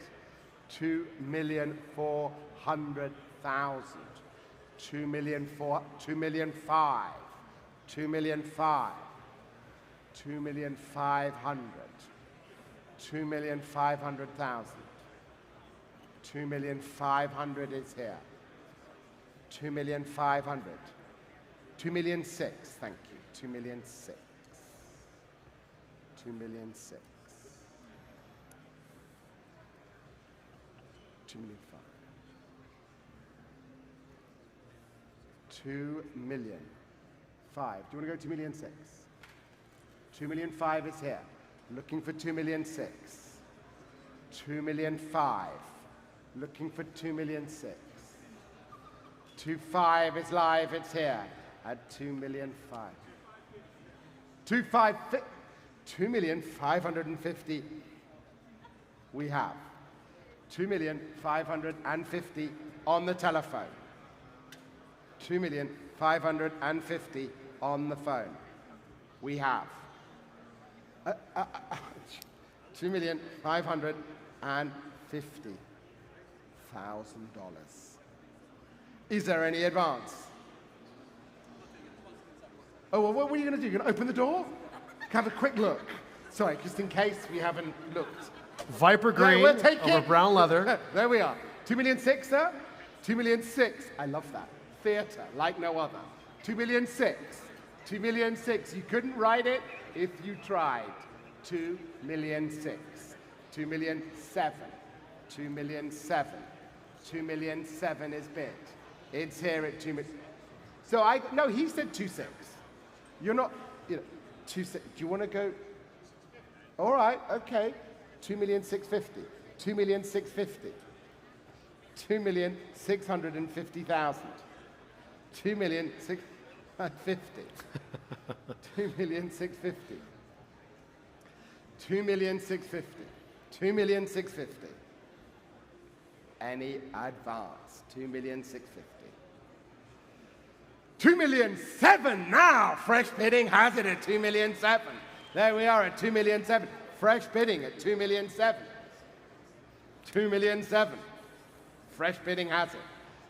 2,400,000. 2,000,005. 2,005. 2,500,000. 2,500,000. 2,500,000 is here. 2,500,000. 2,006,000. Thank you. 2,006,000. 2,006,000. 2,005,000. 2,005,000. Do you want to go 2,006,000? 2,005,000 is here. Looking for 2,006,000. 2,005,000. Looking for 2,006,000. 2,500,000 is live. It's here at 2,005,000. 2,550,000 we have. 2,550,000 on the telephone. 2,550,000 on the phone. We have. $2,550,000. Is there any advance? Oh, well, what are you going to do? You're going to open the door? Have a quick look. Sorry, just in case we haven't looked. Viper green over brown leather. There we are. 2,006,000 there. 2,006,000. I love that. Theatre like no other. 2,006,000. 2,006,000. You couldn't write it if you tried. 2,006,000. 2,007,000. 2,007,000. 2,007,000 is bid. It's here at 2 million. So no, he said 2.6. You're not, 2.6. Do you want to go? All right, okay. 2,650,000. 2,650,000. 2,650,000. 2,650,000. 2,650,000. 2,650,000. 2,650,000. Any advance? 2,650,000. 2,007,000 now. Fresh bidding has it at 2,007,000. There we are at 2,007,000. Fresh bidding at 2,007,000. 2,007,000. Fresh bidding has it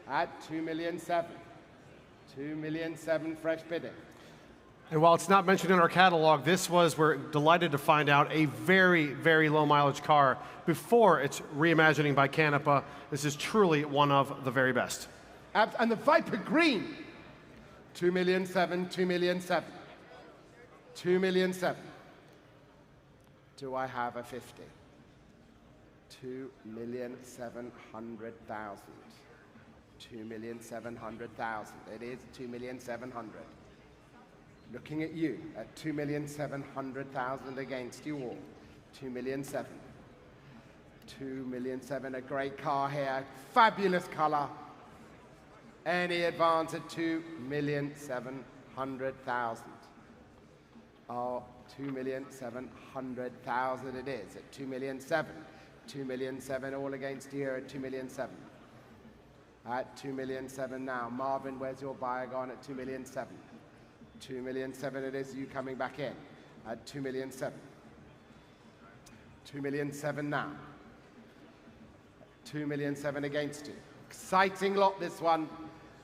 at 2,007,000. 2,007,000 fresh bidding. And while it's not mentioned in our catalog, we're delighted to find out, a very, very low mileage car before its reimagining by Canepa. This is truly one of the very best. And the Viper Green, 2,007,000, 2,007,000. 2,007,000. Do I have a 50? 2,700,000. 2,700,000. It is 2,700,000. Looking at you at 2,700,000 against you all. 2,007,000. 2,007,000. A great car here. Fabulous color. Any advance at 2,700,000. Oh, 2,700,000 it is at 2,007,000. 2,007,000 all against you at 2,007,000. At 2,007,000 now. Marvin, where's your buyer gone at 2,007,000? 2,007,000 it is, you coming back in at 2,007,000. 2,007,000 now. 2,007,000 against you. Exciting lot, this one.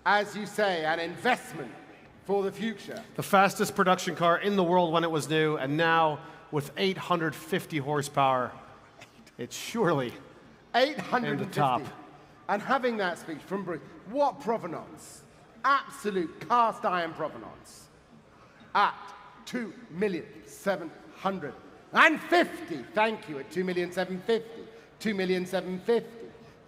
As you say, an investment for the future. The fastest production car in the world when it was new, and now with 850 horsepower, it's surely 850. in the top. And having that speech from Bruce, what provenance? Absolute cast iron provenance. At 2,750,000. Thank you, at 2,750,000. 2,750,000.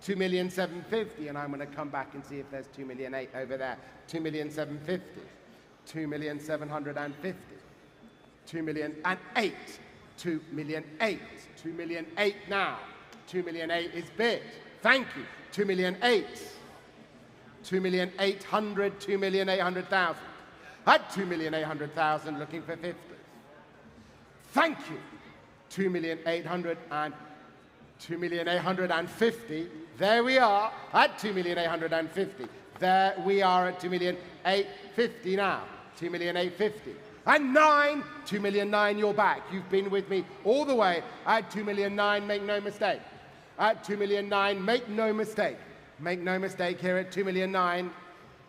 2,750,000, and I'm going to come back and see if there's 2,008,000 over there. 2,750,000. 2,750,000. 2,008,000. 2,008,000. 2,008,000 now. 2,008,000 is bid. Thank you. 2,008,000. 2,800,000. 2,800,000. At 2,800,000, looking for 50. Thank you. 2,800,000 and 2,850,000. There we are at 2,850,000. There we are at 2,850,000 now. 2,850,000. And 9, 2,000,009, you're back. You've been with me all the way at 2,000,009, make no mistake. At 2,000,009, make no mistake. Make no mistake here at 2,000,009.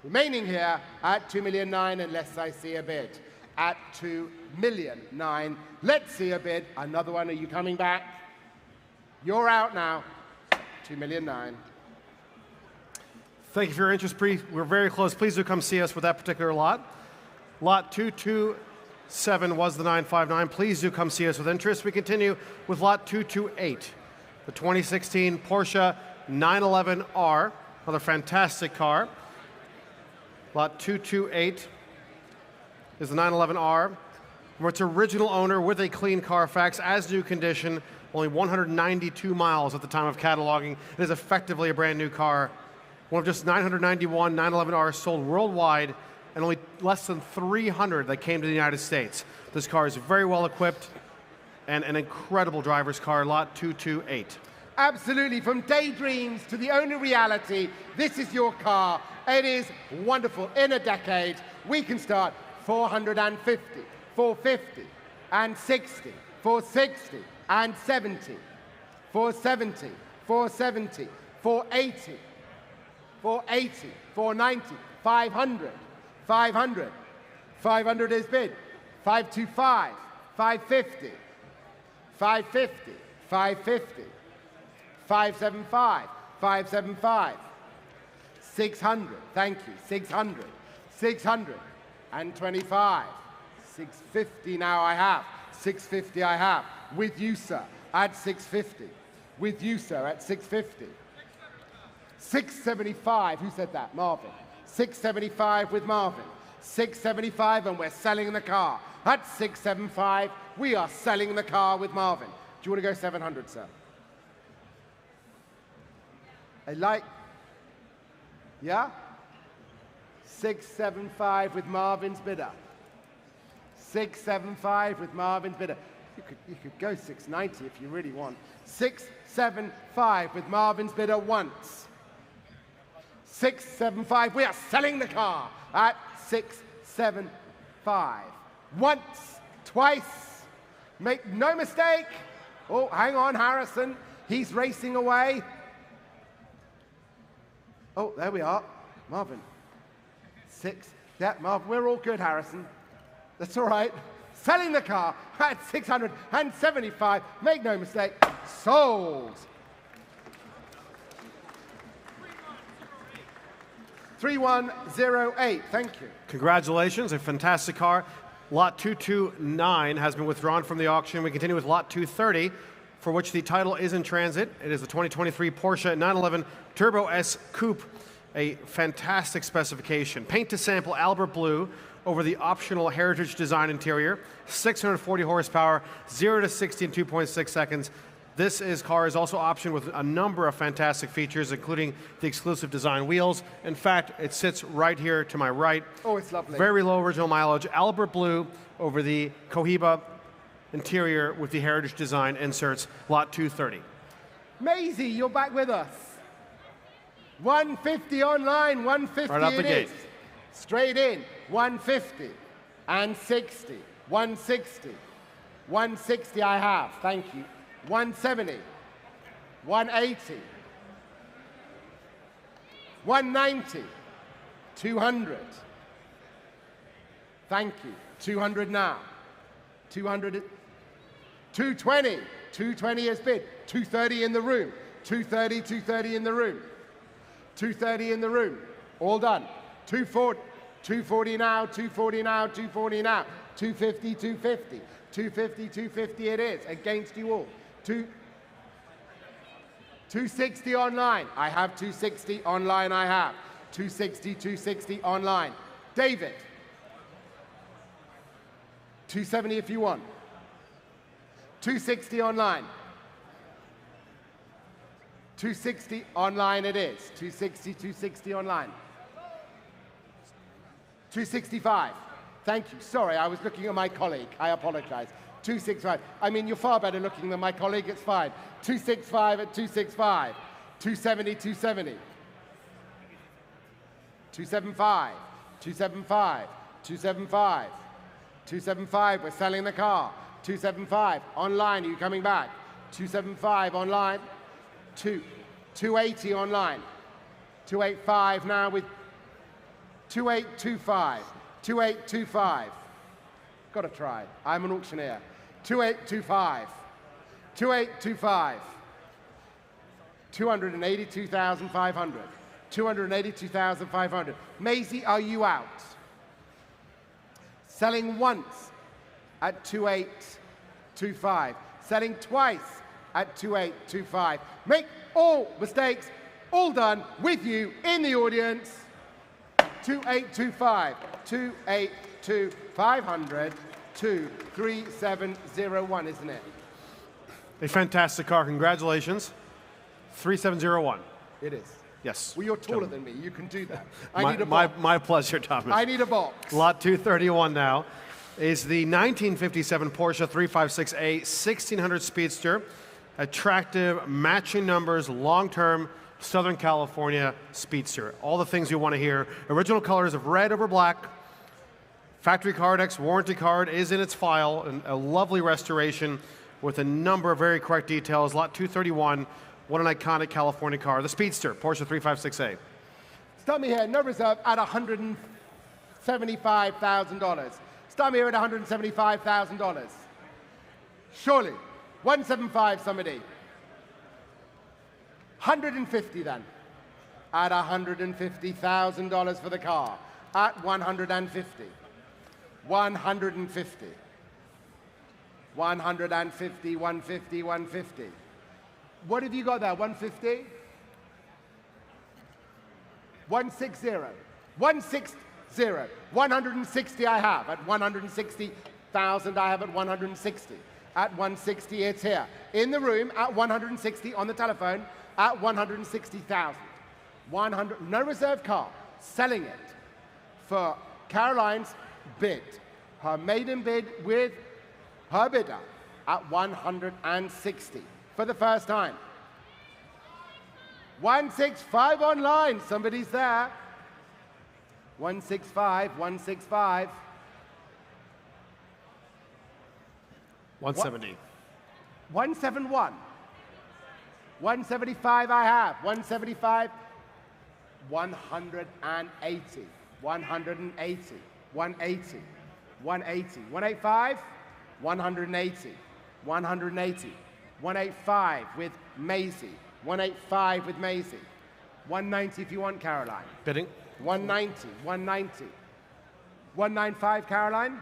Remaining here at 2,000,009 unless I see a bid. At 2,000,009, let's see a bid. Another one, are you coming back? You're out now. 2,000,009. Thank you for your interest. We're very close. Please do come see us with that particular lot. Lot 227 was the 959. Please do come see us with interest. We continue with lot 228, the 2016 Porsche 911R, another fantastic car. Lot 228 is the 911R, from its original owner with a clean Carfax, as new condition, only 192 miles at the time of cataloging. It is effectively a brand new car. One of just 991 911Rs sold worldwide, and only less than 300 that came to the United States. This car is very well equipped and an incredible driver's car, lot 228. Absolutely, from daydreams to the only reality, this is your car. It is wonderful. In a decade, we can start 450, 450, and 60, 460, and 70, 470, 470, 480, 480, 490, 500, 500, 500 is bid, 525, 550, 550, 550, 575, 575, 600, thank you, 600, 625, 650 now I have, 650 I have, with you sir, at 650, with you sir, at 650, 675, who said that? Marvin. 675 with Marvin. 675 and we're selling the car. At 675, we are selling the car with Marvin. Do you want to go 700, sir? I like, yeah? 675 with Marvin's bidder. 675 with Marvin's bidder. You could go 690 if you really want. 675 with Marvin's bidder once. 675, we are selling the car at 675. Once, twice, make no mistake. Oh, hang on, Harrison, he's racing away. Oh, there we are, Marvin. 6, yeah, Marvin, we're all good, Harrison. That's all right. Selling the car at 675, make no mistake, sold. 3108, thank you. Congratulations, a fantastic car. Lot 229 has been withdrawn from the auction. We continue with lot 230, for which the title is in transit. It is the 2023 Porsche 911 Turbo S Coupe, a fantastic specification. Paint to sample Albert Blue over the optional Heritage Design interior, 640 horsepower, 0 to 60 in 2.6 seconds. This car is also optioned with a number of fantastic features, including the exclusive design wheels. In fact, it sits right here to my right. Oh, it's lovely. Very low original mileage. Albert Blue over the Cohiba interior with the Heritage Design inserts, lot 230. Maisie, you're back with us. 150 online, 150 right out the gate. Is. Straight in, 150 and 60, 160, 160 I have, thank you. 170, 180, 190, 200. Thank you. 200 now. 200, 220. 220 is bid. 230 in the room. 230, 230 in the room. 230 in the room. All done. 240, 240 now, 240 now, 240 now. 250, 250. 250, 250 it is, against you all. 260 online. I have 260 online. I have 260, 260 online. David, 270 if you want. 260 online. 260 online it is. 260, 260 online. 265. Thank you. Sorry, I was looking at my colleague. I apologize. 265. I mean, you're far better looking than my colleague, it's fine. 265 at 265. 270, 270. 275, 275, 275, 275, we're selling the car. 275, online, are you coming back? 275 online. 280 online. 285 now with 2825. 2825. Got to try. I'm an auctioneer. 2825. 2825. 282,500. 282,500. Maisie, are you out? Selling once at 2825. Selling twice at 2825. Make all mistakes, all done with you in the audience. 2825. 282,500. 23701, isn't it? A fantastic car. Congratulations. 3701. It is. Yes. Well, you're taller than me. You can do that. I my, need a box. my pleasure, Thomas. I need a box. Lot 231 now is the 1957 Porsche 356A 1600 Speedster. Attractive, matching numbers, long-term Southern California Speedster. All the things you want to hear. Original colors of red over black. Factory card, ex-warranty card is in its file. And a lovely restoration with a number of very correct details. Lot 231. What an iconic California car. The Speedster, Porsche 356A. Start me here, no reserve, at $175,000. Start me here at $175,000. Surely. 175, somebody. 150 then. At $150,000 for the car. At 150. 150. 150, 150, 150. What have you got there? 150? 160. 160. 160 I have. At 160,000 I have at 160. At 160 it's here. In the room at 160 on the telephone at 160,000. 100, no reserve car. Selling it for Caroline's bid. Her maiden bid with her bidder at 160. For the first time. 165 online. Somebody's there. 165, 165. 170. 171. 175 I have. 175. 180. 180. 180. 180. 185. 180. 180. 185 with Maisie. 185 with Maisie. 190 if you want, Caroline. Bidding. 190. 190. 195, Caroline.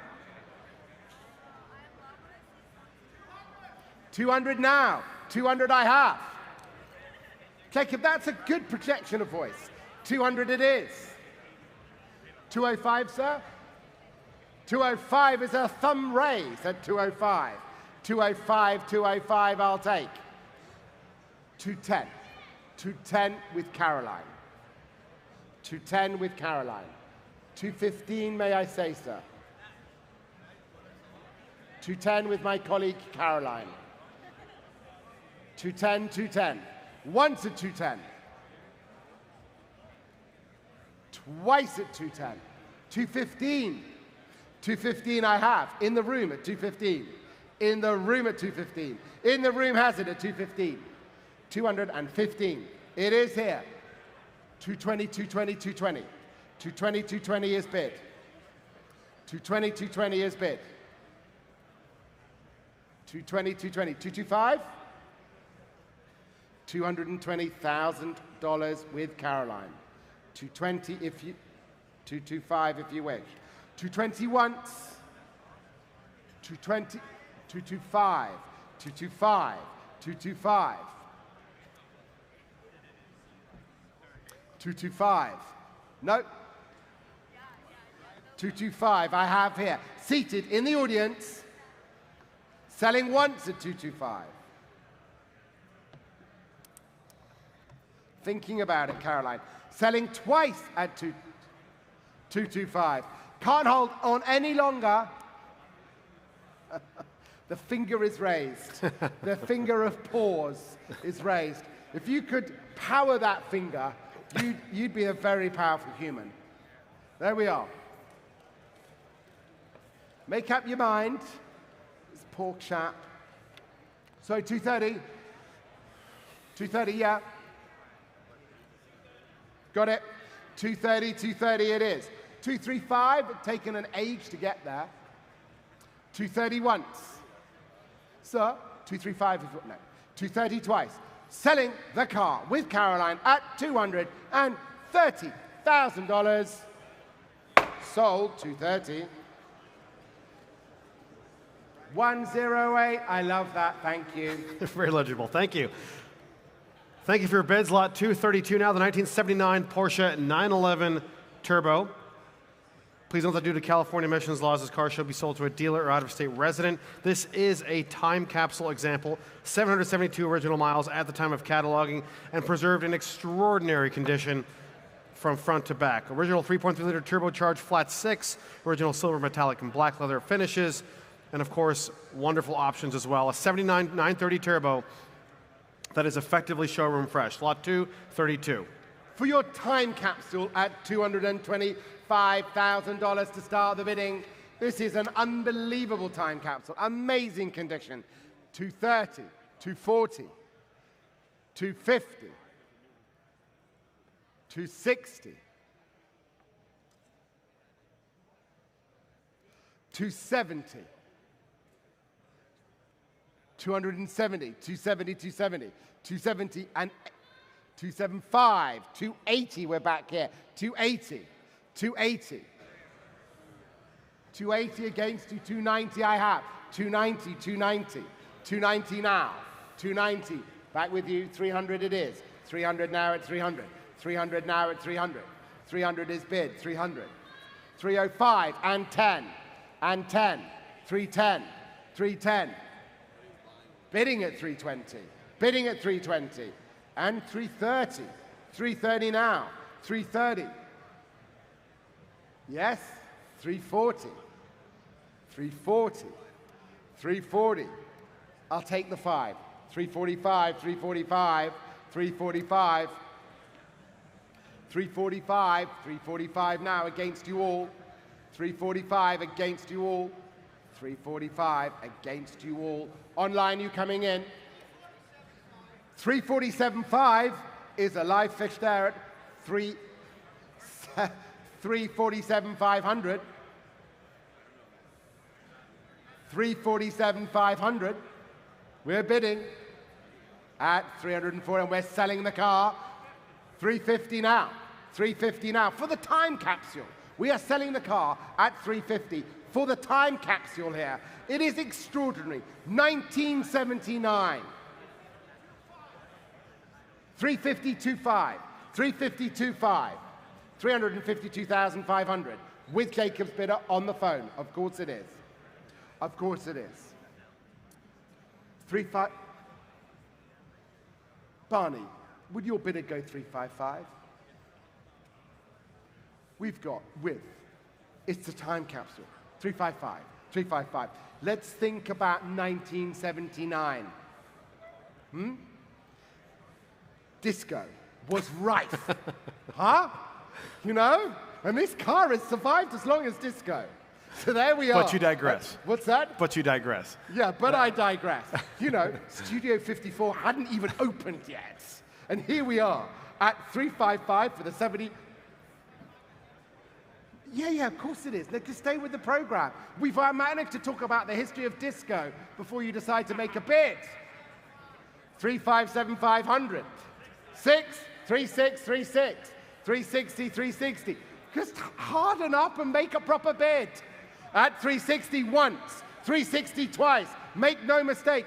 200 now. 200 I have. Jacob, that's a good projection of voice. 200 it is. 205, sir? 205 is a thumb raise at 205. 205, 205 I'll take. 210. 210 with Caroline. 210 with Caroline. 215, may I say, sir? 210 with my colleague Caroline. 210, 210. Once at 210. Twice at 210. 215. 215 I have. In the room at 215. In the room at 215. In the room has it at 215. 215. It is here. 220, 220, 220. 220, 220 is bid. 220, 220 is bid. 220, 220. 225? $220,000 with Caroline. 220 if you, 225 if you wish. 220 once. 220, 225, 225, 225. 225. No. 225 I have here. Seated in the audience. Selling once at 225. Thinking about it, Caroline. Selling twice at 225. Can't hold on any longer. The finger is raised. The finger of pause is raised. If you could power that finger, you'd be a very powerful human. There we are. Make up your mind. This poor chap. So 230. 230, yeah. Got it. 230, 230 it is. 235, taken an age to get there. 230 once. So, 235 is what? No. 230 twice. Selling the car with Caroline at $230,000. Sold, 230. 108, I love that, thank you. Very legible, thank you. Thank you for your bids. Lot 232 now, the 1979 Porsche 911 Turbo. Please note that due to California emissions laws, this car should be sold to a dealer or out-of-state resident. This is a time capsule example, 772 original miles at the time of cataloging, and preserved in extraordinary condition from front to back. Original 3.3-liter turbocharged flat six, original silver metallic and black leather finishes, and of course, wonderful options as well. A 79 930 Turbo that is effectively showroom fresh. Lot 232. For your time capsule at $225,000 to start the bidding, this is an unbelievable time capsule. Amazing condition. 230, 240, 250, 260, 270, 270, 270, 270, 270, and 275, 280, we're back here, 280, 280, 280 against you, 290 I have, 290, 290, 290 now, 290, back with you, 300 it is, 300 now at 300, 300 now at 300, 300 is bid, 300, 305 and 10, and 10, 310, 310, bidding at 320, bidding at 320, and 330, 330 now, 330, yes, 340, 340, 340, I'll take the 5, 345, 345, 345, 345, 345 now against you all, 345 against you all, 345 against you all. Online, you coming in. 347.5 is a live fish there at 347,500. 347,500. We're bidding at 304, and we're selling the car. 350 now. 350 now for the time capsule. We are selling the car at 350 for the time capsule here. It is extraordinary. 1979. 352.5. 352.5. 352,500 with Jacob's bidder on the phone. Of course it is. Of course it is. 35. Barney, would your bidder go 355? We've got with, it's the time capsule, 355, 355. Let's think about 1979. Disco was rife. Huh? You know? And this car has survived as long as disco. So there we are. But you digress. What's that? But you digress. Yeah, but I digress. You know, Studio 54 hadn't even opened yet. And here we are at 355 for the 70. Yeah, of course it is. Let's just stay with the program. We've managed to talk about the history of disco before you decide to make a bid. 357,500. 6, 36, 36, 360, 360. Just harden up and make a proper bid. At 360 once, 360 twice. Make no mistake.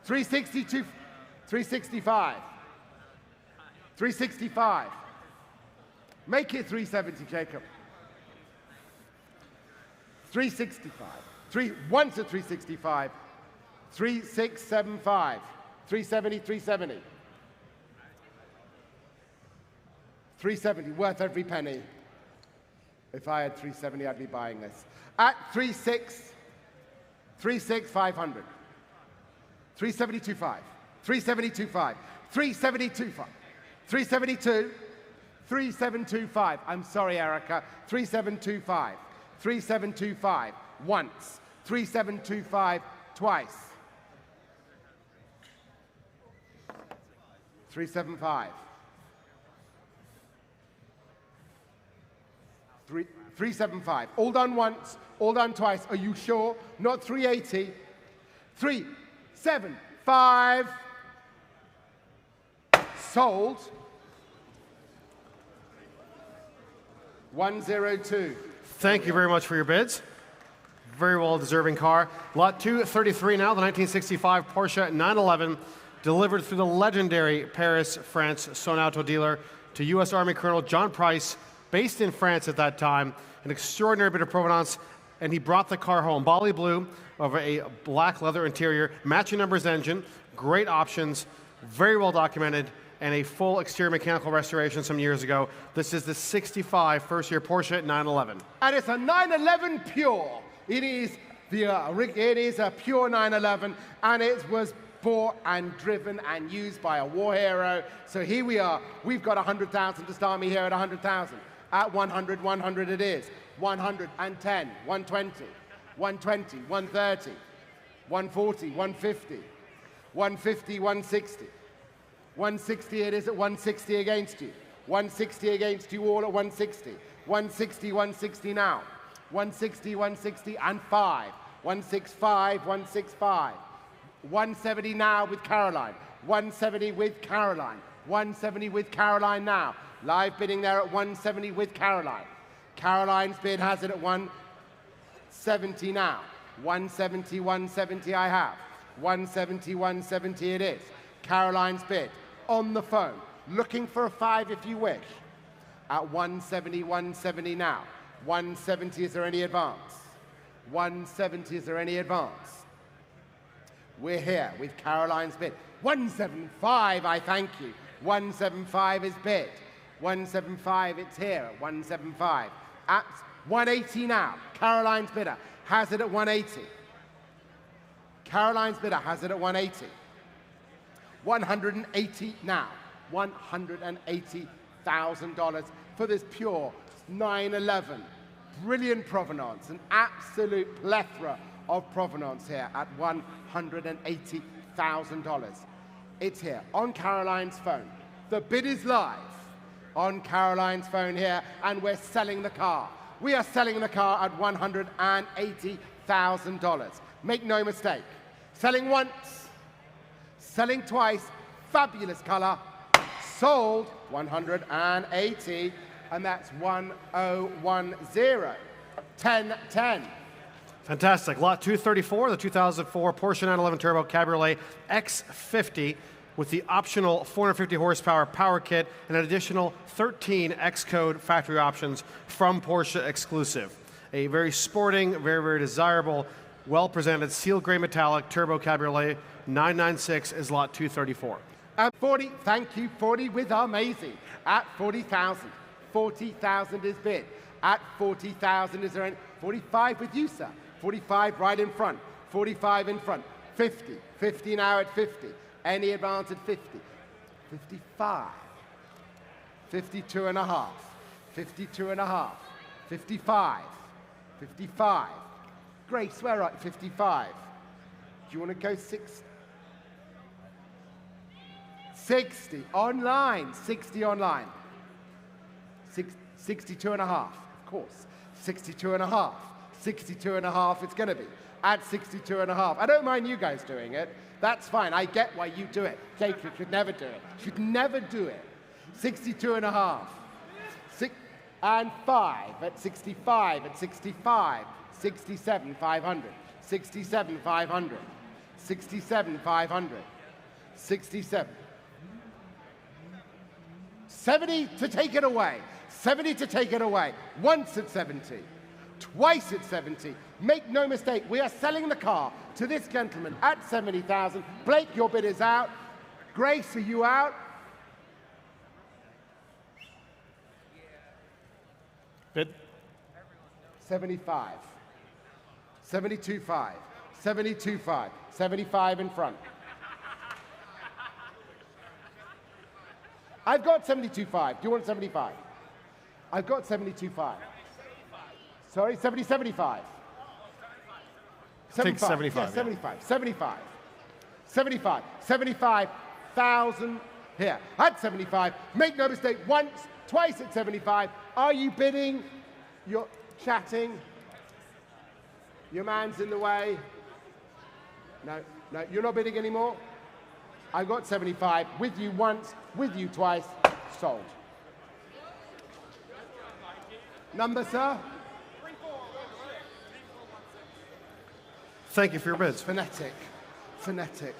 362, 365. 365. Make it 370, Jacob. 365. Once at 365. 3675. 370, 370. 370, worth every penny. If I had 370, I'd be buying this. At 36, 3,6,500. 372.5. 372.5. 372.5. 372. 3,725. I'm sorry, Erica. 3,725. 3,725 once. 3,725 twice. 375. 375. All done once, all done twice. Are you sure? Not 380. 375. Sold. 102. Thank you very much for your bids. Very well deserving car. Lot 233 now, the 1965 Porsche 911, delivered through the legendary Paris, France Sonauto dealer to U.S. Army Colonel John Price, based in France at that time, an extraordinary bit of provenance, and he brought the car home. Bali blue over a black leather interior, matching numbers engine, great options, very well documented, and a full exterior mechanical restoration some years ago. This is the 65 first-year Porsche 911. And it's a 911 pure. It is a pure 911, and it was bought and driven and used by a war hero. So here we are. We've got 100,000 to start me here at 100,000. At 100, 100 it is. 110, 120, 120, 130, 140, 150, 150, 160. 160 it is at 160 against you. 160 against you all at 160. 160, 160 now. 160, 160 and 5. 165, 165. 170 now with Caroline. 170 with Caroline. 170 with Caroline now. Live bidding there at 170 with Caroline. Caroline's bid has it at 170 now. 170, 170 I have. 170, 170 it is. Caroline's bid on the phone, looking for a 5 if you wish. At 170, 170 now. 170, is there any advance? 170, is there any advance? We're here with Caroline's bid. 175, I thank you. 175 is bid. 175, it's here at 175. At 180 now. Caroline's bidder has it at 180. Caroline's bidder has it at 180. 180 now. $180,000 for this pure 911. Brilliant provenance, an absolute plethora of provenance here at $180,000. It's here on Caroline's phone. The bid is live on Caroline's phone here, and we're selling the car. We are selling the car at $180,000. Make no mistake. Selling once, selling twice, fabulous color, sold 180, and that's 1010. 1010. Fantastic. Lot 234, the 2004 Porsche 911 Turbo Cabriolet X50 with the optional 450 horsepower power kit and an additional 13 X-Code factory options from Porsche exclusive. A very sporting, very, very desirable, well-presented steel gray metallic Turbo Cabriolet 996 is lot 234. At 40, thank you, 40 with amazing. At 40,000. 40,000 is bid. At 40,000, is there any? 45 with you, sir. 45 right in front. 45 in front. 50. 50 now at 50. Any advance at 50? 55. 52 and a half. 52 and a half. 55. 55. Grace, where are 55? Do you want to go 60? 60 online. 60 online. 62 and a half, of course. 62 and a half. 62 and a half it's going to be. At 62 and a half. I don't mind you guys doing it. That's fine. I get why you do it. Jake should never do it. Should never do it. 62 and a half. And 5 at 65, at 65. 67, 500. 67, 500. 67, 500. 67. 70 to take it away. 70 to take it away. Once at 70. Twice at 70. Make no mistake, we are selling the car to this gentleman at 70,000. Blake, your bid is out. Grace, are you out? Bid? 75. 72.5. 72.5. 75 in front. I've got 72.5. Do you want 75? I've got 72.5. Sorry, 75. Take 75. Yeah, 75. 75. 75. 75,000 here. At 75. Make no mistake, once, twice at 75. Are you bidding? You're chatting. Your man's in the way. No, you're not bidding anymore. I got 75. With you once, with you twice. Sold. Number, sir? Thank you for your bids. Phonetic. Phonetic.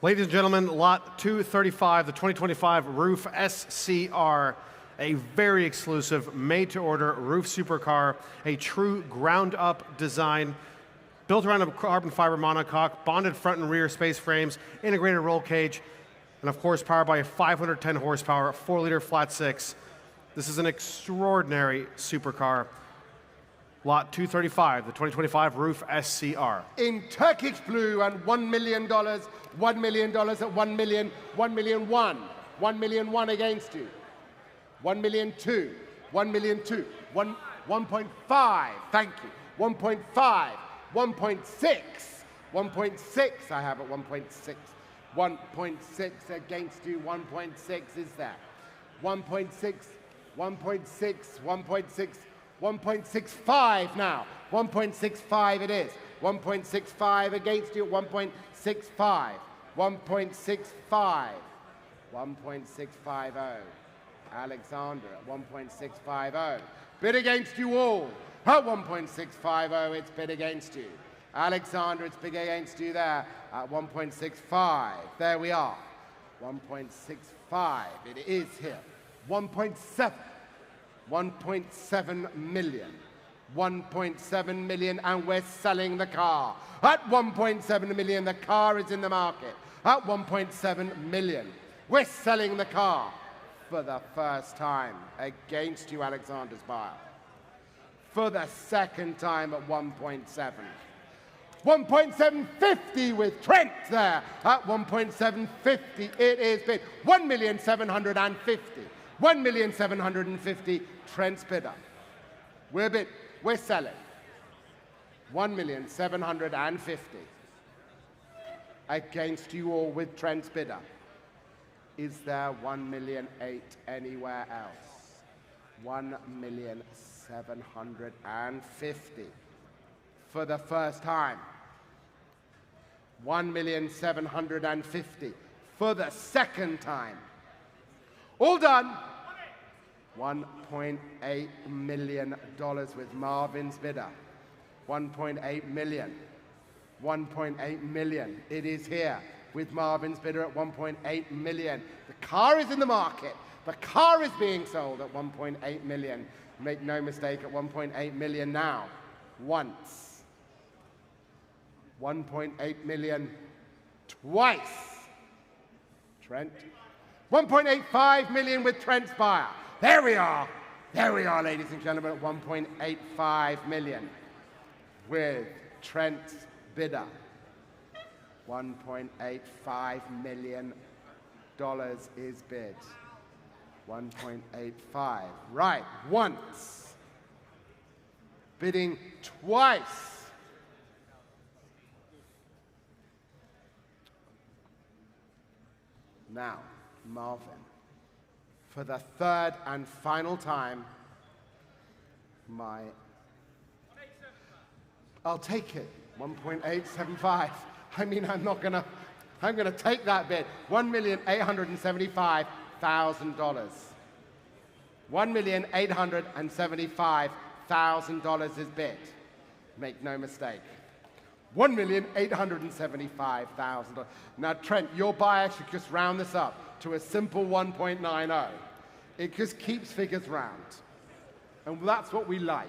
Ladies and gentlemen, lot 235, the 2025 Roof SCR, a very exclusive, made-to-order roof supercar, a true ground-up design, built around a carbon fiber monocoque, bonded front and rear space frames, integrated roll cage, and of course powered by a 510 horsepower, 4-liter flat six. This is an extraordinary supercar. Lot 235, the 2025 Roof SCR. In Turkish blue and $1 million, $1 million at 1 million, 1 million one, 1 million one against you, 1 million two, 1 million two, 1.5, thank you, 1.5, 1.6, 1.6, I have it, 1.6, 1.6 against you, 1.6 is there, 1.6, 1.6, 1.6, 1.65 now. 1.65 it is. 1.65 against you. 1.65. 1.65. 1.650. Alexander at 1.650. Bid against you all. At 1.650, it's bid against you. Alexander, it's bid against you there at 1.65. There we are. 1.65. It is here. 1.7. 1.7 million. 1.7 million, and we're selling the car. At 1.7 million, the car is in the market. At 1.7 million, we're selling the car for the first time against you, Alexander's buyer. For the second time at 1.7. 1.750 with Trent there. At 1.750, it is bid. 1,750,000. 1,750,000, Trent's bidder. We're selling. 1,750,000 against you all with Trent's bidder. Is there 1,000,008 anywhere else? 1,750,000 for the first time. 1,750,000 for the second time. All done. $1.8 million with Marvin's bidder. 1.8 million. 1.8 million. It is here with Marvin's bidder at 1.8 million. The car is in the market. The car is being sold at 1.8 million. Make no mistake, at 1.8 million now. Once. 1.8 million twice. Trent. 1.85 million with Trent's buyer. There we are. There we are, ladies and gentlemen, at 1.85 million with Trent's bidder. $1.85 million is bid. 1.85. Right, once. Bidding twice. Now, Marvin, for the third and final time, I'll take it. 1.875. I mean, I'm gonna take that bid. $1,875,000. $1,875,000 is bid. Make no mistake. $1,875,000. Now, Trent, your buyer should just round this up to a simple 1.90. It just keeps figures round. And that's what we like.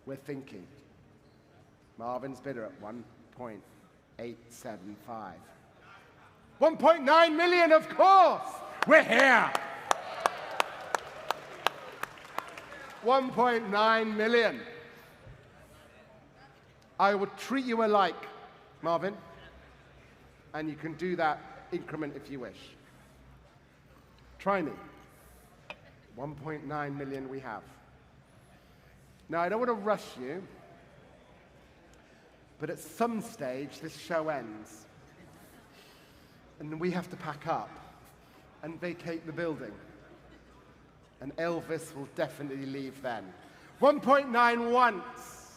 We're thinking. Marvin's bidder at 1.875. 1.9 million, of course! We're here! 1.9 million. I would treat you alike, Marvin, and you can do that increment if you wish. Try me. 1.9 million we have. Now, I don't want to rush you, but at some stage, this show ends, and we have to pack up and vacate the building. And Elvis will definitely leave then. 1.9 once,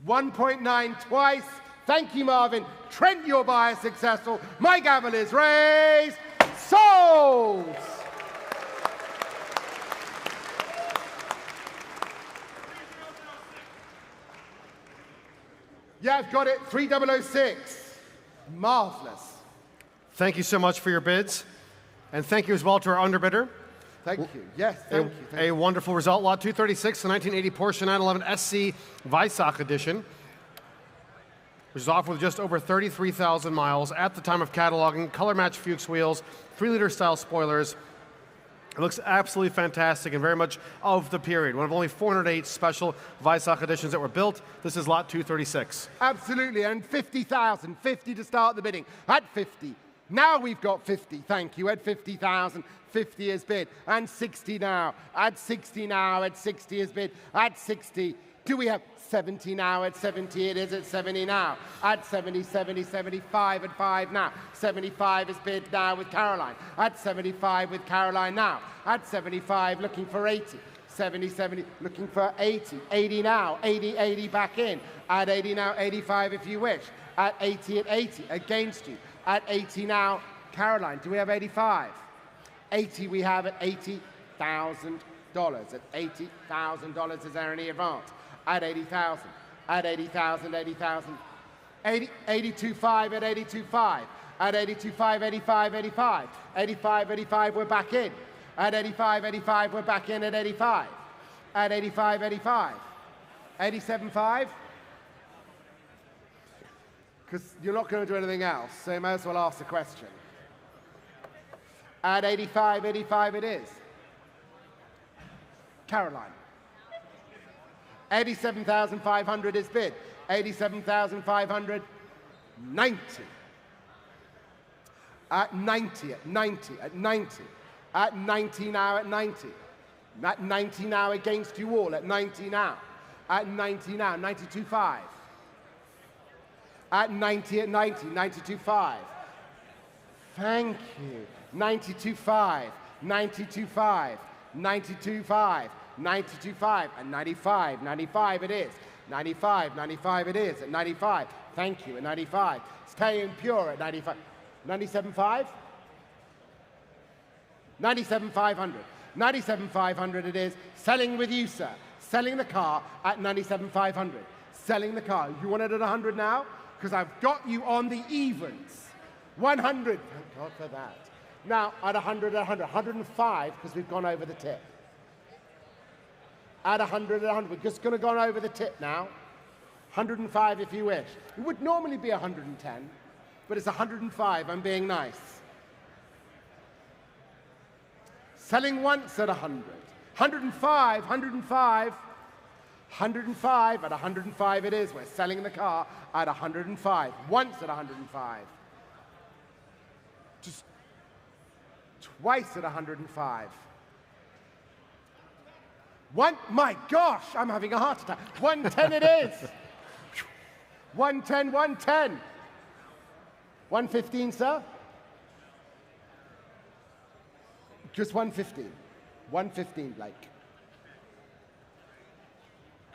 1.9 twice. Thank you, Marvin. Trent, your buyer successful. My gavel is raised. Sold! Yeah, I've got it. 3006. Marvelous. Thank you so much for your bids. And thank you as well to our underbidder. Thank you. Yes, thank you. A wonderful result. Lot 236, the 1980 Porsche 911 SC Weissach edition, which is offered with just over 33,000 miles at the time of cataloging, color match Fuchs wheels, 3-liter style spoilers. It looks absolutely fantastic and very much of the period. One of only 408 special Weissach editions that were built. This is lot 236. Absolutely, and 50,000, 50 to start the bidding. At 50. Now we've got 50, thank you. At 50,000, 50 is bid. And 60 now. At 60 now, at 60 is bid. At 60. Do we have 70 now? At 70 it is. At 70 now. At 70, 70, 75 at 5 now. 75 is bid now with Caroline. At 75 with Caroline now. At 75 looking for 80. 70, 70 looking for 80. 80 now. 80, 80 back in. At 80 now, 85 if you wish. At 80 at 80 against you. At 80 now, Caroline. Do we have 85? 80 we have at $80,000. At $80,000, is there any advance? At 80,000, at 80,000, 80,000, 82.5 at 82.5, at 82.5, 85, 85, 85, 85, we're back in. At 85, 85, we're back in at 85. At 85, 85, 87.5. Because you're not going to do anything else, so you might as well ask the question. At 85, 85 it is. Caroline. 87,500 is bid. 87,500, 90. At 90, at 90, at 90. At 90 now, at 90. At 90 now against you all, at 90 now. At 90 now, 92.5. At 90, at 90, 92.5. Thank you. 92.5, 92.5, 92.5. 92.5 and 95, 95 it is. 95, 95 it is at 95. Thank you, at 95. Staying pure at 95. 97.5? 97,500. 97,500 it is. Selling with you, sir. Selling the car at 97,500. Selling the car. You want it at 100 now? Because I've got you on the evens. 100. Thank God for that. Now, at 100, at 100. 105 because we've gone over the tip. At 100, at 100. We're just going to go over the tip now. 105 if you wish. It would normally be 110, but it's 105. I'm being nice. Selling once at 100. 105, 105. 105, at 105 it is. We're selling the car at 105. Once at 105. Just twice at 105. My gosh, I'm having a heart attack. 110 it is. 110, 110. 115, sir? Just 115. 115, Blake.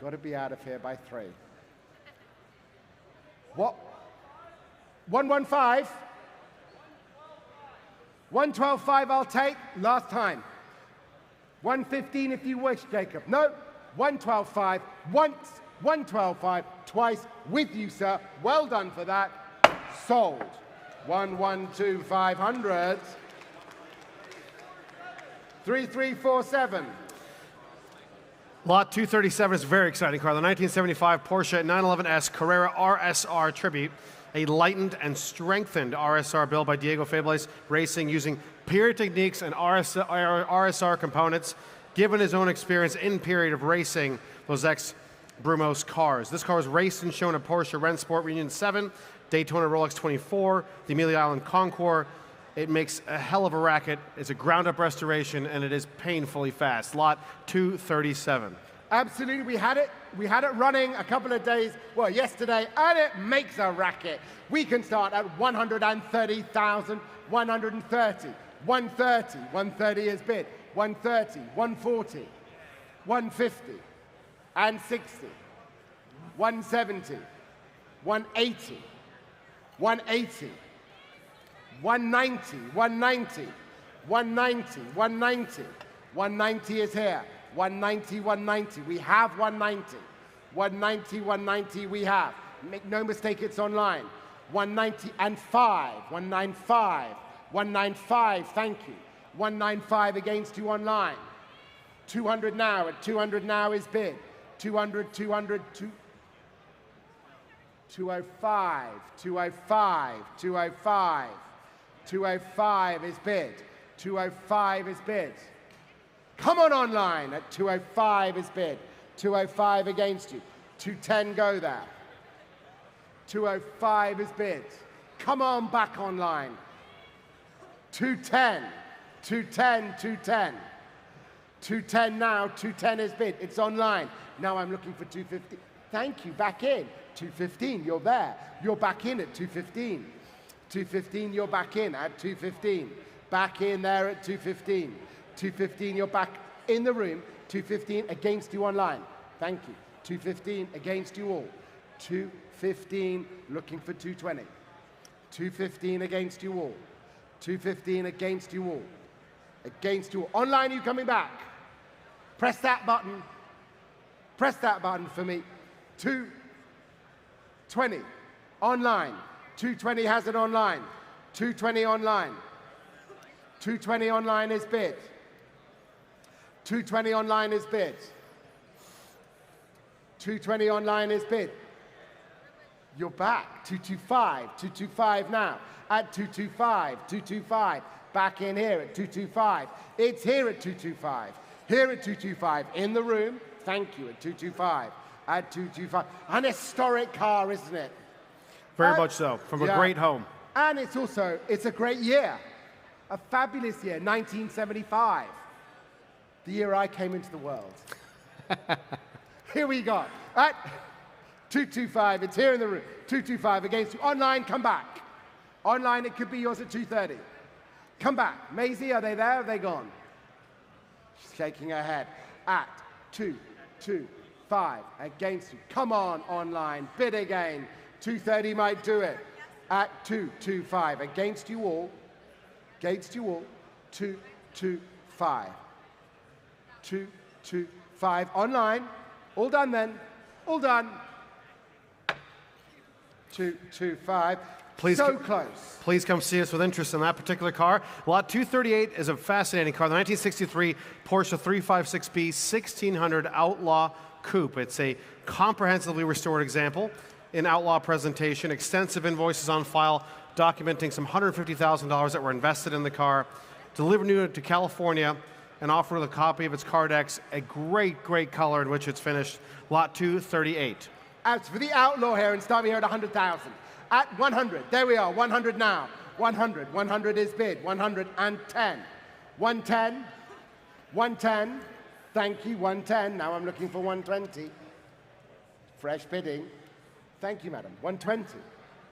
Got to be out of here by 3. What? 115? 112.5 I'll take. Last time. 115 if you wish, Jacob. No, 112.5. Once, 112.5. Twice with you, sir. Well done for that. Sold. 112,500. 3347. Lot 237 is a very exciting car. The 1975 Porsche 911S Carrera RSR Tribute, a lightened and strengthened RSR built by Diego Fables Racing using period techniques and RSR components, given his own experience in period of racing those ex-Brumos cars. This car was raced and shown at Porsche Rennsport Reunion 7, Daytona Rolex 24, the Amelia Island Concours. It makes a hell of a racket. It's a ground-up restoration, and it is painfully fast. Lot 237. Absolutely, we had it running a couple of days, well, yesterday, and it makes a racket. We can start at 130,000, 130, 130, 130 is bid, 130, 140, 150, and 60, 170, 180, 180, 190, 190, 190, 190, 190 is here. 190, 190. We have 190. 190, 190 we have. Make no mistake, it's online. 190 and 5. 195. 195, thank you. 195 against you online. 200 now. At 200 now is bid. 200, 200, 205. 205. 205. 205 is bid. 205 is bid. Come on online at 205 is bid. 205 against you. 210 go there. 205 is bid. Come on back online. 210. 210, 210. 210 now, 210 is bid. It's online. Now I'm looking for 250. Thank you, back in. 215, you're there. You're back in at 215. 215, you're back in at 215. Back in there at 215. 215, you're back in the room. 215 against you online. Thank you. 215 against you all. 215 looking for 220. 215 against you all. 215 against you all. Against you all. Online, you coming back? Press that button. Press that button for me. 220 online. 220 has it online. 220 online. 220 online is bid. 220 online is bid. 220 online is bid. You're back. 225. 225 now. At 225. 225. Back in here at 225. It's here at 225. Here at 225. In the room. Thank you. At 225. At 225. An historic car, isn't it? Very much so. From a great home. And it's also, it's a great year. A fabulous year, 1975. The year I came into the world. Here we go. At 225, it's here in the room. 225 against you. Online, come back. Online, it could be yours at 230. Come back. Maisie, are they there? Or are they gone? She's shaking her head. At 225 against you. Come on, online. Bid again. 230 might do it. At 225 against you all. Against you all. 225. 225 online. All done then. All done. 225. Please, so close. Please come see us with interest in that particular car. Lot 238 is a fascinating car. The 1963 Porsche 356B 1600 Outlaw Coupe. It's a comprehensively restored example in Outlaw presentation. Extensive invoices on file documenting some $150,000 that were invested in the car. Delivered new to California and offered with a copy of its car decks. A great, great color in which it's finished. Lot 238. As for the Outlaw here, and starting here at 100,000. At 100, there we are, 100 now. 100, 100 is bid, 110. 110, 110, thank you, 110. Now I'm looking for 120. Fresh bidding. Thank you, madam. 120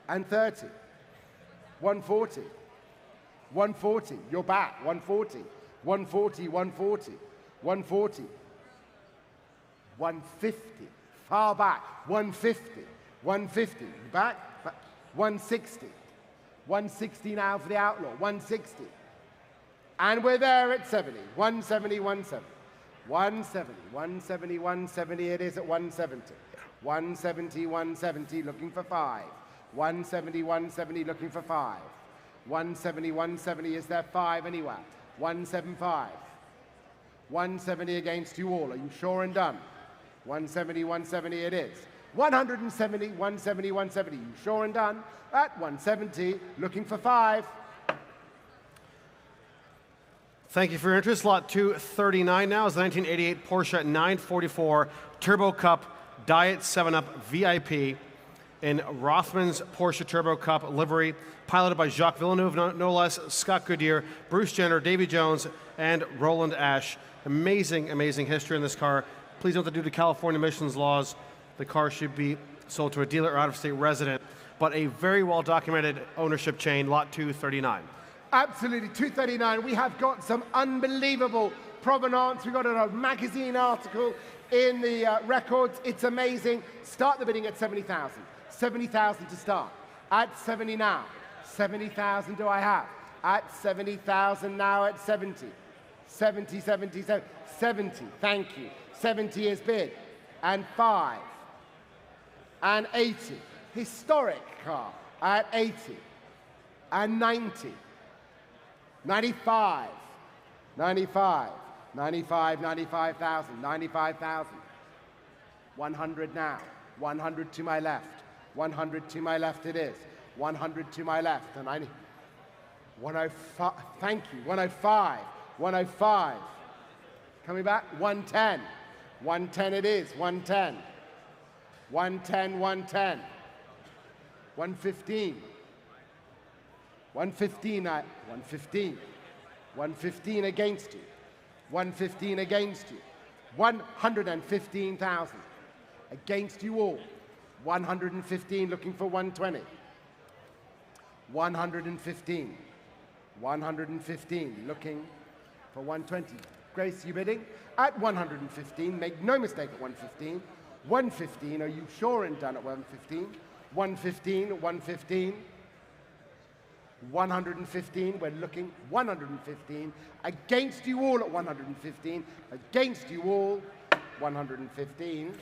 and 30. 140. 140, you're back. 140. 140, 140. 140. 150. Far back. 150. 150. Back. 160. 160 now for the Outlaw. 160. And we're there at 70. 170, 170. 170, 170, 170. It is at 170. 170, 170, looking for 5. 170, 170, looking for 5. 170, 170, is there 5 anywhere? 175. 170 against you all. Are you sure and done? 170, 170 it is. 170, 170, 170. You sure and done? At 170, looking for 5. Thank you for your interest. Lot 239 now is the 1988 Porsche 944 Turbo Cup Diet 7-Up VIP in Rothman's Porsche Turbo Cup livery, piloted by Jacques Villeneuve, no less, Scott Goodyear, Bruce Jenner, Davy Jones, and Roland Ash. Amazing, amazing history in this car. Please note that due to California emissions laws, the car should be sold to a dealer or out-of-state resident, but a very well-documented ownership chain, Lot 239. Absolutely, 239. We have got some unbelievable provenance. We've got a magazine article in the records. It's amazing. Start the bidding at 70,000. 70,000 to start. At 70 now. 70,000 do I have? At 70,000 now at 70. 70, 70, 70. 70, thank you. 70 is bid. And 5. And 80. Historic car at 80. And 90. 95, 95, 95, 95,000, 95,000. 100 now, 100 to my left, 100 to my left it is, 100 to my left, and 105, thank you, 105, 105. Coming back, 110, 110 it is, 110, 110, 110, 115. 115, 115. 115 against you. 115 against you. 115,000. Against you all. 115 looking for 120. 115. 115 looking for 120. Grace, you bidding? At 115, make no mistake at 115. 115, are you sure and done at 115? 115, 115. 115, we're looking 115, against you all at 115, against you all, 115.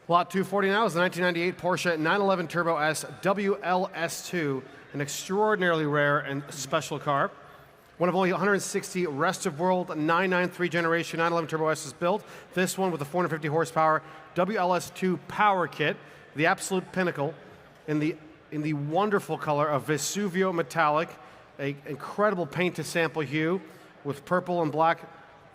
Lot 240 now is the 1998 Porsche 911 Turbo S WLS2, an extraordinarily rare and special car. One of only 160 rest of world 993 generation 911 Turbo S is built. This one with a 450 horsepower WLS2 power kit, the absolute pinnacle in the wonderful color of Vesuvio Metallic, an incredible paint to sample hue with purple and black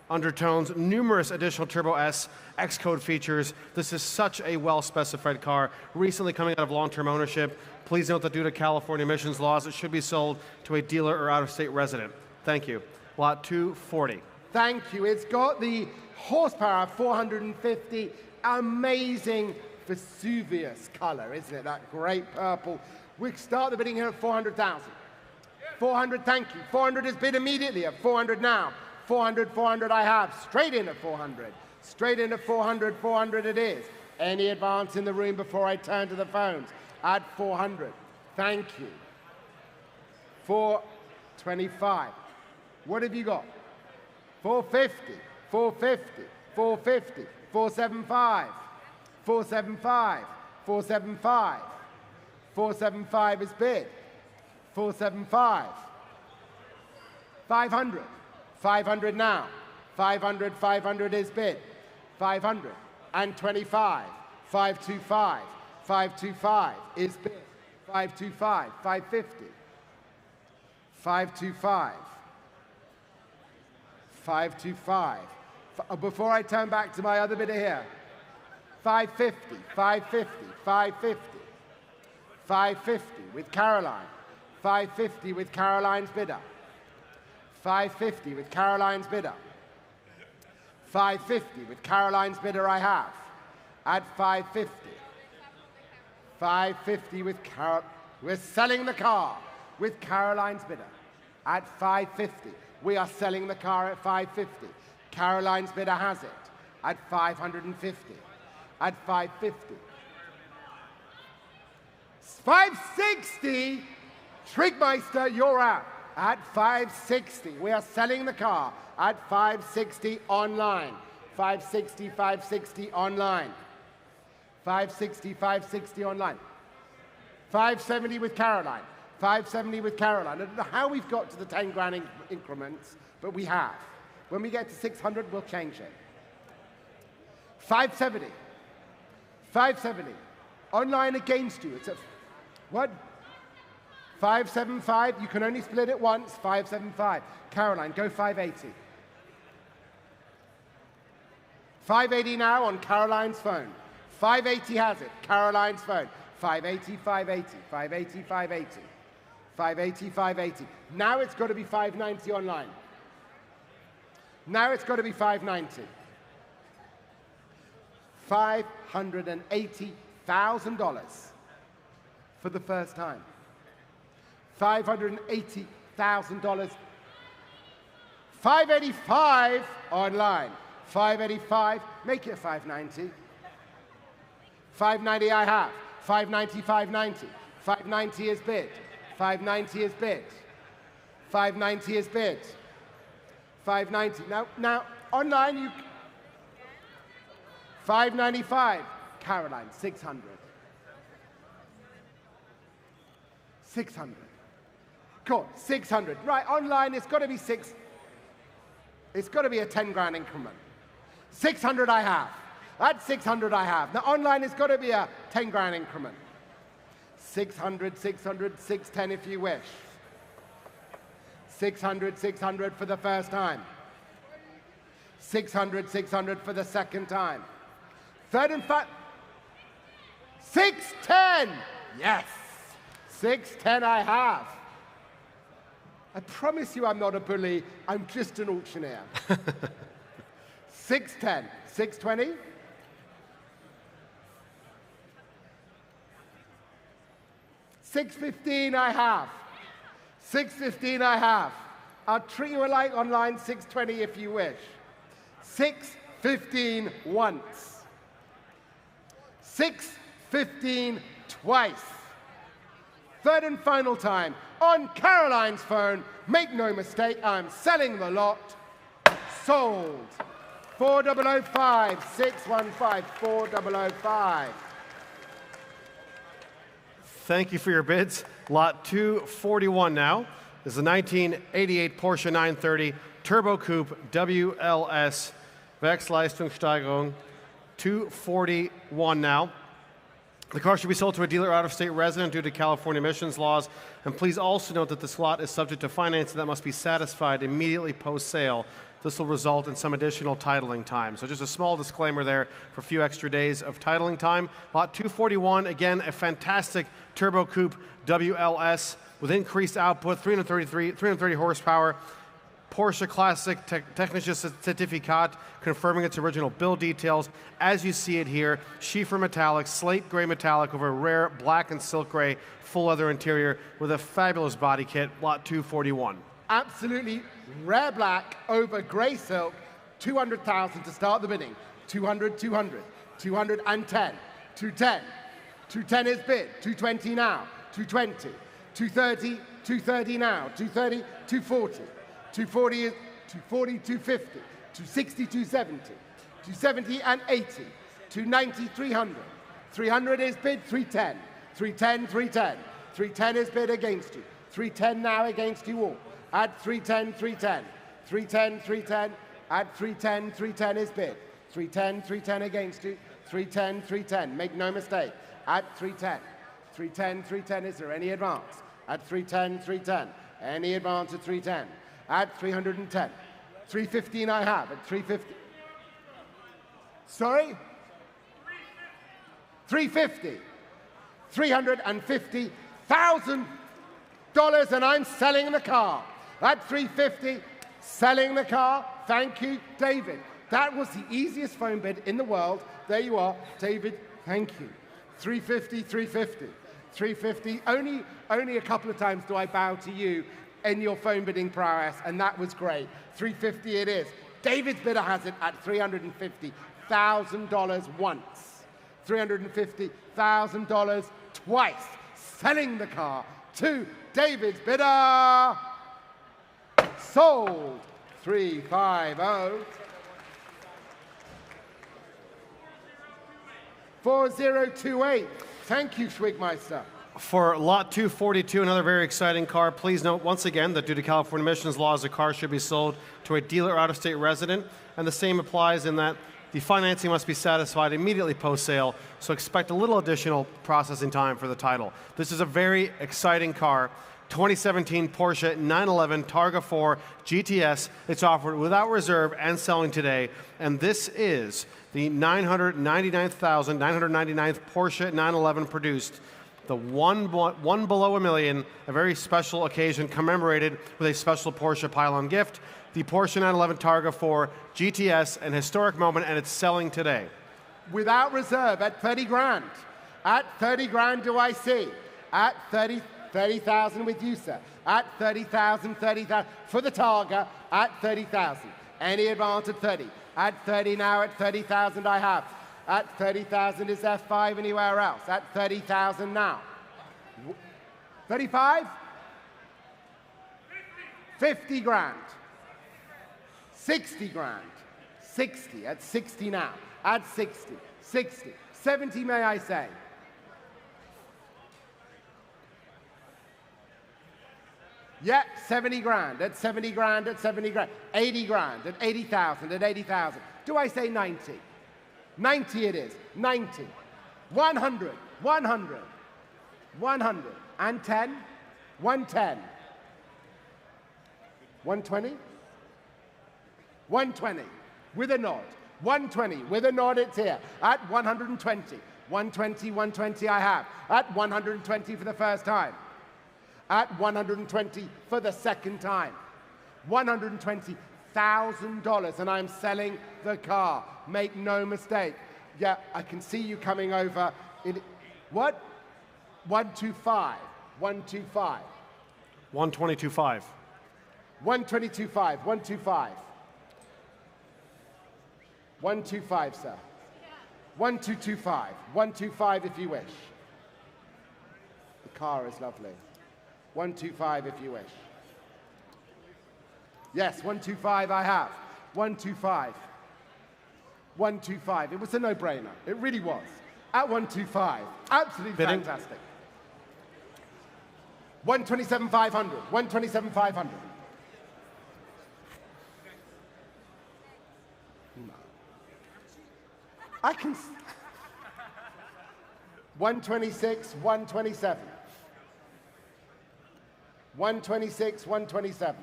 undertones, numerous additional Turbo S Xcode features. This is such a well-specified car, recently coming out of long-term ownership. Please note that due to California emissions laws, it should be sold to a dealer or out-of-state resident. Thank you. Lot 240. Thank you. It's got the horsepower of 450, amazing Vesuvius color, isn't it? That great purple. We start the bidding here at 400,000. 400, thank you. 400 is bid immediately at 400 now. 400, 400 I have. Straight in at 400. Straight in at 400, 400 it is. Any advance in the room before I turn to the phones? At 400. Thank you. 425. What have you got? 450, 450, 450, 475. 475, 475, 475 is bid. 475. 500, 500 now. 500, 500 is bid. 500 and 25. 525, 525 is bid. 525, 550. 525. 525. Before I turn back to my other bidder here. 550, 550, 550. 550 with Caroline. 550 with Caroline's bidder. 550 with Caroline's bidder. 550 with Caroline's bidder I have. At 550. 550 with Carol. We're selling the car with Caroline's bidder. At 550. We are selling the car at 550. Caroline's bidder has it at 550. at 550. 560, Trigmeister, you're out at 560. We are selling the car at 560 online. 560, 560 online. 560, 560 online. 570 with Caroline. 570 with Caroline. I don't know how we've got to the 10 grand increments, but we have. When we get to 600, we'll change it. 570. 570. Online against you. It's a what? 575. You can only split it once. 575. Caroline, go 580. 580 now on Caroline's phone. 580 has it. Caroline's phone. 580, 580, 580, 580. 580, 580. Now it's got to be 590 online. Now it's got to be 590. $580,000 for the first time. $580,000. 585 online. 585, make it 590. 590 I have. 590, 590. 590 is bid. 590 is bid. 590 is bid. 590. Now online you. 595. Caroline, 600. 600. Cool, 600. Right, online it's got to be six. It's got to be a 10 grand increment. 600 I have. That's 600 I have. Now online it's got to be a 10 grand increment. 600, 600, 610 if you wish. 600, 600 for the first time. 600, 600 for the second time. Third and fourth. 610! Yes! 610 I have. I promise you I'm not a bully, I'm just an auctioneer. 610, 620. 615 I have. 615 I have. I'll treat you alike online, 620 if you wish. 615 once. 615 twice. Third and final time, on Caroline's phone, make no mistake, I'm selling the lot. Sold. 4005, 615, 4005. Thank you for your bids. Lot 241 now is the 1988 Porsche 930 Turbo Coupe WLS Werksleistungssteigerung. 241 now. The car should be sold to a dealer out-of-state resident due to California emissions laws. And please also note that this lot is subject to financing that must be satisfied immediately post-sale. This will result in some additional titling time. So just a small disclaimer there for a few extra days of titling time. Lot 241, again, a fantastic Turbo Coupe WLS with increased output, 330 horsepower. Porsche Classic Technische Certifikat, confirming its original build details. As you see it here, Schiefer metallic, slate gray metallic over rare black and silk gray, full leather interior with a fabulous body kit, lot 241. Absolutely rare black over gray silk, 200,000 to start the bidding. 200, 200, 210, 210. 210 is bid, 220 now, 220, 230, 230 now, 230, 240. 240 is 240, 250, 260, 270, 270 and 80, 290, 300. 300 is bid, 310, 310, 310. 310 is bid against you. 310 now against you all. At 310, 310. 310, 310. At 310, 310 is bid. 310, 310 against you. 310, 310. Make no mistake. At 310. 310, 310. Is there any advance? At 310, 310. Any advance at 310? At 310. 315 I have at 350. Sorry? 350. $350,000 and I'm selling the car. At 350, selling the car. Thank you, David. That was the easiest phone bid in the world. There you are, David. Thank you. 350, 350. 350. Only a couple of times do I bow to you in your phone bidding prowess, and that was great. 350 it is. David's bidder has it at $350,000 once. $350,000 twice. Selling the car to David's bidder. Sold. 350. 4028. Thank you, Schwigmeister. For lot 242, another very exciting car. Please note once again that due to California emissions laws, the car should be sold to a dealer or out-of-state resident, and the same applies in that the financing must be satisfied immediately post-sale, so expect a little additional processing time for the title. This is a very exciting car. 2017 Porsche 911 Targa 4 GTS. It's offered without reserve and selling today, and this is the 999th Porsche 911 produced. The one below a million, a very special occasion commemorated with a special Porsche pylon gift. The Porsche 911 Targa 4 GTS, an historic moment, and it's selling today. Without reserve at 30 grand. At 30 grand do I see. At 30,000 with you, sir. At 30,000, 30,000 for the Targa at 30,000. Any advance at 30. At 30 now, at 30,000 I have. At 30,000 is F5 anywhere else. At 30,000 now. 35? 50 grand. 60 grand. 60. At 60 now. At 60. 60. 70 may I say. Yeah, 70 grand, at 70 grand, at 70 grand. 80 grand, at 80,000, at 80,000. Do I say 90? 90 it is, 90. 100, 100, 100. And 10? 110. 120? 120, with a nod. 120, with a nod, it's here. At 120. 120, 120 I have. At 120 for the first time. At 120 for the second time. $120,000, and I'm selling the car. Make no mistake. Yeah, I can see you coming over. What? 125. 125. 122.5. 122.5. 125. 125, sir. 1225. 125 if you wish. The car is lovely. 125 if you wish. Yes, 125 I have. 125. 125. It was a no-brainer. It really was. At 125. Absolutely Bidding. fantastic. 127,500. 127,500. No. I can... 126, 127. 126, 127.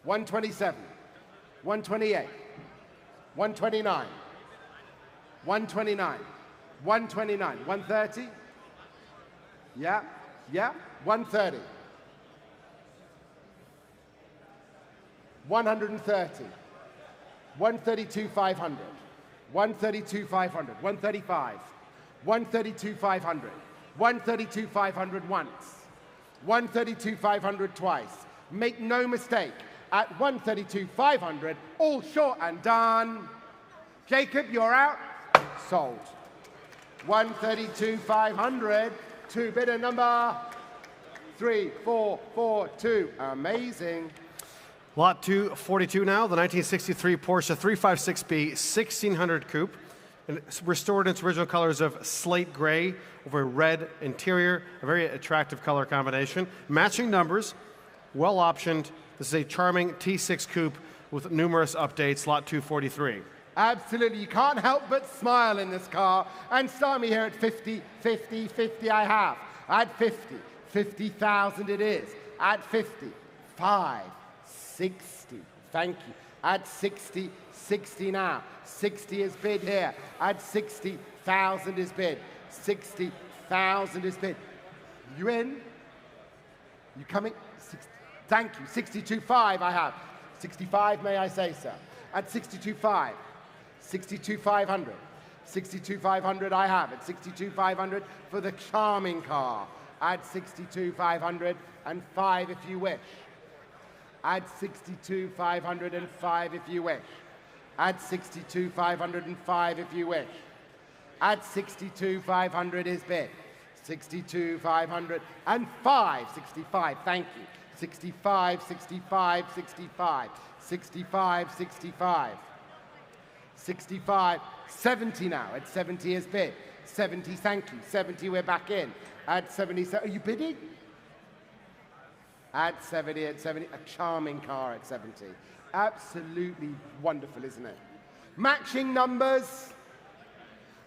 127. 128. 129. 129. 129. 130. Yeah, yeah. 130. 130. 132,500. 132,500. 135. 132,500. 132,500 once. 132,500 twice. Make no mistake, at 132,500, all short and done. Jacob, you're out. Sold. 132,500 to bidder number 3442. Amazing. Lot 242 now, the 1963 Porsche 356B 1600 Coupe. And it's restored in its original colors of slate gray over a red interior, a very attractive color combination. Matching numbers, well optioned. This is a charming T6 coupe with numerous updates, lot 243. Absolutely, you can't help but smile in this car. And start me here at 50, 50, 50 I have. At 50, 50,000 it is. At 50, 5, 60, thank you. At 60, 60 now. 60 is bid here. At 60,000 is bid. 60,000 is bid. You in? You coming? 60, thank you. 62.5 I have. 65 may I say, sir. At 62.5. 62,500. 62,500 I have. At 62,500 for the charming car. At 62,500 and 5 if you wish. At 62,505 if you wish. At 62,505 if you wish. At 62,500 is bid. 62,500 and 5. 65, thank you. 65, 65, 65. 65, 65. 65, 70 now. At 70 is bid. 70, thank you. 70, we're back in. At 70, are you bidding? At 70, a charming car at 70. Absolutely wonderful, isn't it? Matching numbers.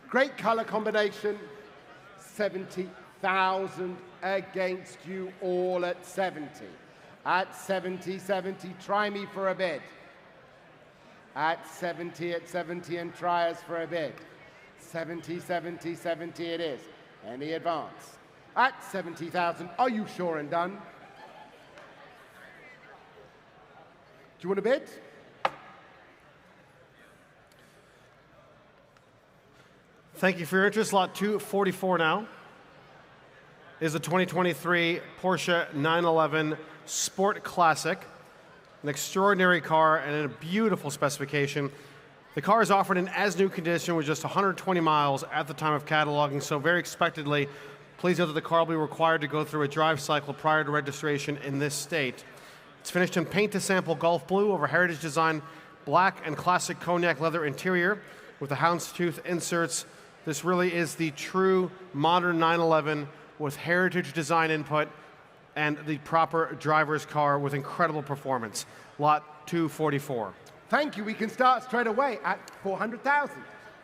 Great color combination. 70,000 against you all at 70. At 70, 70, try me for a bid. At 70, and try us for a bid. 70, 70, 70 it is. Any advance? At 70,000, are you sure and done? Do you want a bid? Thank you for your interest. Lot 244 now is a 2023 Porsche 911 Sport Classic. An extraordinary car and a beautiful specification. The car is offered in as-new condition with just 120 miles at the time of cataloging, so very expectedly, please know that the car will be required to go through a drive cycle prior to registration in this state. It's finished in paint-to-sample Gulf Blue over heritage design, black and classic cognac leather interior with the houndstooth inserts. This really is the true modern 911 with heritage design input and the proper driver's car with incredible performance. Lot 244. Thank you. We can start straight away at 400,000.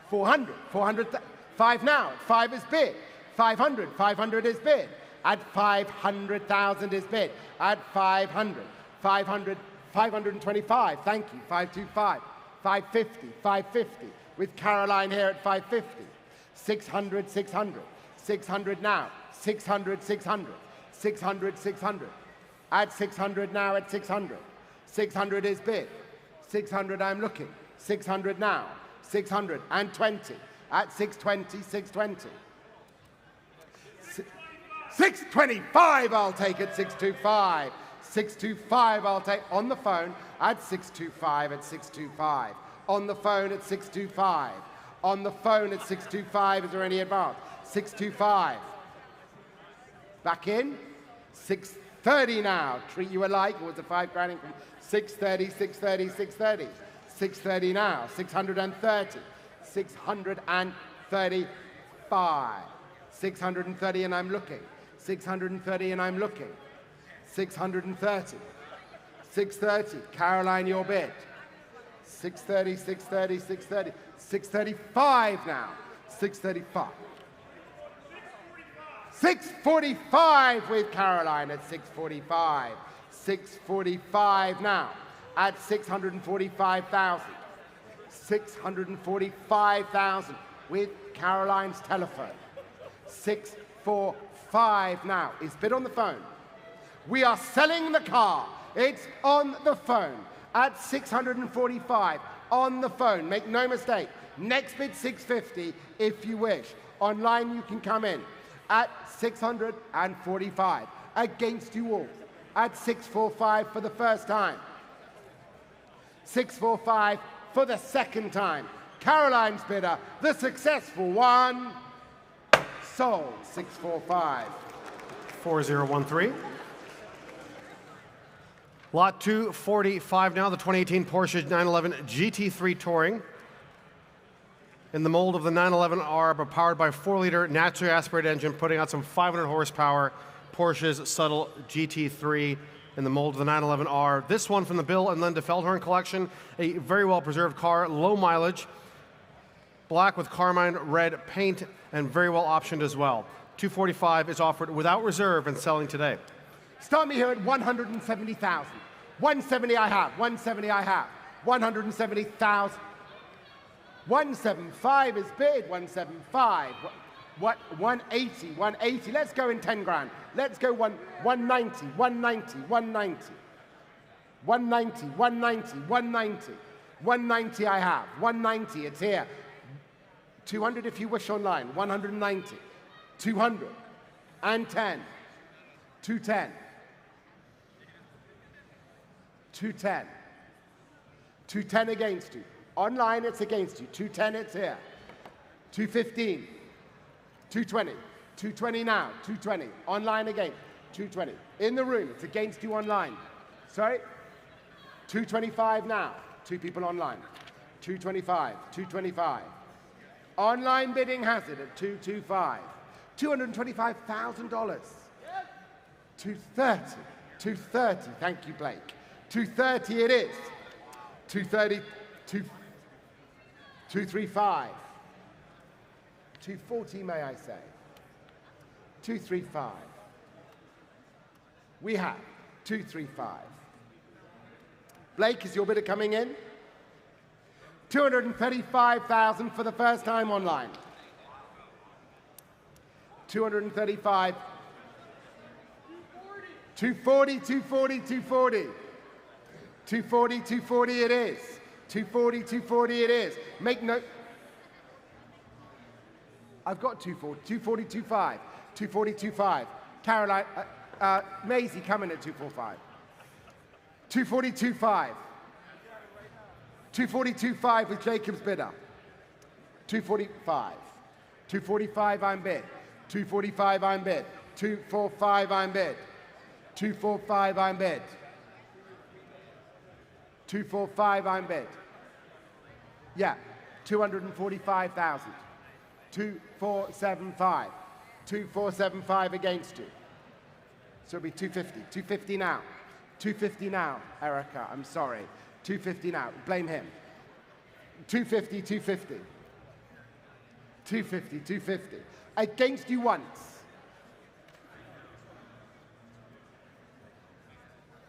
400, 400, 5 now. 5 is bid. 500, 500 is bid. At 500,000 is bid. At 500, 500, 525. Thank you. 525, 550, 550. With Caroline here at 550. 600, 600. 600 now. 600, 600. 600, 600. At 600 now, at 600. 600 is bid. 600 I'm looking. 600 now. 620. At 620, 620. 625 I'll take at 625. 625 I'll take on the phone at 625 at 625. On the phone at 625. On the phone at 625. Is there any advance? 625. Back in. 630 now. Treat you alike. It was a 5 grand increment. 630, 630, 630. 630 now. 630. 635. 630 and I'm looking. 630 and I'm looking. 630. 630. Caroline, your bid. 630, 630, 630. 635 now. 635. 645 with Caroline at 645. 645 now at 645,000. 645,000 with Caroline's telephone. 645 now is bid on the phone. We are selling the car. It's on the phone at 645 on the phone. Make no mistake. Next bid 650 if you wish. Online you can come in at 645 against you all at 645 for the first time. 645 for the second time. Caroline's bidder, the successful one, sold 645. 4013. Lot 245 now, the 2018 Porsche 911 GT3 Touring. In the mold of the 911R, but powered by a 4-liter naturally aspirated engine, putting out some 500 horsepower. Porsche's subtle GT3 in the mold of the 911R. This one from the Bill and Linda Feldhorn collection, a very well-preserved car, low mileage, black with carmine red paint, and very well optioned as well. 245 is offered without reserve and selling today. Start me here at 170,000. 170 I have. 170 I have. 170,000. 175 is bid. 175. What? 180. 180. Let's go in 10 grand. Let's go 190. 190. 190. 190. 190. 190. 190 I have. 190. It's here. 200 if you wish online. 190. 200. And 10. 210. 210. 210 against you. Online, it's against you. 210, it's here. 215, 220, 220 now, 220. Online again, 220. In the room, it's against you online. Sorry? 225 now, 2 people online. 225, 225. Online bidding has it at 225. $225,000. 230, 230, thank you, Blake. 230 it is. 230, 235. 240, may I say. 235. We have 235. Blake, is your bidder coming in? 235,000 for the first time online. 235. 240, 240, 240. 240, 240 it is. 240, 240 it is. Make no... I've got 240, 240, 25. 240, 25. Caroline, Maisie coming at 245. 240, 25. 240, 25 with Jacob's bidder. 245. 245 I'm bid. 245 I'm bid. 245 I'm bid. 245 I'm bid. 245 I'm bid. Yeah, 245,000. 2475. 2475 against you. So it'll be 250. 250 now. 250 now, Erica. I'm sorry. 250 now. Blame him. 250, 250. 250, 250. Against you once.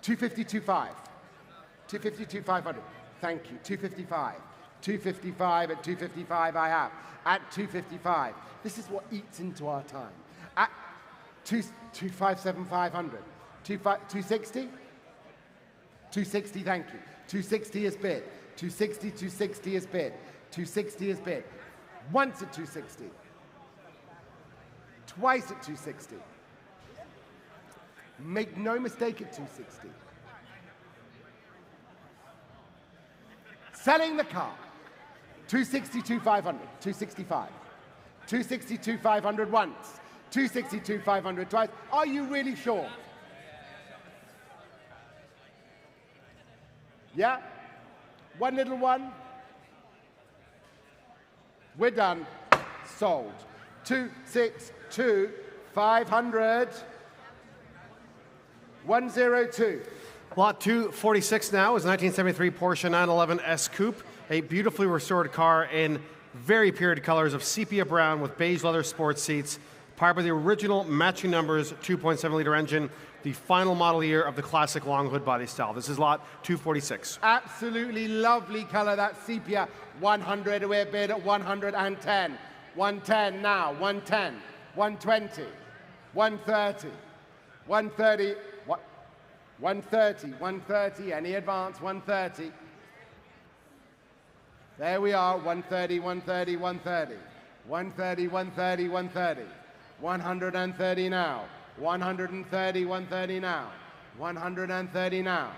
250, 25. 250, 2500. Thank you. 255. 255 at 255 I have. At 255. This is what eats into our time. At 257 500. 260? 260, thank you. 260 is bid. 260, 260 is bid. 260 is bid. Once at 260. Twice at 260. Make no mistake at 260. Selling the car. 262 500. 265. 262 500 once. 262 500 twice. Are you really sure? Yeah? One little one. We're done. Sold. 262 500. 102. Lot 246 now is 1973 Porsche 911 S Coupe, a beautifully restored car in very period colors of sepia brown with beige leather sports seats, powered by the original matching numbers 2.7-liter engine, the final model year of the classic long hood body style. This is lot 246. Absolutely lovely color, that sepia. 100, we're bid at 110. 110 now, 110, 120, 130, 130, 130, 130, any advance, 130. There we are, 130, 130, 130. 130, 130, 130. 130 now. 130, 130 now. 130 now.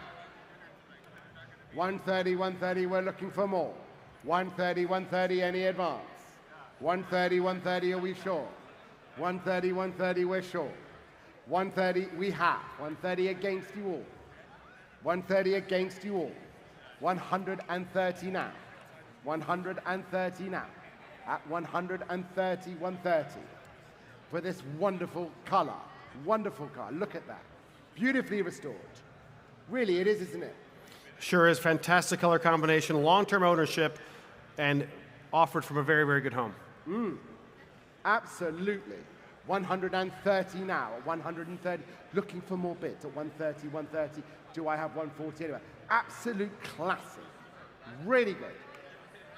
130, 130, we're looking for more. 130, 130, any advance? 130, 130, are we sure? 130, 130, we're sure. 130, we have. 130 against you all. 130 against you all. 130 now. 130 now. At 130, 130. For this wonderful color. Wonderful car. Look at that. Beautifully restored. Really, it is, isn't it? Sure is. Fantastic color combination, long-term ownership, and offered from a very, very good home. Absolutely. 130 now, 130, looking for more bids at 130, 130. Do I have 140 anyway? Absolute classic. Really good.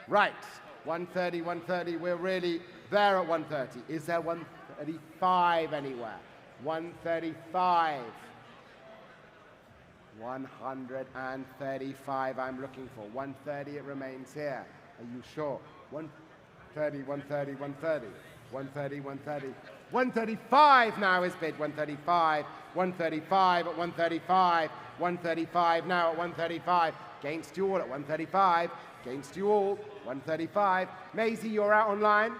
Right, 130, 130, we're really there at 130. Is there 135 anywhere? 135. 135 I'm looking for. 130 it remains here. Are you sure? 130, 130, 130. 130, 130. 135 now is bid. 135. 135 at 135. 135 now at 135. Against you all at 135. Against you all. 135. Maisie, you're out online.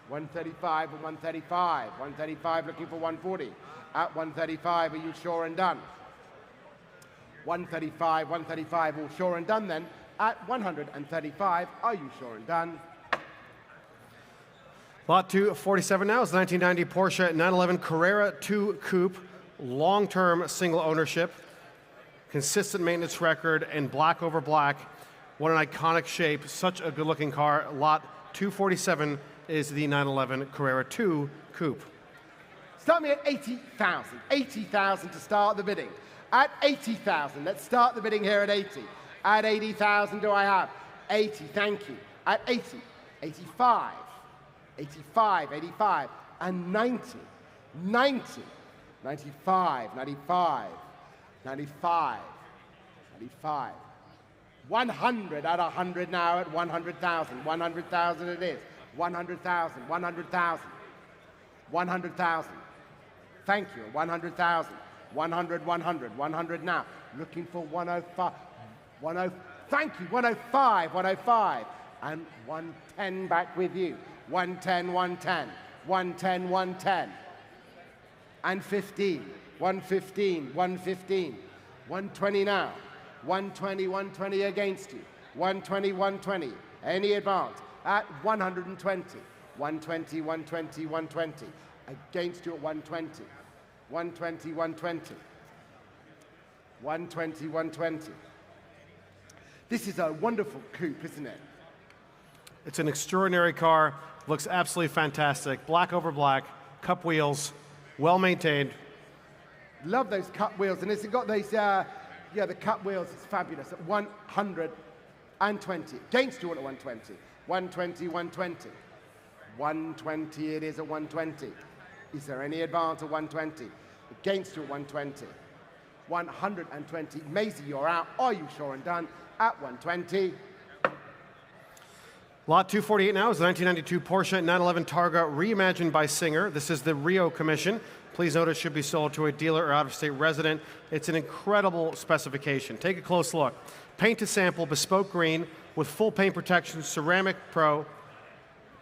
135 and 135. 135 looking for 140. At 135, are you sure and done? 135, 135, all sure and done then. At 135, are you sure and done? Lot 247 now is the 1990 Porsche 911 Carrera 2 Coupe, long-term single ownership, consistent maintenance record, and black over black. What an iconic shape, such a good-looking car. Lot 247 is the 911 Carrera 2 Coupe. Start me at 80,000. 80,000 to start the bidding. At 80,000, let's start the bidding here at 80. At 80,000 do I have? 80, thank you. At 80, 85, 85, 85, and 90, 90, 95, 95, 95, 95. 100 at 100 now at 100,000. 100,000 it is. 100,000, 100,000, 100,000. Thank you, 100,000. 100, 100, 100 now. Looking for 105. 10, thank you, 105, 105. And 110 back with you. 110, 110, 110, 110. And 15, 115, 115. 120 now. 120, 120 against you. 120, 120. Any advance at 120. 120, 120, 120. Against you at 120. 120, 120. 120, 120. This is a wonderful coupe, isn't it? It's an extraordinary car. Looks absolutely fantastic. Black over black, cup wheels, well maintained. Love those cup wheels, and it's got those, the cup wheels. It's fabulous. At 120. Against you at 120. 120, 120. 120 it is at 120. Is there any advance at 120? Against you at 120. 120. Maisie, you're out. Are you sure and done? At 120. Lot 248 now is the 1992 Porsche 911 Targa reimagined by Singer. This is the Rio Commission. Please note it should be sold to a dealer or out-of-state resident. It's an incredible specification. Take a close look. Paint to sample, bespoke green with full paint protection, ceramic pro,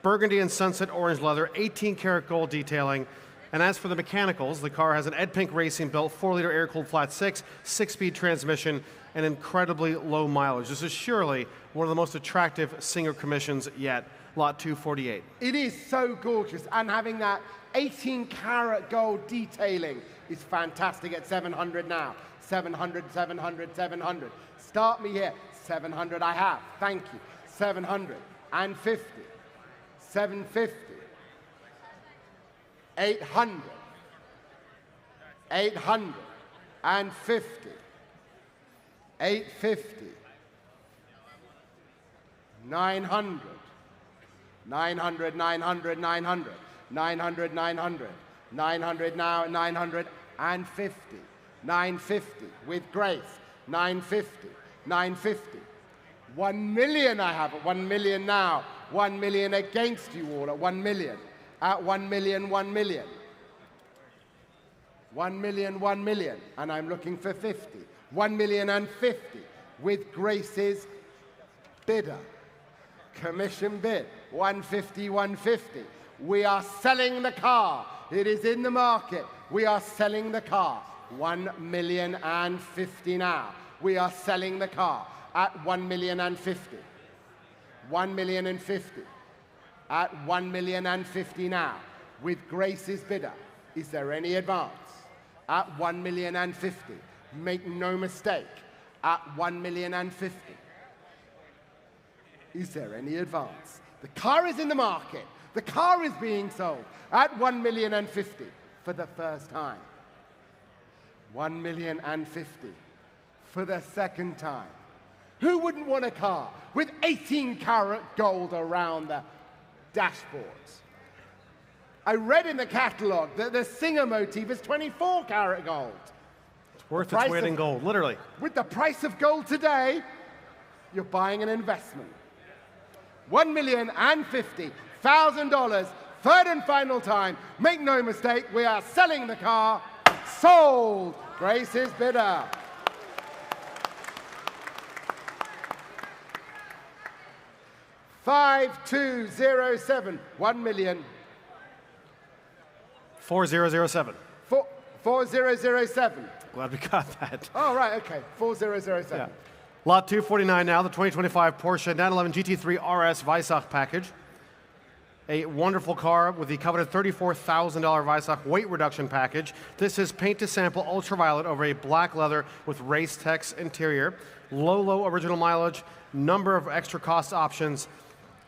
burgundy and sunset orange leather, 18-karat gold detailing. And as for the mechanicals, the car has an Ed Pink Racing built 4-liter air-cooled flat 6-speed transmission, and incredibly low mileage. This is surely one of the most attractive Singer commissions yet. Lot 248. It is so gorgeous, and having that 18-karat gold detailing is fantastic at 700 now. 700, 700, 700. Start me here. 700 I have. Thank you. 750. 750. 800. 850. 850. 900. 900, 900, 900. 900, 900. 900 now, 950. 950 with grace. 950. 950. 1 million I have at 1 million now. 1 million against you all at 1 million. At 1 million, 1 million. 1 million, 1 million. And I'm looking for 50. 1 million and 50 with Grace's bidder. Commission bid. 150, 150. We are selling the car. It is in the market. We are selling the car. 1 million and 50 now. We are selling the car at 1 million and 50. 1 million and 50. At 1 million and 50 now with Grace's bidder. Is there any advance? At 1 million and 50. Make no mistake. At 1 million and 50. Is there any advance? The car is in the market. The car is being sold at 1 million and 50 for the first time. 1 million and 50 for the second time. Who wouldn't want a car with 18-karat gold around the dashboards? I read in the catalog that the Singer motif is 24-karat gold. It's worth its weight in gold, literally. With the price of gold today, you're buying an investment. $1,050,000, third and final time. Make no mistake, we are selling the car. Sold. Grace's bidder. $5,207. 1 million. 4007. 4007. Glad we got that. Oh, right, okay. 4007. Yeah. Lot 249 now, the 2025 Porsche 911 GT3 RS Weissach package. A wonderful car with the coveted $34,000 Weissach weight reduction package. This is paint to sample ultraviolet over a black leather with race text interior. Low original mileage, number of extra cost options,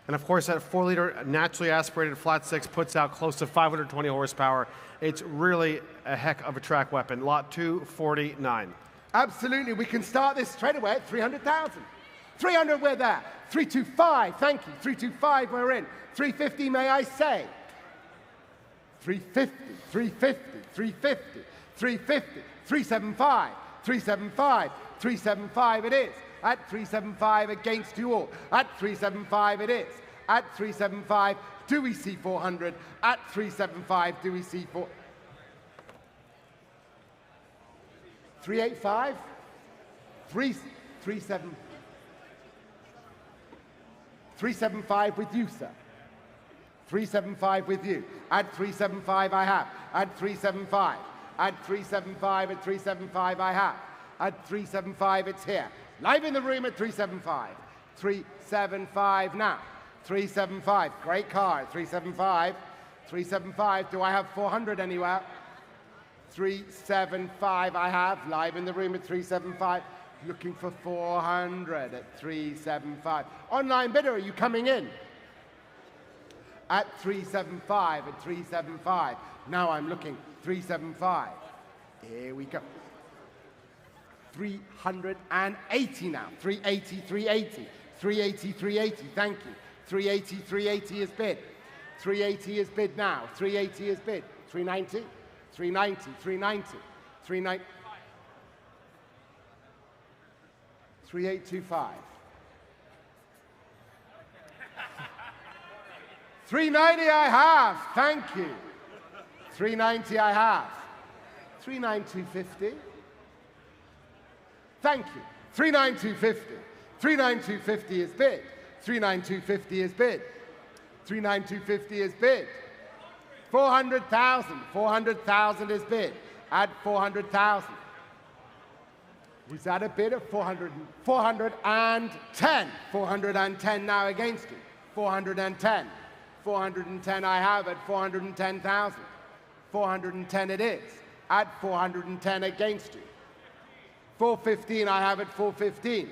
and of course that 4-liter naturally aspirated flat six puts out close to 520 horsepower. It's really a heck of a track weapon. Lot 249. Absolutely, we can start this straight away at 300,000. 300, we're there. 325, thank you. 325, we're in. 350, may I say? 350, 350, 350, 350, 375, 375, 375 it is. At 375 against you all. At 375 it is. At 375, do we see 400? At 375, do we see 385? 375 with you, sir. 375 with you. At 375 I have. At 375. At 375, at 375 I have. At 375 it's here. Live in the room at 375. 375 now. 375, great car. 375. 375, do I have 400 anywhere? 375 I have. Live in the room at 375. Looking for 400 at 375. Online bidder, are you coming in? At 375, at 375. Now I'm looking, 375. Here we go. 380 now. 380, 380. 380, 380, thank you. 380, 380 is bid. 380 is bid now. 380 is bid. 390, 390, 390, 390. 3825. 390 I have, thank you. 390 I have. 39250. Thank you. 39250. 39250 is bid. 39250 is bid. 39250 is bid. 400,000. 400,000 is bid. Add 400,000. Was that a bid of 400? 410. 410 now against you. 410. 410 I have at 410,000. 410 it is. At 410 against you. 415 I have at 415.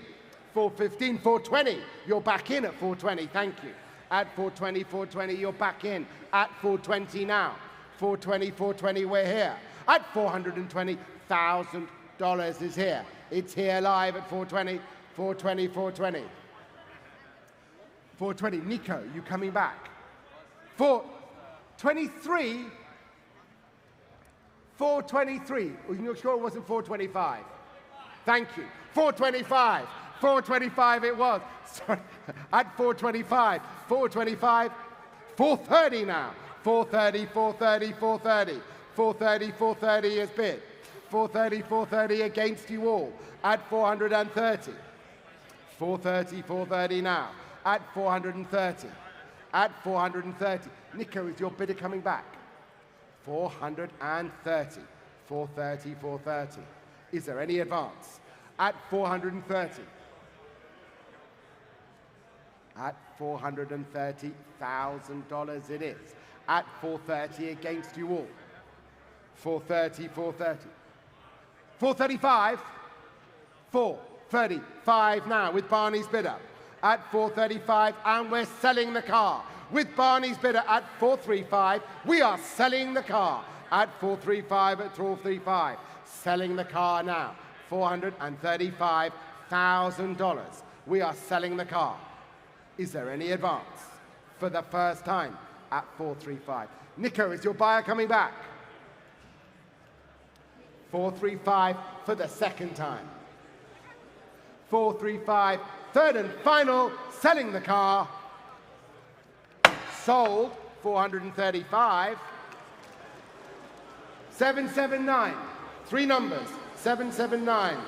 415, 420. You're back in at 420, thank you. At 420, 420, you're back in. At 420 now. 420, 420, we're here. At $420,000 is here. It's here live at 420, 420, 420. 420, Nico, you coming back? 423, 423. Are you sure it wasn't 425? Thank you. 425. 425 it was. Sorry. At 425. 425. 430 now. 430, 430, 430. 430, 430 is bid. 430, 430 against you all. At 430. 430, 430 now. At 430. At 430. Nico, is your bidder coming back? 430. 430, 430. Is there any advance? At 430. At $430,000 it is. At 430 against you all. 430, 430. 435. 435 now with Barney's bidder. At 435, and we're selling the car. With Barney's bidder at 435, we are selling the car. At 435, at 435. Selling the car now. $435,000. We are selling the car. Is there any advance? For the first time at 435. Nico, is your buyer coming back? 435 for the second time. 435, third and final, selling the car. Sold, 435. 779, three numbers, 779.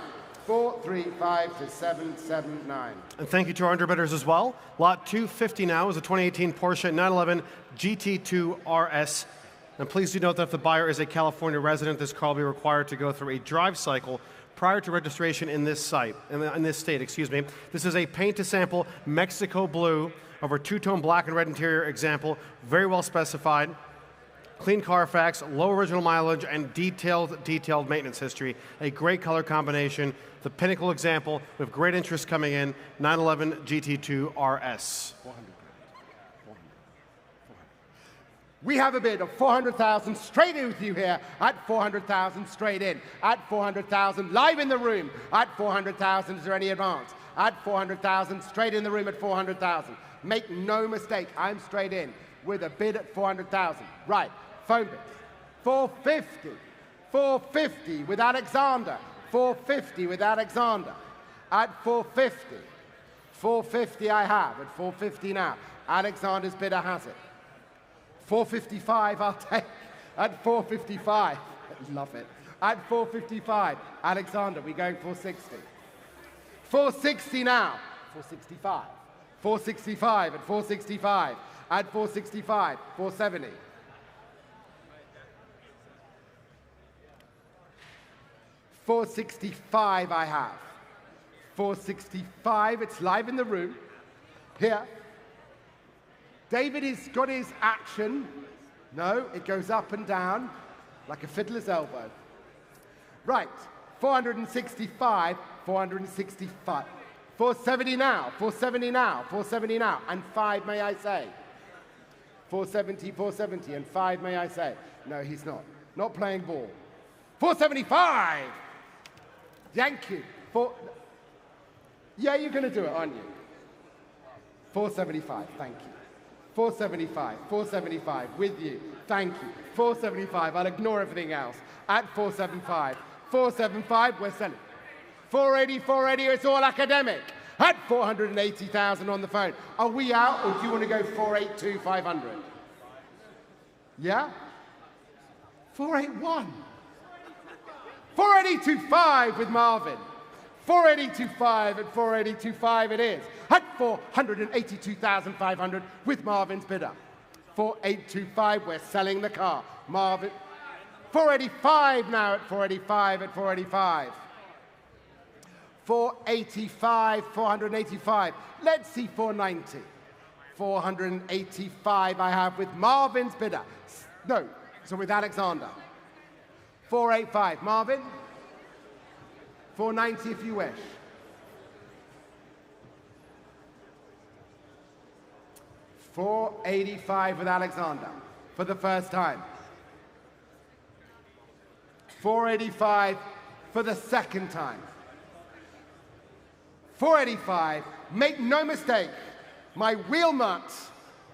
435 to 779. And thank you to our underbidders as well. Lot 250 now is a 2018 Porsche 911 GT2 RS And please do note that if the buyer is a California resident, this car will be required to go through a drive cycle prior to registration in this site, in this state, excuse me. This is a paint to sample Mexico blue over two-tone black and red interior example, very well specified. Clean Carfax, low original mileage, and detailed maintenance history. A great color combination. The pinnacle example with great interest coming in, 911 GT2 RS. We have a bid of 400,000 straight in with you here at 400,000 straight in. At 400,000 live in the room at 400,000. Is there any advance? At 400,000 straight in the room at 400,000. Make no mistake, I'm straight in with a bid at 400,000. Right, phone bid. 450. 450 with Alexander. 450 with Alexander. At 450. 450 I have at 450 now. Alexander's bidder has it. 455 I'll take at 455. Love it. At 455, Alexander, we going 460. 460 now. 465. 465 at 465. At 465, 470. $465 I have. $465, it's live in the room. Here. David has got his action. No, it goes up and down like a fiddler's elbow. Right, 465, 465. 470 now, 470 now, 470 now, and 5 may I say. 470, 470, and 5 may I say. No, he's not. Not playing ball. 475! Thank you. Yeah, you're going to do it, aren't you? 475, thank you. 475, 475, with you, thank you. 475, I'll ignore everything else. At 475, 475, we're selling. 480, 480, it's all academic. At 480,000 on the phone. Are we out, or do you want to go 482, 500? Yeah? 481. 482.5 with Marvin. 482.5 at 482.5 it is. At 482,500 with Marvin's bidder. 482.5, we're selling the car. Marvin. 485 now at 485 at 485. 485, 485. Let's see 490. 485 I have with Marvin's bidder. No, so with Alexander. 485, Marvin. 490 if you wish. 485 with Alexander for the first time. 485 for the second time. 485, make no mistake, my wheel nut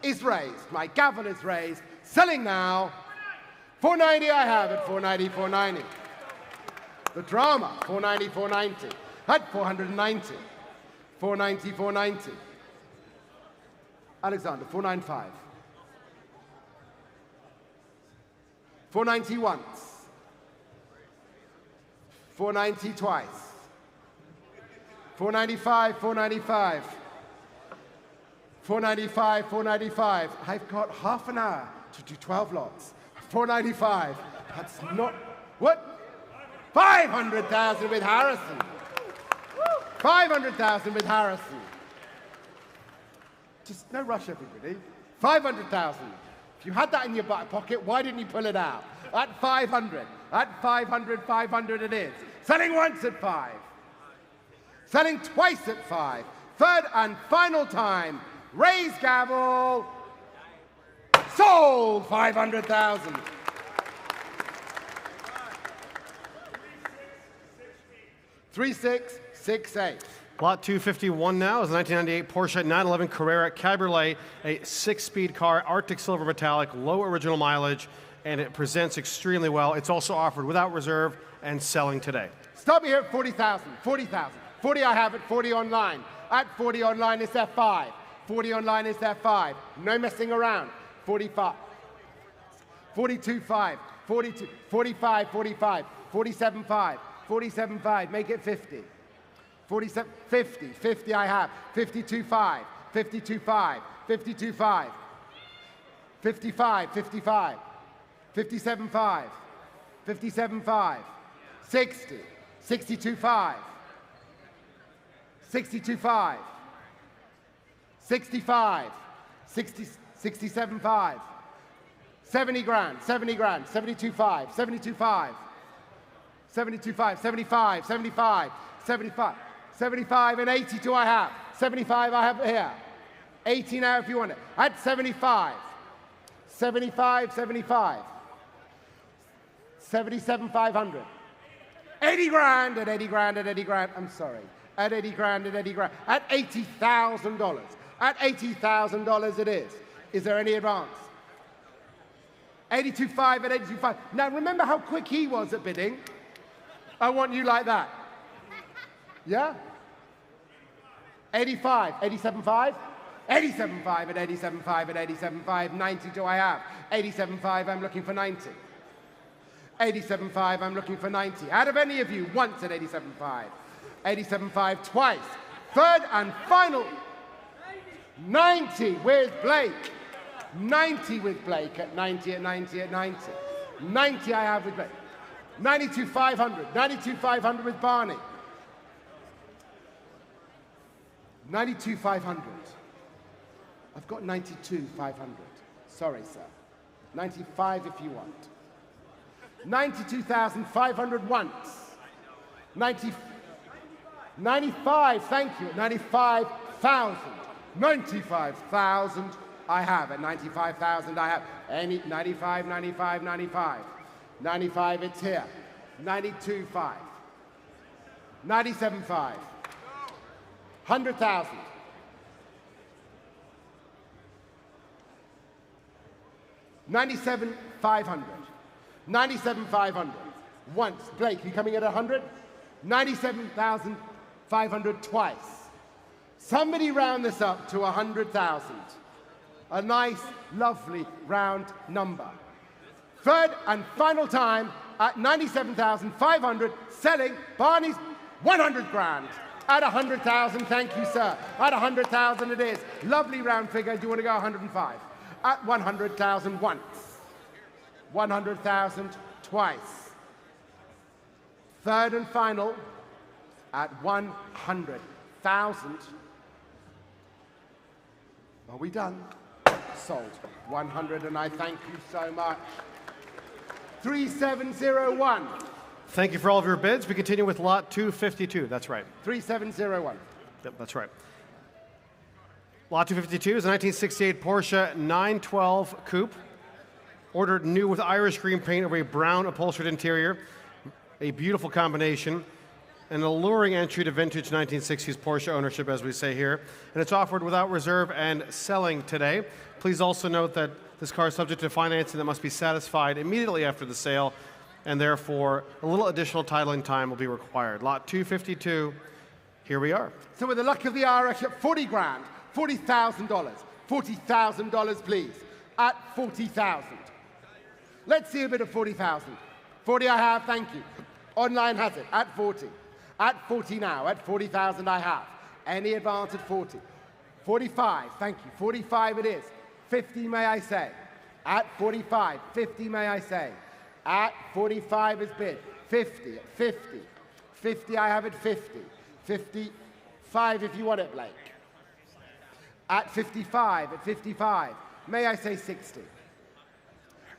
is raised, my gavel is raised, selling now. 490 I have at 490, 490. The drama, 490, 490. At 490. 490, 490. Alexander, 495. 490 once. 490 twice. 495, 495. 495, 495. I've got half an hour to do 12 lots. 495. That's not... What? 500,000 with Harrison. 500,000 with Harrison. Just no rush, everybody. 500,000. If you had that in your back pocket, why didn't you pull it out? At 500. At 500, 500 it is. Selling once at 5. Selling twice at 5. Third and final time. Raise gavel. Sold 500,000. 3668. Lot 251 now is a 1998 Porsche 911 Carrera Cabriolet, a 6-speed car, Arctic silver metallic, low original mileage, and it presents extremely well. It's also offered without reserve and selling today. Stop me here at 40,000. 40,000. 40 I have at 40 online. At 40 online is there 5. 40 online is there 5. No messing around. 45. 42.5. 42. 45. 45. 47.5. 47.5. Make it 50. 47. 50. 50 I have. 52.5. 52.5. 52.5. 55. 55. 57.5, 57.5, 60, 62.5, 62.5, 65, 60, 67.5, 70 grand, 70 grand, 72.5, 72.5, 72.5, 75, 75, 75, 75 and 80 do I have? 75 I have here. 80 now if you want it. At 75, 75, 75, 77,500. 80 grand at 80 grand at 80 grand, I'm sorry. At 80 grand at 80 grand, at $80,000. At $80,000 it is. Is there any advance? 82.5 at 82.5. Now remember how quick he was at bidding? I want you like that. Yeah? 85, 87.5? 87.5 at 87.5 at 87.5. 90 do I have? 87.5, I'm looking for 90. 87.5, I'm looking for 90. Out of any of you, once at 87.5. 87.5 twice. Third and final. 90 with Blake. 90 with Blake at 90 at 90 at 90. 90 I have with Blake. 92,500. 92,500 with Barney. 92,500. I've got 92,500. Sorry, sir. 95 if you want. 92,500 once. 95, thank you. 95,000. 95,000 I have. At 95,000 I have. Any 95, 95, 95. 95, it's here. 92.5. 97.5. 100,000. 97,500. 97,500. Once. Blake, you coming at 100? 97,500 twice. Somebody round this up to 100,000. A nice, lovely, round number. Third and final time at 97,500, selling Barney's 100 grand. At 100,000, thank you, sir. At 100,000 it is. Lovely round figure. Do you want to go 105? At 100,000 once. 100,000 twice. Third and final at 100,000. Are we done? Sold. 100, and I thank you so much. 3701. Thank you for all of your bids. We continue with lot 252. That's right. 3701. Yep, that's right. Lot 252 is a 1968 Porsche 912 Coupe. Ordered new with Irish green paint over a brown upholstered interior. A beautiful combination. An alluring entry to vintage 1960s Porsche ownership, as we say here. And it's offered without reserve and selling today. Please also note that this car is subject to financing that must be satisfied immediately after the sale, and therefore a little additional titling time will be required. Lot 252, here we are. So with the luck of the Irish at 40 grand, $40,000. $40,000, please. At 40,000. Let's see a bit of 40,000. 40 I have, thank you. Online has it, at 40. At 40 now, at 40,000 I have. Any advance at 40. 45, thank you. 45 it is. 50 may I say. At 45, 50 may I say. At 45 is bid. 50, at 50. 50 I have at 50. 55 if you want it, Blake. At 55, at 55, may I say 60.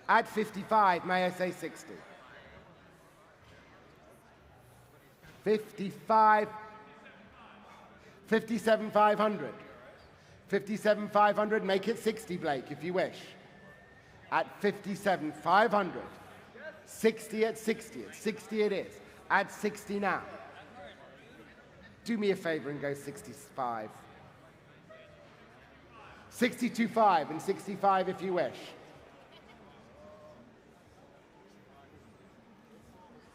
At 55, may I say 60. 55, 57,500. 57,500, make it 60, Blake, if you wish. At 57,500. 60 at 60, at 60 it is. At 60 now. Do me a favor and go 65. 62.5 and 65 if you wish.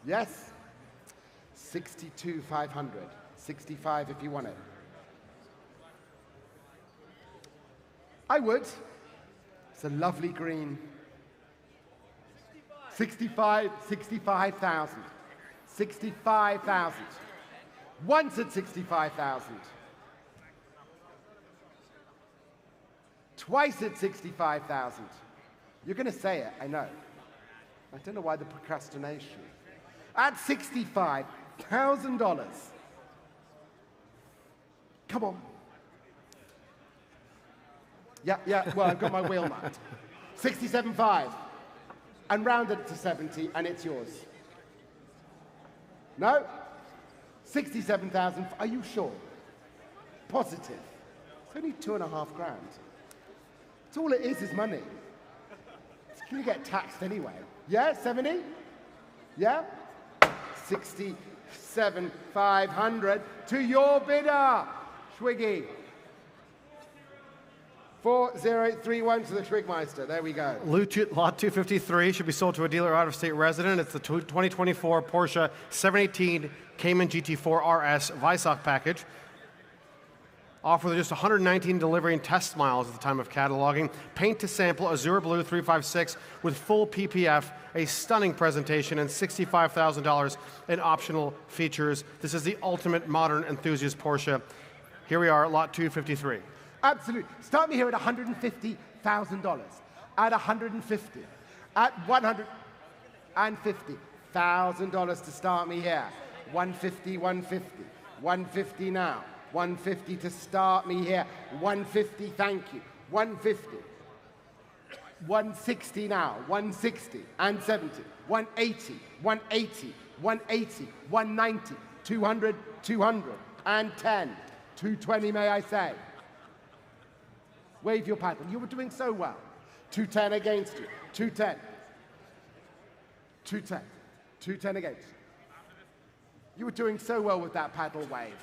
Yes? 62,500. 65 if you want it. I would. It's a lovely green. 65,000. 65,000. Once at 65,000. Twice at 65,000. You're going to say it, I know. I don't know why the procrastination. At $65,000. Come on. Yeah, well, I've got my wheel nut. 67.5. And rounded it to 70, and it's yours. No? 67,000. Are you sure? Positive. It's only $2.5 grand. It's all it is money. It's going to get taxed anyway. Yeah, 70? Yeah? 67,500 to your bidder, Schwiggy. 4031 to the Schwigmeister. There we go. Lot 253 should be sold to a dealer or out-of-state resident. It's the 2024 Porsche 718 Cayman GT4 RS Weissach package. Offer with just 119 delivery and test miles at the time of cataloging. Paint to sample, Azure Blue 356 with full PPF, a stunning presentation, and $65,000 in optional features. This is the ultimate modern enthusiast Porsche. Here we are, lot 253. Absolutely. Start me here at $150,000. At $150. At $150,000 to start me here. 150, 150. 150 now. 150 to start me here. 150, thank you. 150. 160 now. 160 and 70. 180, 180, 180, 190, 200, 200, and 10. 220, may I say. Wave your paddle. You were doing so well. 210 against you. 210. 210. 210 against you. You were doing so well with that paddle wave.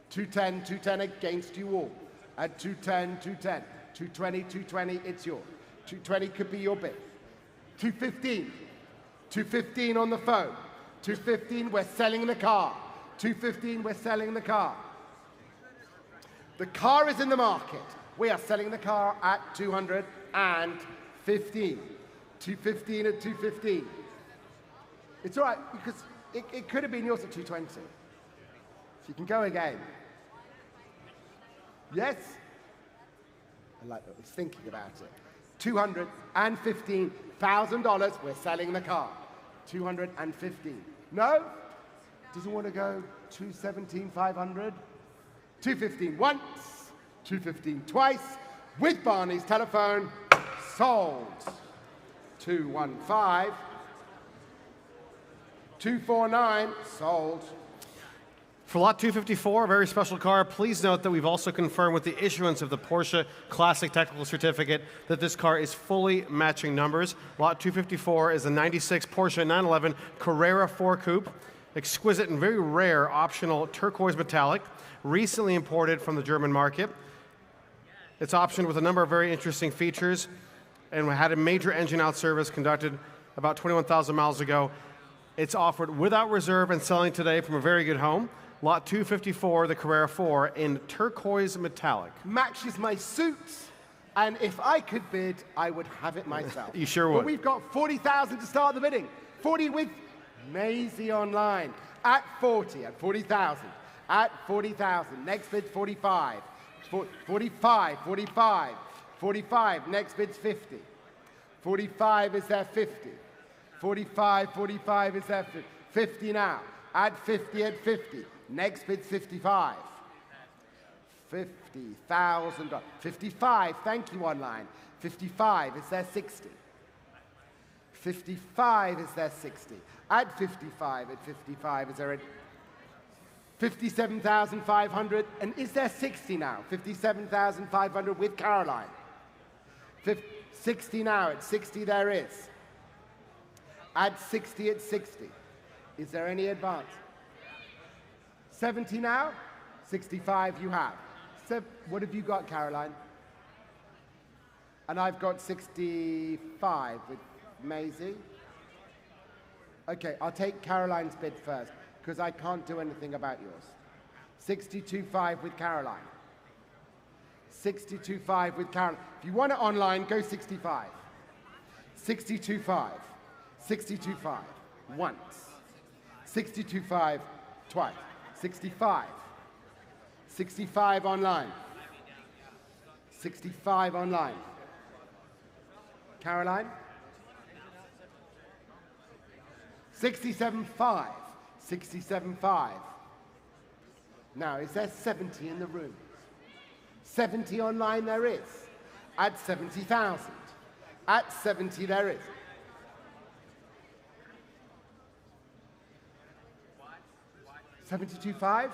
210, 210 against you all. At 210, 210. 220, 220, it's yours. 220 could be your bid. 215. 215 on the phone. 215, we're selling the car. 215, we're selling the car. The car is in the market. We are selling the car at 215. 215 at 215. It's all right, because it could have been yours at 220. So you can go again. Yes? I like that. I was thinking about it. $215,000. We're selling the car. 215. No? Doesn't want to go 217,500? 215 once. 215 twice, with Barney's telephone, sold. 215, 249, sold. For lot 254, a very special car, please note that we've also confirmed with the issuance of the Porsche Classic Technical Certificate that this car is fully matching numbers. Lot 254 is a 96 Porsche 911 Carrera 4 Coupe, exquisite and very rare optional turquoise metallic, recently imported from the German market. It's optioned with a number of very interesting features, and we had a major engine out service conducted about 21,000 miles ago. It's offered without reserve and selling today from a very good home. Lot 254, the Carrera 4, in turquoise metallic. Matches my suits, and if I could bid, I would have it myself. You sure would. But we've got 40,000 to start the bidding. 40 with Maisie online. At 40, at 40,000. At 40,000. Next bid, 45. 45, 45, 45, next bid's 50. 45 is there 50. 45, 45 is there 50. 50 now. At 50, at 50. Next bid's 55. $50,000. 55, thank you online. 55 is there 60. 55 is there 60. At 55, is there a 57,500, and is there 60 now? 57,500 with Caroline. 60 now, at 60 there is. At 60, at 60. Is there any advance? 70 now? 65 you have. What have you got, Caroline? And I've got 65 with Maisie. Okay, I'll take Caroline's bid first, because I can't do anything about yours. 62.5 with Caroline. 62.5 with Caroline. If you want it online, go 65. 62.5. 62.5 once. 62.5 twice. 65. 65 online. 65 online. Caroline? 67.5. 67.5. Now, is there 70 in the room? 70 online there is. At 70,000. At 70 there is. $72.5?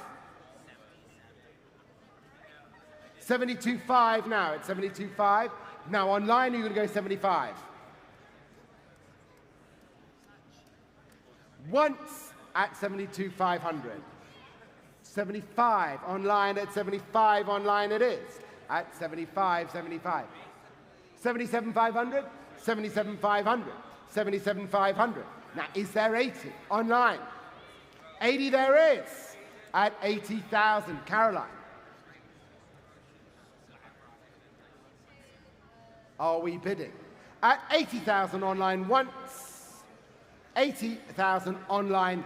$72.5 now. At $72.5. Now online, you're going to go 75. Once at 72,500. 75 online at 75 online it is. At 75, 75. 77,500, 77,500, 77,500. Now, is there 80 online? 80 there is. At 80,000, Caroline. Are we bidding? At 80,000 online once. 80,000 online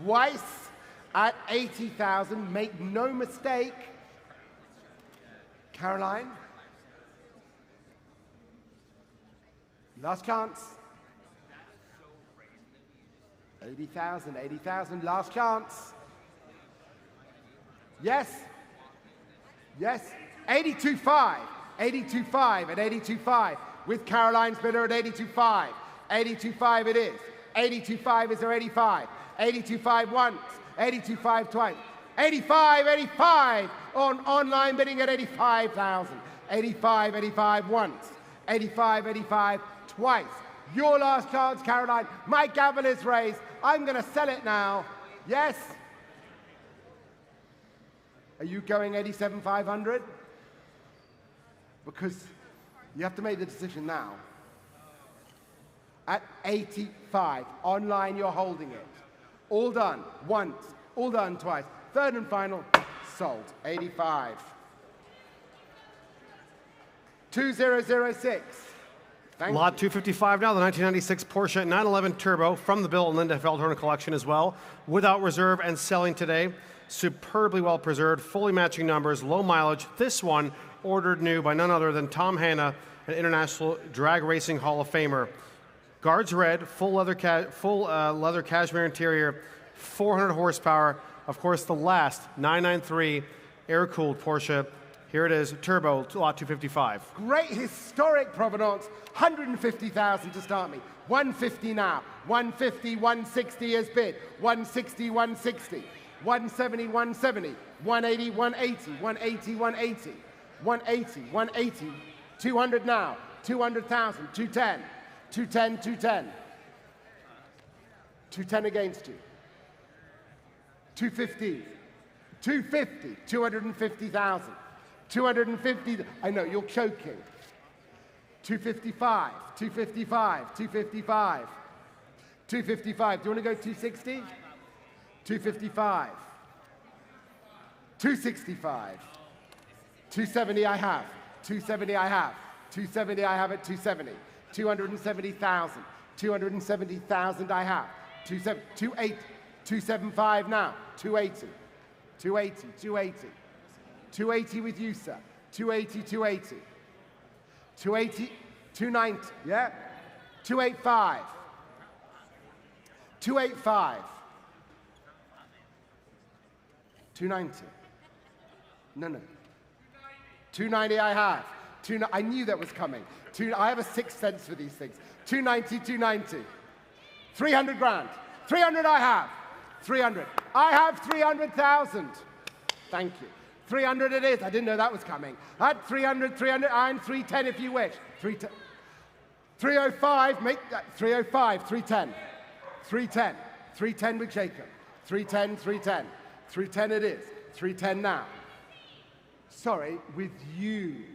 twice. At 80,000, make no mistake. Caroline? Last chance. 80,000, 80,000, last chance. Yes? Yes? 82.5, 82.5 at 82.5 with Caroline's bidder at 82.5. 82.5 it is. 82.5 is there 85. 82.5 once, 82.5 twice. 85, 85 on online bidding at 85,000. 85, 85 once. 85, 85 twice. Your last chance, Caroline. My gavel is raised. I'm going to sell it now. Yes? Are you going 87,500? Because you have to make the decision now. At 85, online you're holding it. All done once, all done twice. Third and final, sold. 85. 2006. Lot 255 now, the 1996 Porsche 911 Turbo from the Bill and Linda Feldhorn collection as well, without reserve and selling today. Superbly well preserved, fully matching numbers, low mileage. This one ordered new by none other than Tom Hanna, an International Drag Racing Hall of Famer. Guards red, full leather cashmere interior, 400 horsepower. Of course, the last 993 air-cooled Porsche. Here it is, Turbo, lot 255. Great historic provenance, 150,000 to start me. 150 now, 150, 160 is bid, 160, 160, 170, 170, 180, 180, 180, 180, 180, 180, 200 now, 200,000, 210, 210, 210, 210 against you, 250, 250, 250,000. 250, I know, you're choking. 255, 255, 255, 255. Do you want to go 260? 255, 265, 270 I have, 270 I have, 270 I have at 270, 270,000, 270,000 I have, 280, 275 now, 280, 280, 280. 280 with you, sir. 280, 280. 280, 290, yeah? 285. 285. 290. No. 290 I have. I knew that was coming. I have a sixth sense for these things. 290, 290. 300 grand. 300 I have. 300. I have 300,000. Thank you. 300 it is. I didn't know that was coming. At 300, 300, and 310 if you wish. 305, make that 305, 310. 310. 310 with Jacob. 310, 310. 310 it is. 310 now. Sorry, with you,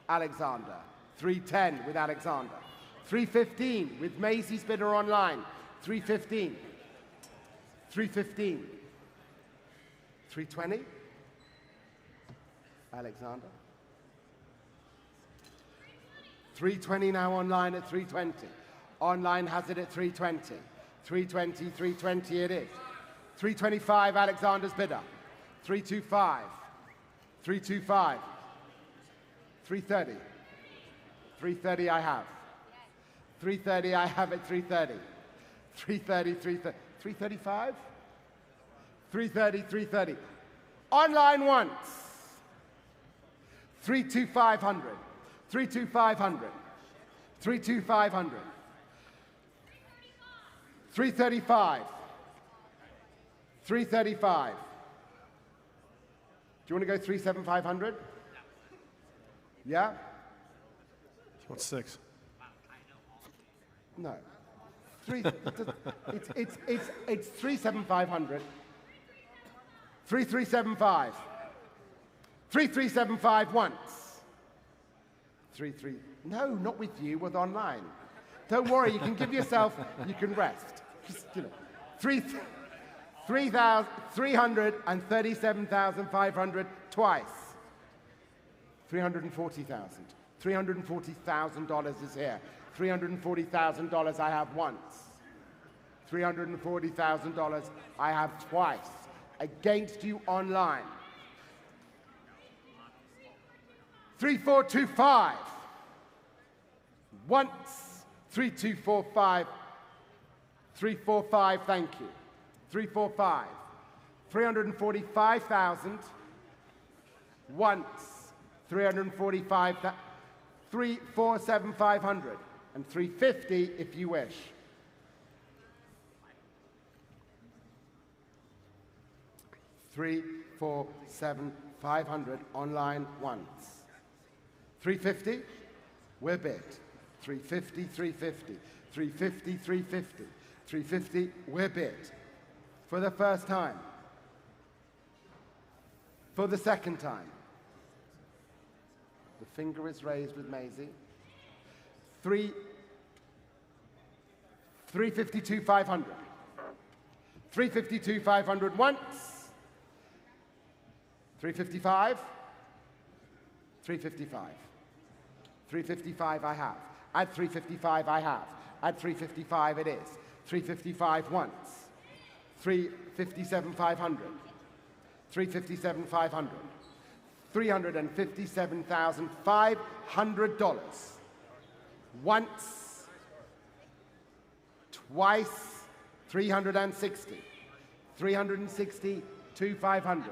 Alexander. 310 with Alexander. 315 with Maisie's bidder online. 315. 315. 320. Alexander. 320 now online at 320. Online has it at 320. 320, 320 it is. 325, Alexander's bidder. 325. 325. 330. 330 I have. 330 I have at 330. 330, 330, 335? 330, 330. Online once. 32500. 32500. 32500. 335. 335. Do you want to go 37500? Yeah? What's 6? No. It's 37500. 3375. 3375 once. 33. No, not with you, with online. Don't worry, you can give yourself, you can rest. Just, you know. 337,500 twice. 340,000. $340,000 is here. $340,000 I have once. $340,000 I have twice. Against you online. 3425. Once. 3245. 345, thank you. 345. 345,000. Once. 345,000. 347,500. And 350 if you wish. Three, 4, 7, 500 online once. 350, we're bid. 350, 350, 350, 350, 350, we're bid. For the first time. For the second time. The finger is raised with Maisie. 352, 500. 352, 500 once. 355. 355. 355 I have. Add 355 I have. Add 355 it is. 355 once. 357, 500. 357, 500. $357,500. Once. Twice. 360. 360 to 500.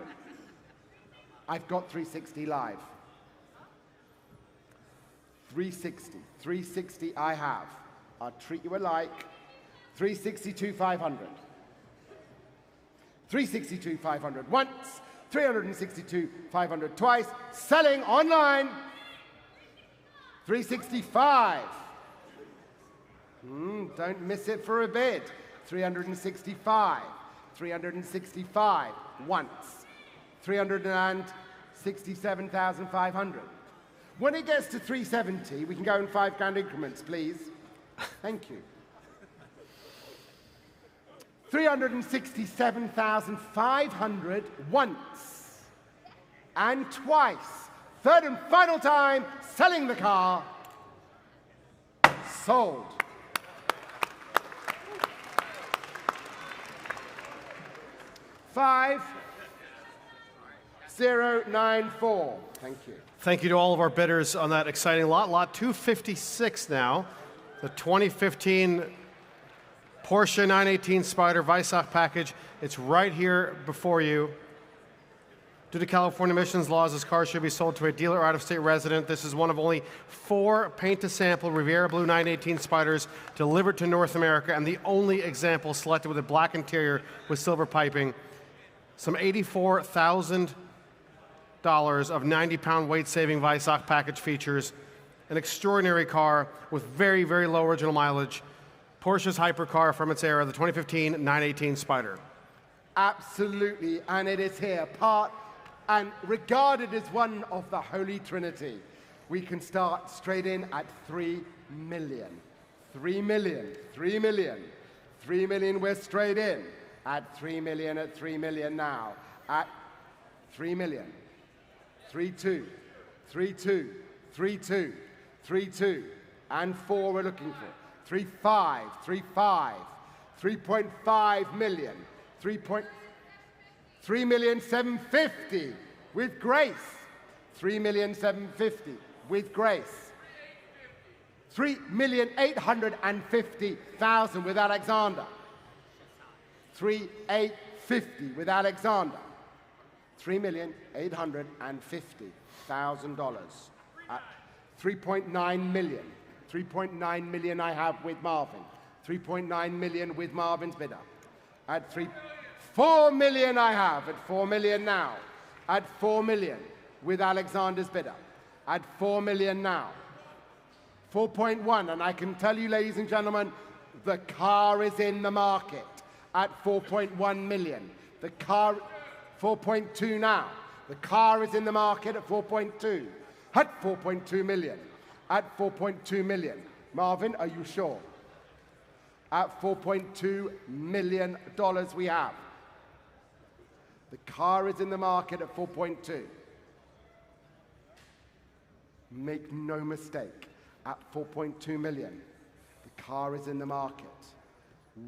I've got 360 live. 360. 360 I have. I'll treat you alike. 362, 500. 362, 500 once. 362, 500 twice. Selling online. 365. Don't miss it for a bid. 365. 365 once. 367,500. When it gets to 370, we can go in £5 increments, please. Thank you. 367,500 once and twice. Third and final time, selling the car. Sold. $5,094. Thank you. Thank you to all of our bidders on that exciting lot. Lot 256 now. The 2015 Porsche 918 Spyder Weissach package. It's right here before you. Due to California emissions laws, this car should be sold to a dealer or out-of-state resident. This is one of only 4 paint-to-sample Riviera Blue 918 Spyders delivered to North America, and the only example selected with a black interior with silver piping. Some $84,000 of 90-pound weight-saving Weissach package features. An extraordinary car with very, very low original mileage. Porsche's hypercar from its era, the 2015 918 Spyder. Absolutely, and it is here, part and regarded as one of the Holy Trinity. We can start straight in at 3 million. 3 million, 3 million, 3 million, we're straight in. At 3 million, at 3 million now. At 3 million. 3-2, 3-2, 3-2, 3-2, and 4 we're looking for. 3.5, 3.5, 3.5 million, 3,750,000 with grace. 3,750,000 with grace. 3,850,000 with Alexander. 3,850 with Alexander. $3,850,000 at 3.9 million. 3.9 million I have with Marvin. 3.9 million with Marvin's bidder. At 4 million I have at 4 million now. At 4 million with Alexander's bidder. At 4 million now. 4.1, and I can tell you, ladies and gentlemen, the car is in the market at 4.1 million. The car, 4.2 now. The car is in the market at 4.2. At 4.2 million. At 4.2 million. Marvin, are you sure? At $4.2 million we have. The car is in the market at 4.2. Make no mistake, at 4.2 million, the car is in the market.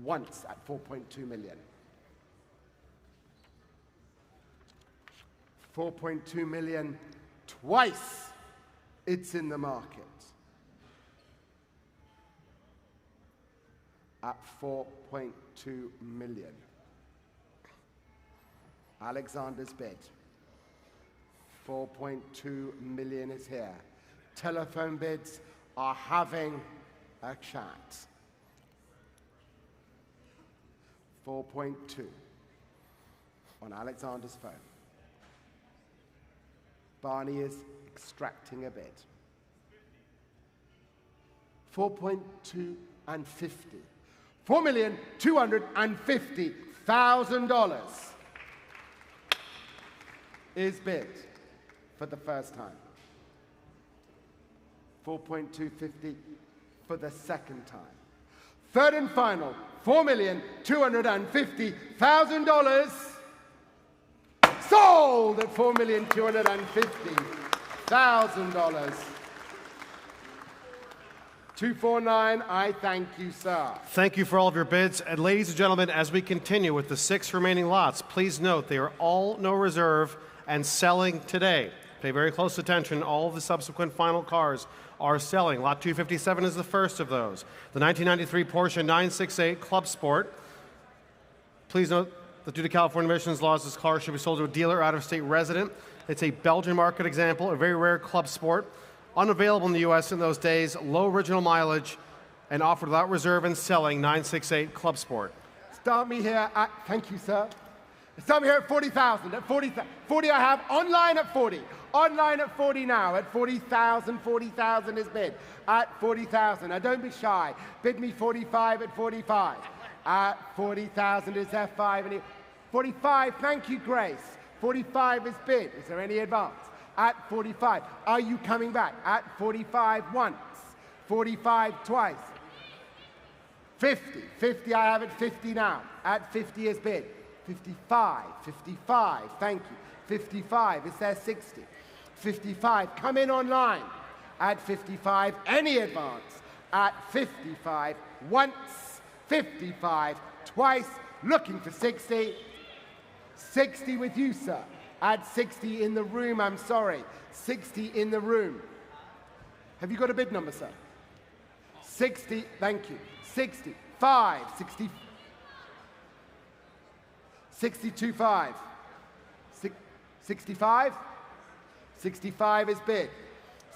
Once at 4.2 million. 4.2 million, twice it's in the market. At 4.2 million. Alexander's bid. 4.2 million is here. Telephone bids are having a chat. 4.2 on Alexander's phone. Barney is extracting a bid. 4.2 and 50. $4,250,000 is bid for the first time. 4.250 for the second time. Third and final, $4,250,000 sold at $4,250,000. 249, I thank you, sir. Thank you for all of your bids. And ladies and gentlemen, as we continue with the 6 remaining lots, please note they are all no reserve and selling today. Pay very close attention. All of the subsequent final cars are selling. Lot 257 is the first of those. The 1993 Porsche 968 Club Sport. Please note that due to California emissions laws, this car should be sold to a dealer or out-of-state resident. It's a Belgian market example, a very rare Club Sport. Unavailable in the U.S. in those days, low original mileage, and offered without reserve and selling 968 Club Sport. Start me here at, thank you, sir. Start me here at 40,000. At 40 I have online at 40. Online at 40 now. At 40,000, 40,000 is bid. At 40,000. Now don't be shy. Bid me 45 at 45. At 40,000 is F5. And 45, thank you, Grace. 45 is bid. Is there any advance? At 45. Are you coming back? At 45 once. 45 twice. 50. 50 I have at 50 now. At 50 is bid. 55. 55. Thank you. 55. Is there 60? 55. Come in online. At 55. Any advance. At 55. Once. 55. Twice. Looking for 60. 60 with you, sir. At 60 in the room, I'm sorry. 60 in the room. Have you got a bid number, sir? 60, thank you. 65, 60, 62.5. 65? 65 is bid.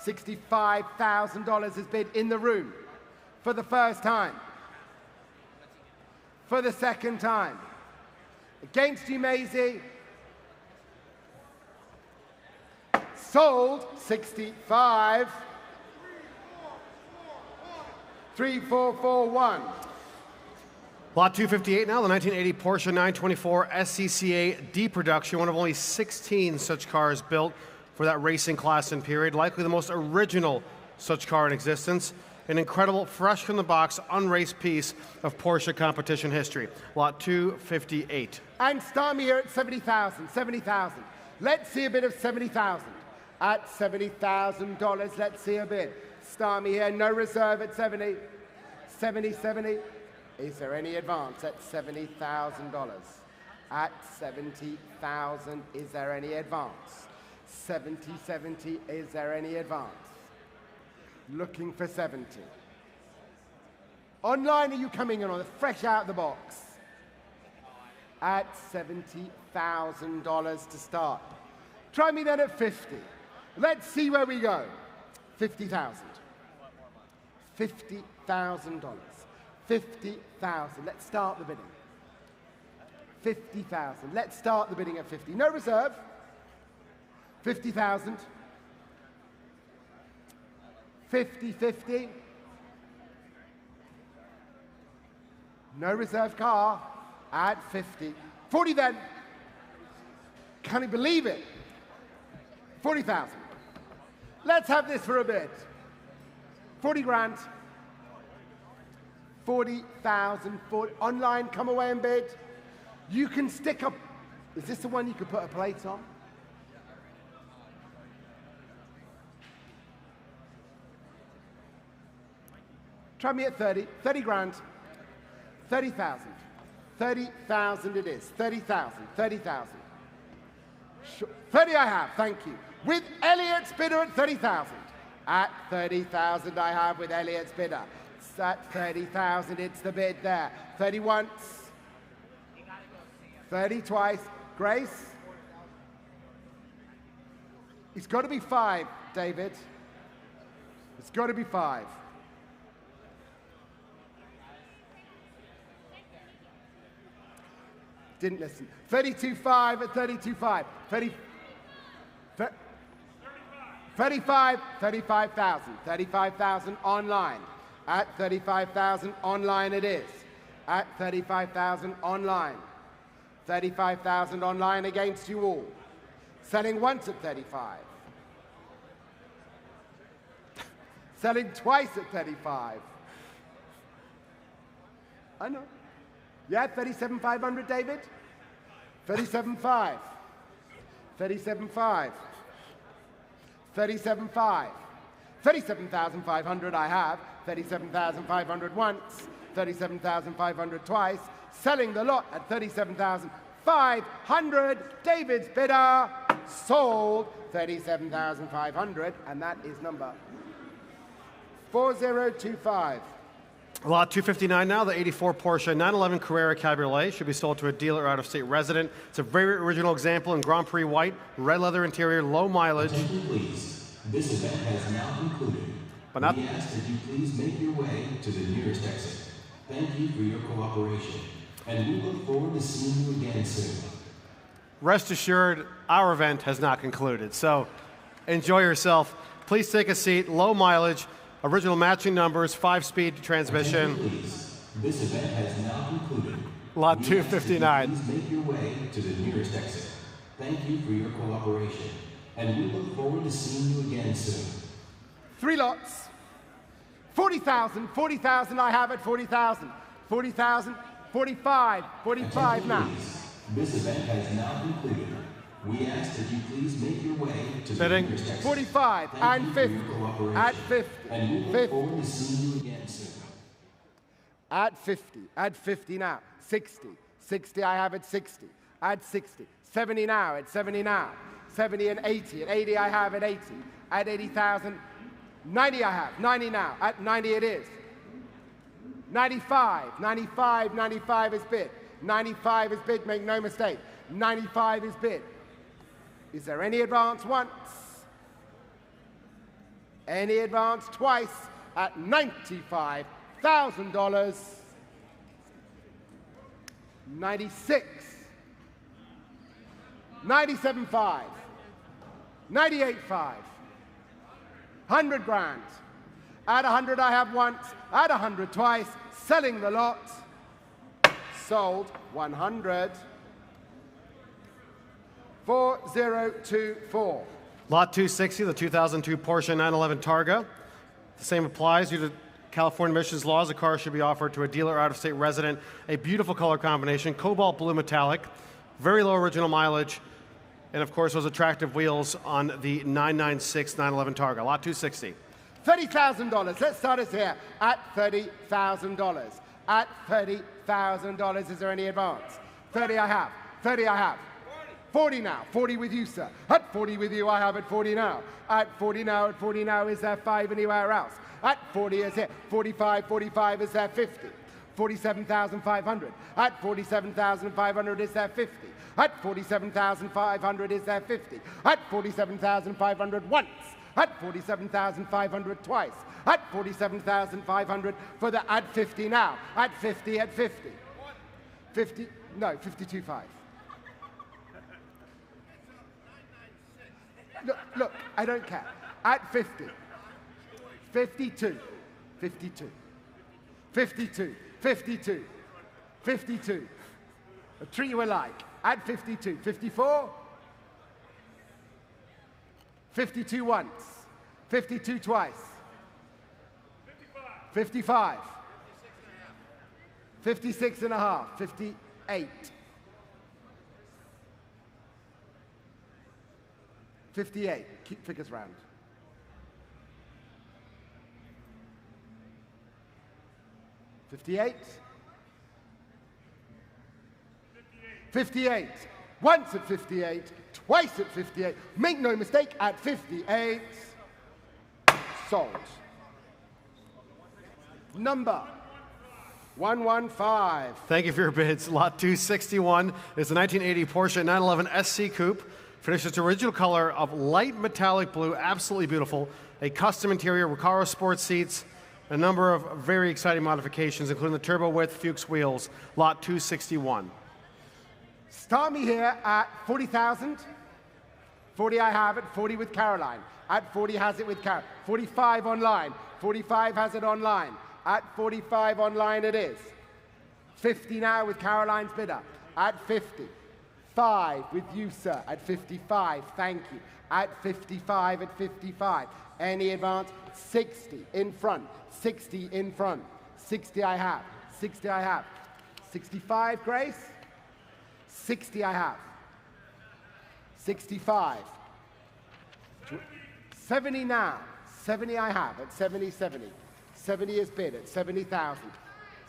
$65,000 is bid in the room for the first time. For the second time. Against you, Maisie. Sold 65. 3441. Lot 258 now, the 1980 Porsche 924 SCCA D production, one of only 16 such cars built for that racing class and period, likely the most original such car in existence. An incredible, fresh from the box, unraced piece of Porsche competition history. Lot 258. And start me here at 70,000. 70,000. Let's see a bid of 70,000. At $70,000, let's see a bid. Start me here, no reserve at 70. 70, 70. Is there any advance at $70,000? At 70,000, is there any advance? 70, 70, is there any advance? Looking for 70. Online, are you coming in on fresh out of the box? At $70,000 to start. Try me then at 50. Let's see where we go. 50,000. $50,000. 50,000. Let's start the bidding. 50,000. Let's start the bidding at 50. No reserve. 50,000. 50-50. No reserve car at 50. 40 then. Can you believe it? 40,000. Let's have this for a bit. 40 grand. 40,000. Online, come away and bid. You can stick up. Is this the one you could put a plate on? Try me at 30. 30 grand. 30,000. 30,000 it is. 30,000. 30,000. 30 I have, thank you. With Elliot's bidder at 30,000. At 30,000 I have with Elliot's bidder. It's at 30,000, it's the bid there. 30 once. 30 twice. Grace? It's got to be 5, David. It's got to be 5. Didn't listen. 32.5 at 32.5. 35,000. 35,000 online. At 35,000 online it is. At 35,000 online. 35,000 online against you all. Selling once at 35. Selling twice at 35. I know. Yeah, 37,500, David? 37,500. 37,500. 37,500. 37,500 I have. 37,500 once. 37,500 twice. Selling the lot at 37,500. David's bidder sold 37,500, and that is number 4025. Lot 259 now, the 84 Porsche 911 Carrera Cabriolet should be sold to a dealer or out-of-state resident. It's a very original example in Grand Prix white, red leather interior, low mileage. Attention please. This event has now concluded. But not. We ask that you please make your way to the nearest exit. Thank you for your cooperation, and we look forward to seeing you again soon. Rest assured, our event has not concluded, so enjoy yourself. Please take a seat, low mileage, original matching numbers, 5-speed transmission. Please. This event has now concluded. Lot 259. Please make your way to the nearest exit. Thank you for your cooperation, and we look forward to seeing you again soon. 3 lots. 40,000. 40,000 I have at 40,000. 40,000. 45. 45 now. This event has now concluded. We ask that you please make your way to the nearest exit. 45 and 50. At 50. And we look forward to seeing you again soon. At 50. At 50 now. 60. 60 I have at 60. At 60. 70 now. At 70 now. 70 and 80. At 80 I have at 80. At 80,000. 90 I have. 90 now. At 90 it is. 95. 95. 95 is bid. 95 is bid. Make no mistake. 95 is bid. Is there any advance once? Any advance twice at $95,000. 96. 97.5. 98.5. 100 grand. At 100 I have once. At 100 twice. Selling the lot. Sold 100. 4024. Lot 260, the 2002 Porsche 911 Targa. The same applies. Due to California emissions laws, the car should be offered to a dealer or out-of-state resident. A beautiful color combination, cobalt blue metallic, very low original mileage, and of course those attractive wheels on the 996 911 Targa. Lot 260. $30,000. Let's start us here at $30,000. At $30,000, is there any advance? 30 I have. 30 I have. 40 now, 40 with you, sir. At 40 with you, I have at 40 now. At 40 now, at 40 now, is there 5 anywhere else? At 40 is here. 45, 45, is there 50? 47,500. At 47,500, is there 50? At 47,500, is there 50? At 47,500 once. At 47,500 twice. At 47,500 for the at 50 now. At 50, at 50. 50, no, 52.5. Look, I don't care. At 50. 52. 52. 52. 52. 52. I'll treat you alike. At 52. 54. 52 once. 52 twice. 55. 56 and a half. 58. 58. Keep figures round. 58. 58. Once at 58. Twice at 58. Make no mistake, at 58. Sold. Number 115. Thank you for your bids. Lot 261 is the 1980 Porsche 911 SC Coupe. Finished its original color of light metallic blue, absolutely beautiful. A custom interior, Recaro sports seats, a number of very exciting modifications, including the turbo width Fuchs wheels. Lot 261. Start me here at 40,000. 40 I have at 40 with Caroline. At 40 has it with Caroline. 45 online. 45 has it online. At 45 online it is. 50 now with Caroline's bidder. At 50. 5 with you, sir, at 55. Thank you. At 55, at 55. Any advance? 60 in front. 60 in front. 60 I have. 60 I have. 65, Grace? 60 I have. 65. 70 now. 70 I have at 70, 70. 70 is bid at 70,000.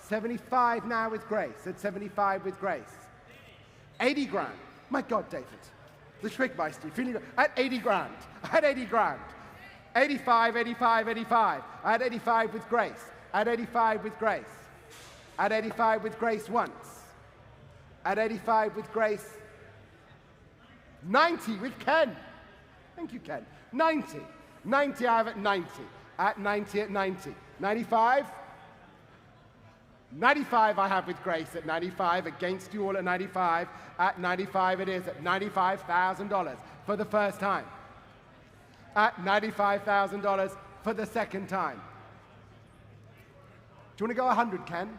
75 now with Grace at 75 with Grace. 80 grand. My God, David. The Schwigmeister. Feeling at 80 grand. At 80 grand. 85, 85, 85. At 85 with Grace. At 85 with Grace. At 85 with Grace once. At 85 with Grace. 90 with Ken. Thank you, Ken. 90. 90 I have at 90. At 90 at 90. 95. 95 I have with Grace at 95, against you all at 95. At 95 it is at $95,000 for the first time. At $95,000 for the second time. Do you want to go 100, Ken?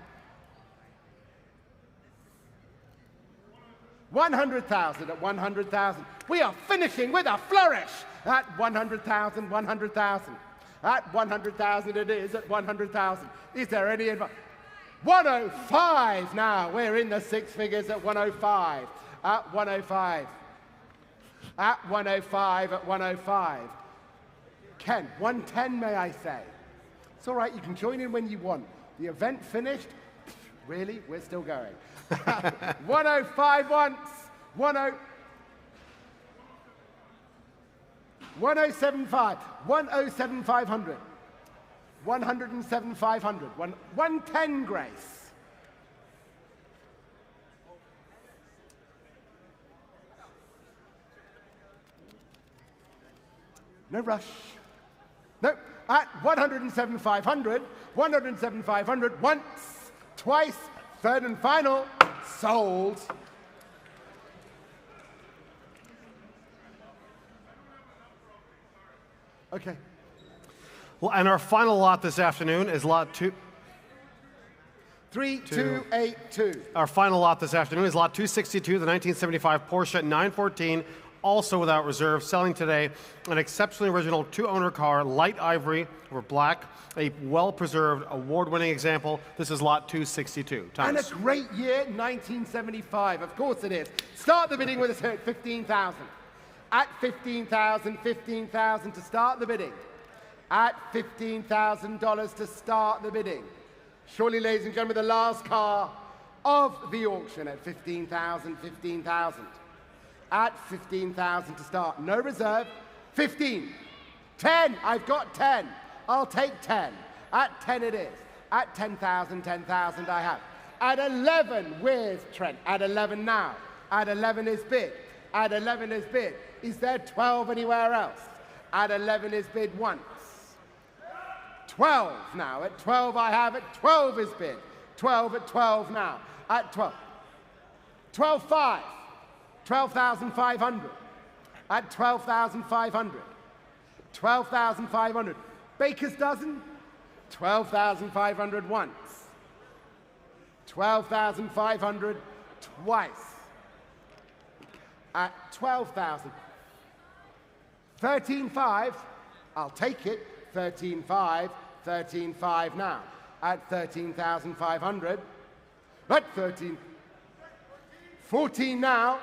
100,000 at 100,000. We are finishing with a flourish at 100,000, 100,000. At 100,000 it is at 100,000. Is there any advice? 105 now. We're in the six figures at 105. At 105. At 105, at 105. Ken, 110 may I say? It's all right, you can join in when you want. The event finished? Really? We're still going. 105 once. 1075. 107,500. 107,500. 110, Grace. No rush. No, at 107,500. 107,500 once, twice, third and final. Sold. Okay. Well, and our final lot this afternoon is lot 3282. Our final lot this afternoon is lot 262, the 1975 Porsche 914, also without reserve, selling today an exceptionally original two-owner car, light ivory over black, a well-preserved, award-winning example. This is lot 262. Thomas. And a great year, 1975. Of course it is. Start the bidding with us here at 15,000. At 15,000, 15,000 to start the bidding. At $15,000 to start the bidding. Surely, ladies and gentlemen, the last car of the auction at 15,000, 15,000. at 15,000 to start. No reserve. 15. 10. I've got 10. I'll take 10. At 10 it is. At 10,000, 10,000 I have. At 11, where's Trent? At 11 now. At 11 is bid. At 11 is bid. Is there 12 anywhere else? At 11 is bid once. 12 now. At 12 I have it. 12 is bid. 12 at 12 now. At 12. 12.5. 12,500. At 12,500. 12,500. Baker's dozen. 12,500 once. 12,500 twice. At 12,000. 13.5. I'll take it. 13.5. 13.5 now. At 13,500. At 13. 14 now.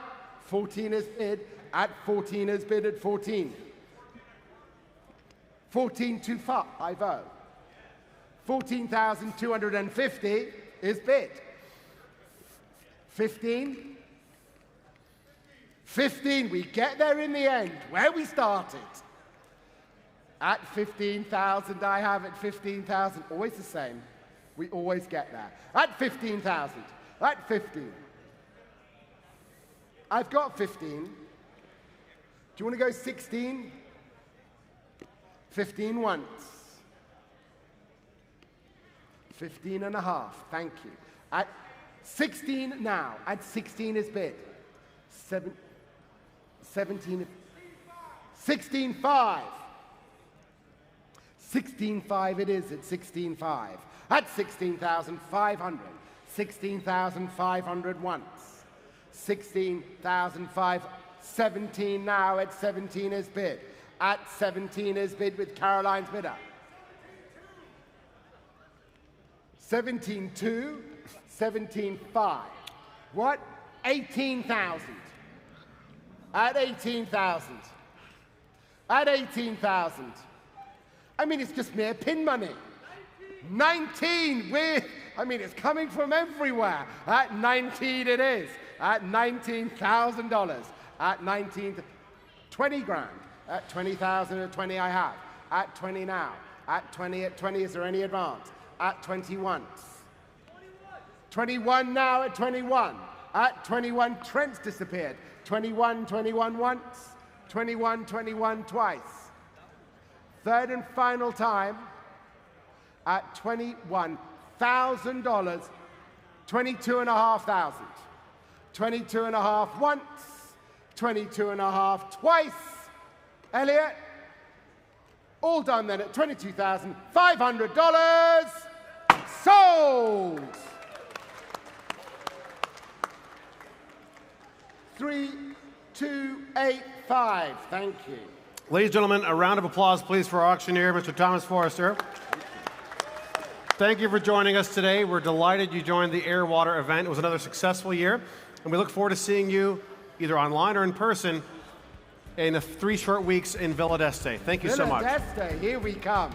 14 is bid. At 14 is bid at 14. 14 too far. I vote. 14,250 is bid. 15. 15. We get there in the end. Where we started. At 15,000, I have it. 15,000. Always the same. We always get there. At 15,000. At 15. I've got 15. Do you want to go 16? 15 once. 15 and a half. Thank you. At 16 now. At 16 is bid. 17. 16.5. 16.5 it is at 16.5. At 16,500. 16,500 once. 16,500. 17 now. At 17 is bid. At 17 is bid with Caroline's bidder. 17.2, 17.5. What? 18,000. At 18,000. At 18,000. I mean, it's just mere pin money. 19 with, I mean, it's coming from everywhere. At 19 it is. At $19,000. At 19, 20 grand. At 20,000 at 20 I have. At 20 now. At 20 at 20, is there any advance? At 21. 21 now at 21. At 21, Trent's disappeared. 21, 21 once. 21, 21 twice. Third and final time at $21,000. 22,500. 22.5 once. 22.5 twice. Elliot, all done then at $22,500. Sold! 3,285. Thank you. Ladies and gentlemen, a round of applause, please, for our auctioneer, Mr. Thomas Forrester. Thank you for joining us today. We're delighted you joined the Air Water event. It was another successful year, and we look forward to seeing you either online or in person in 3 short weeks in Villa d'Este. Thank you so much. Villa d'Este, here we come.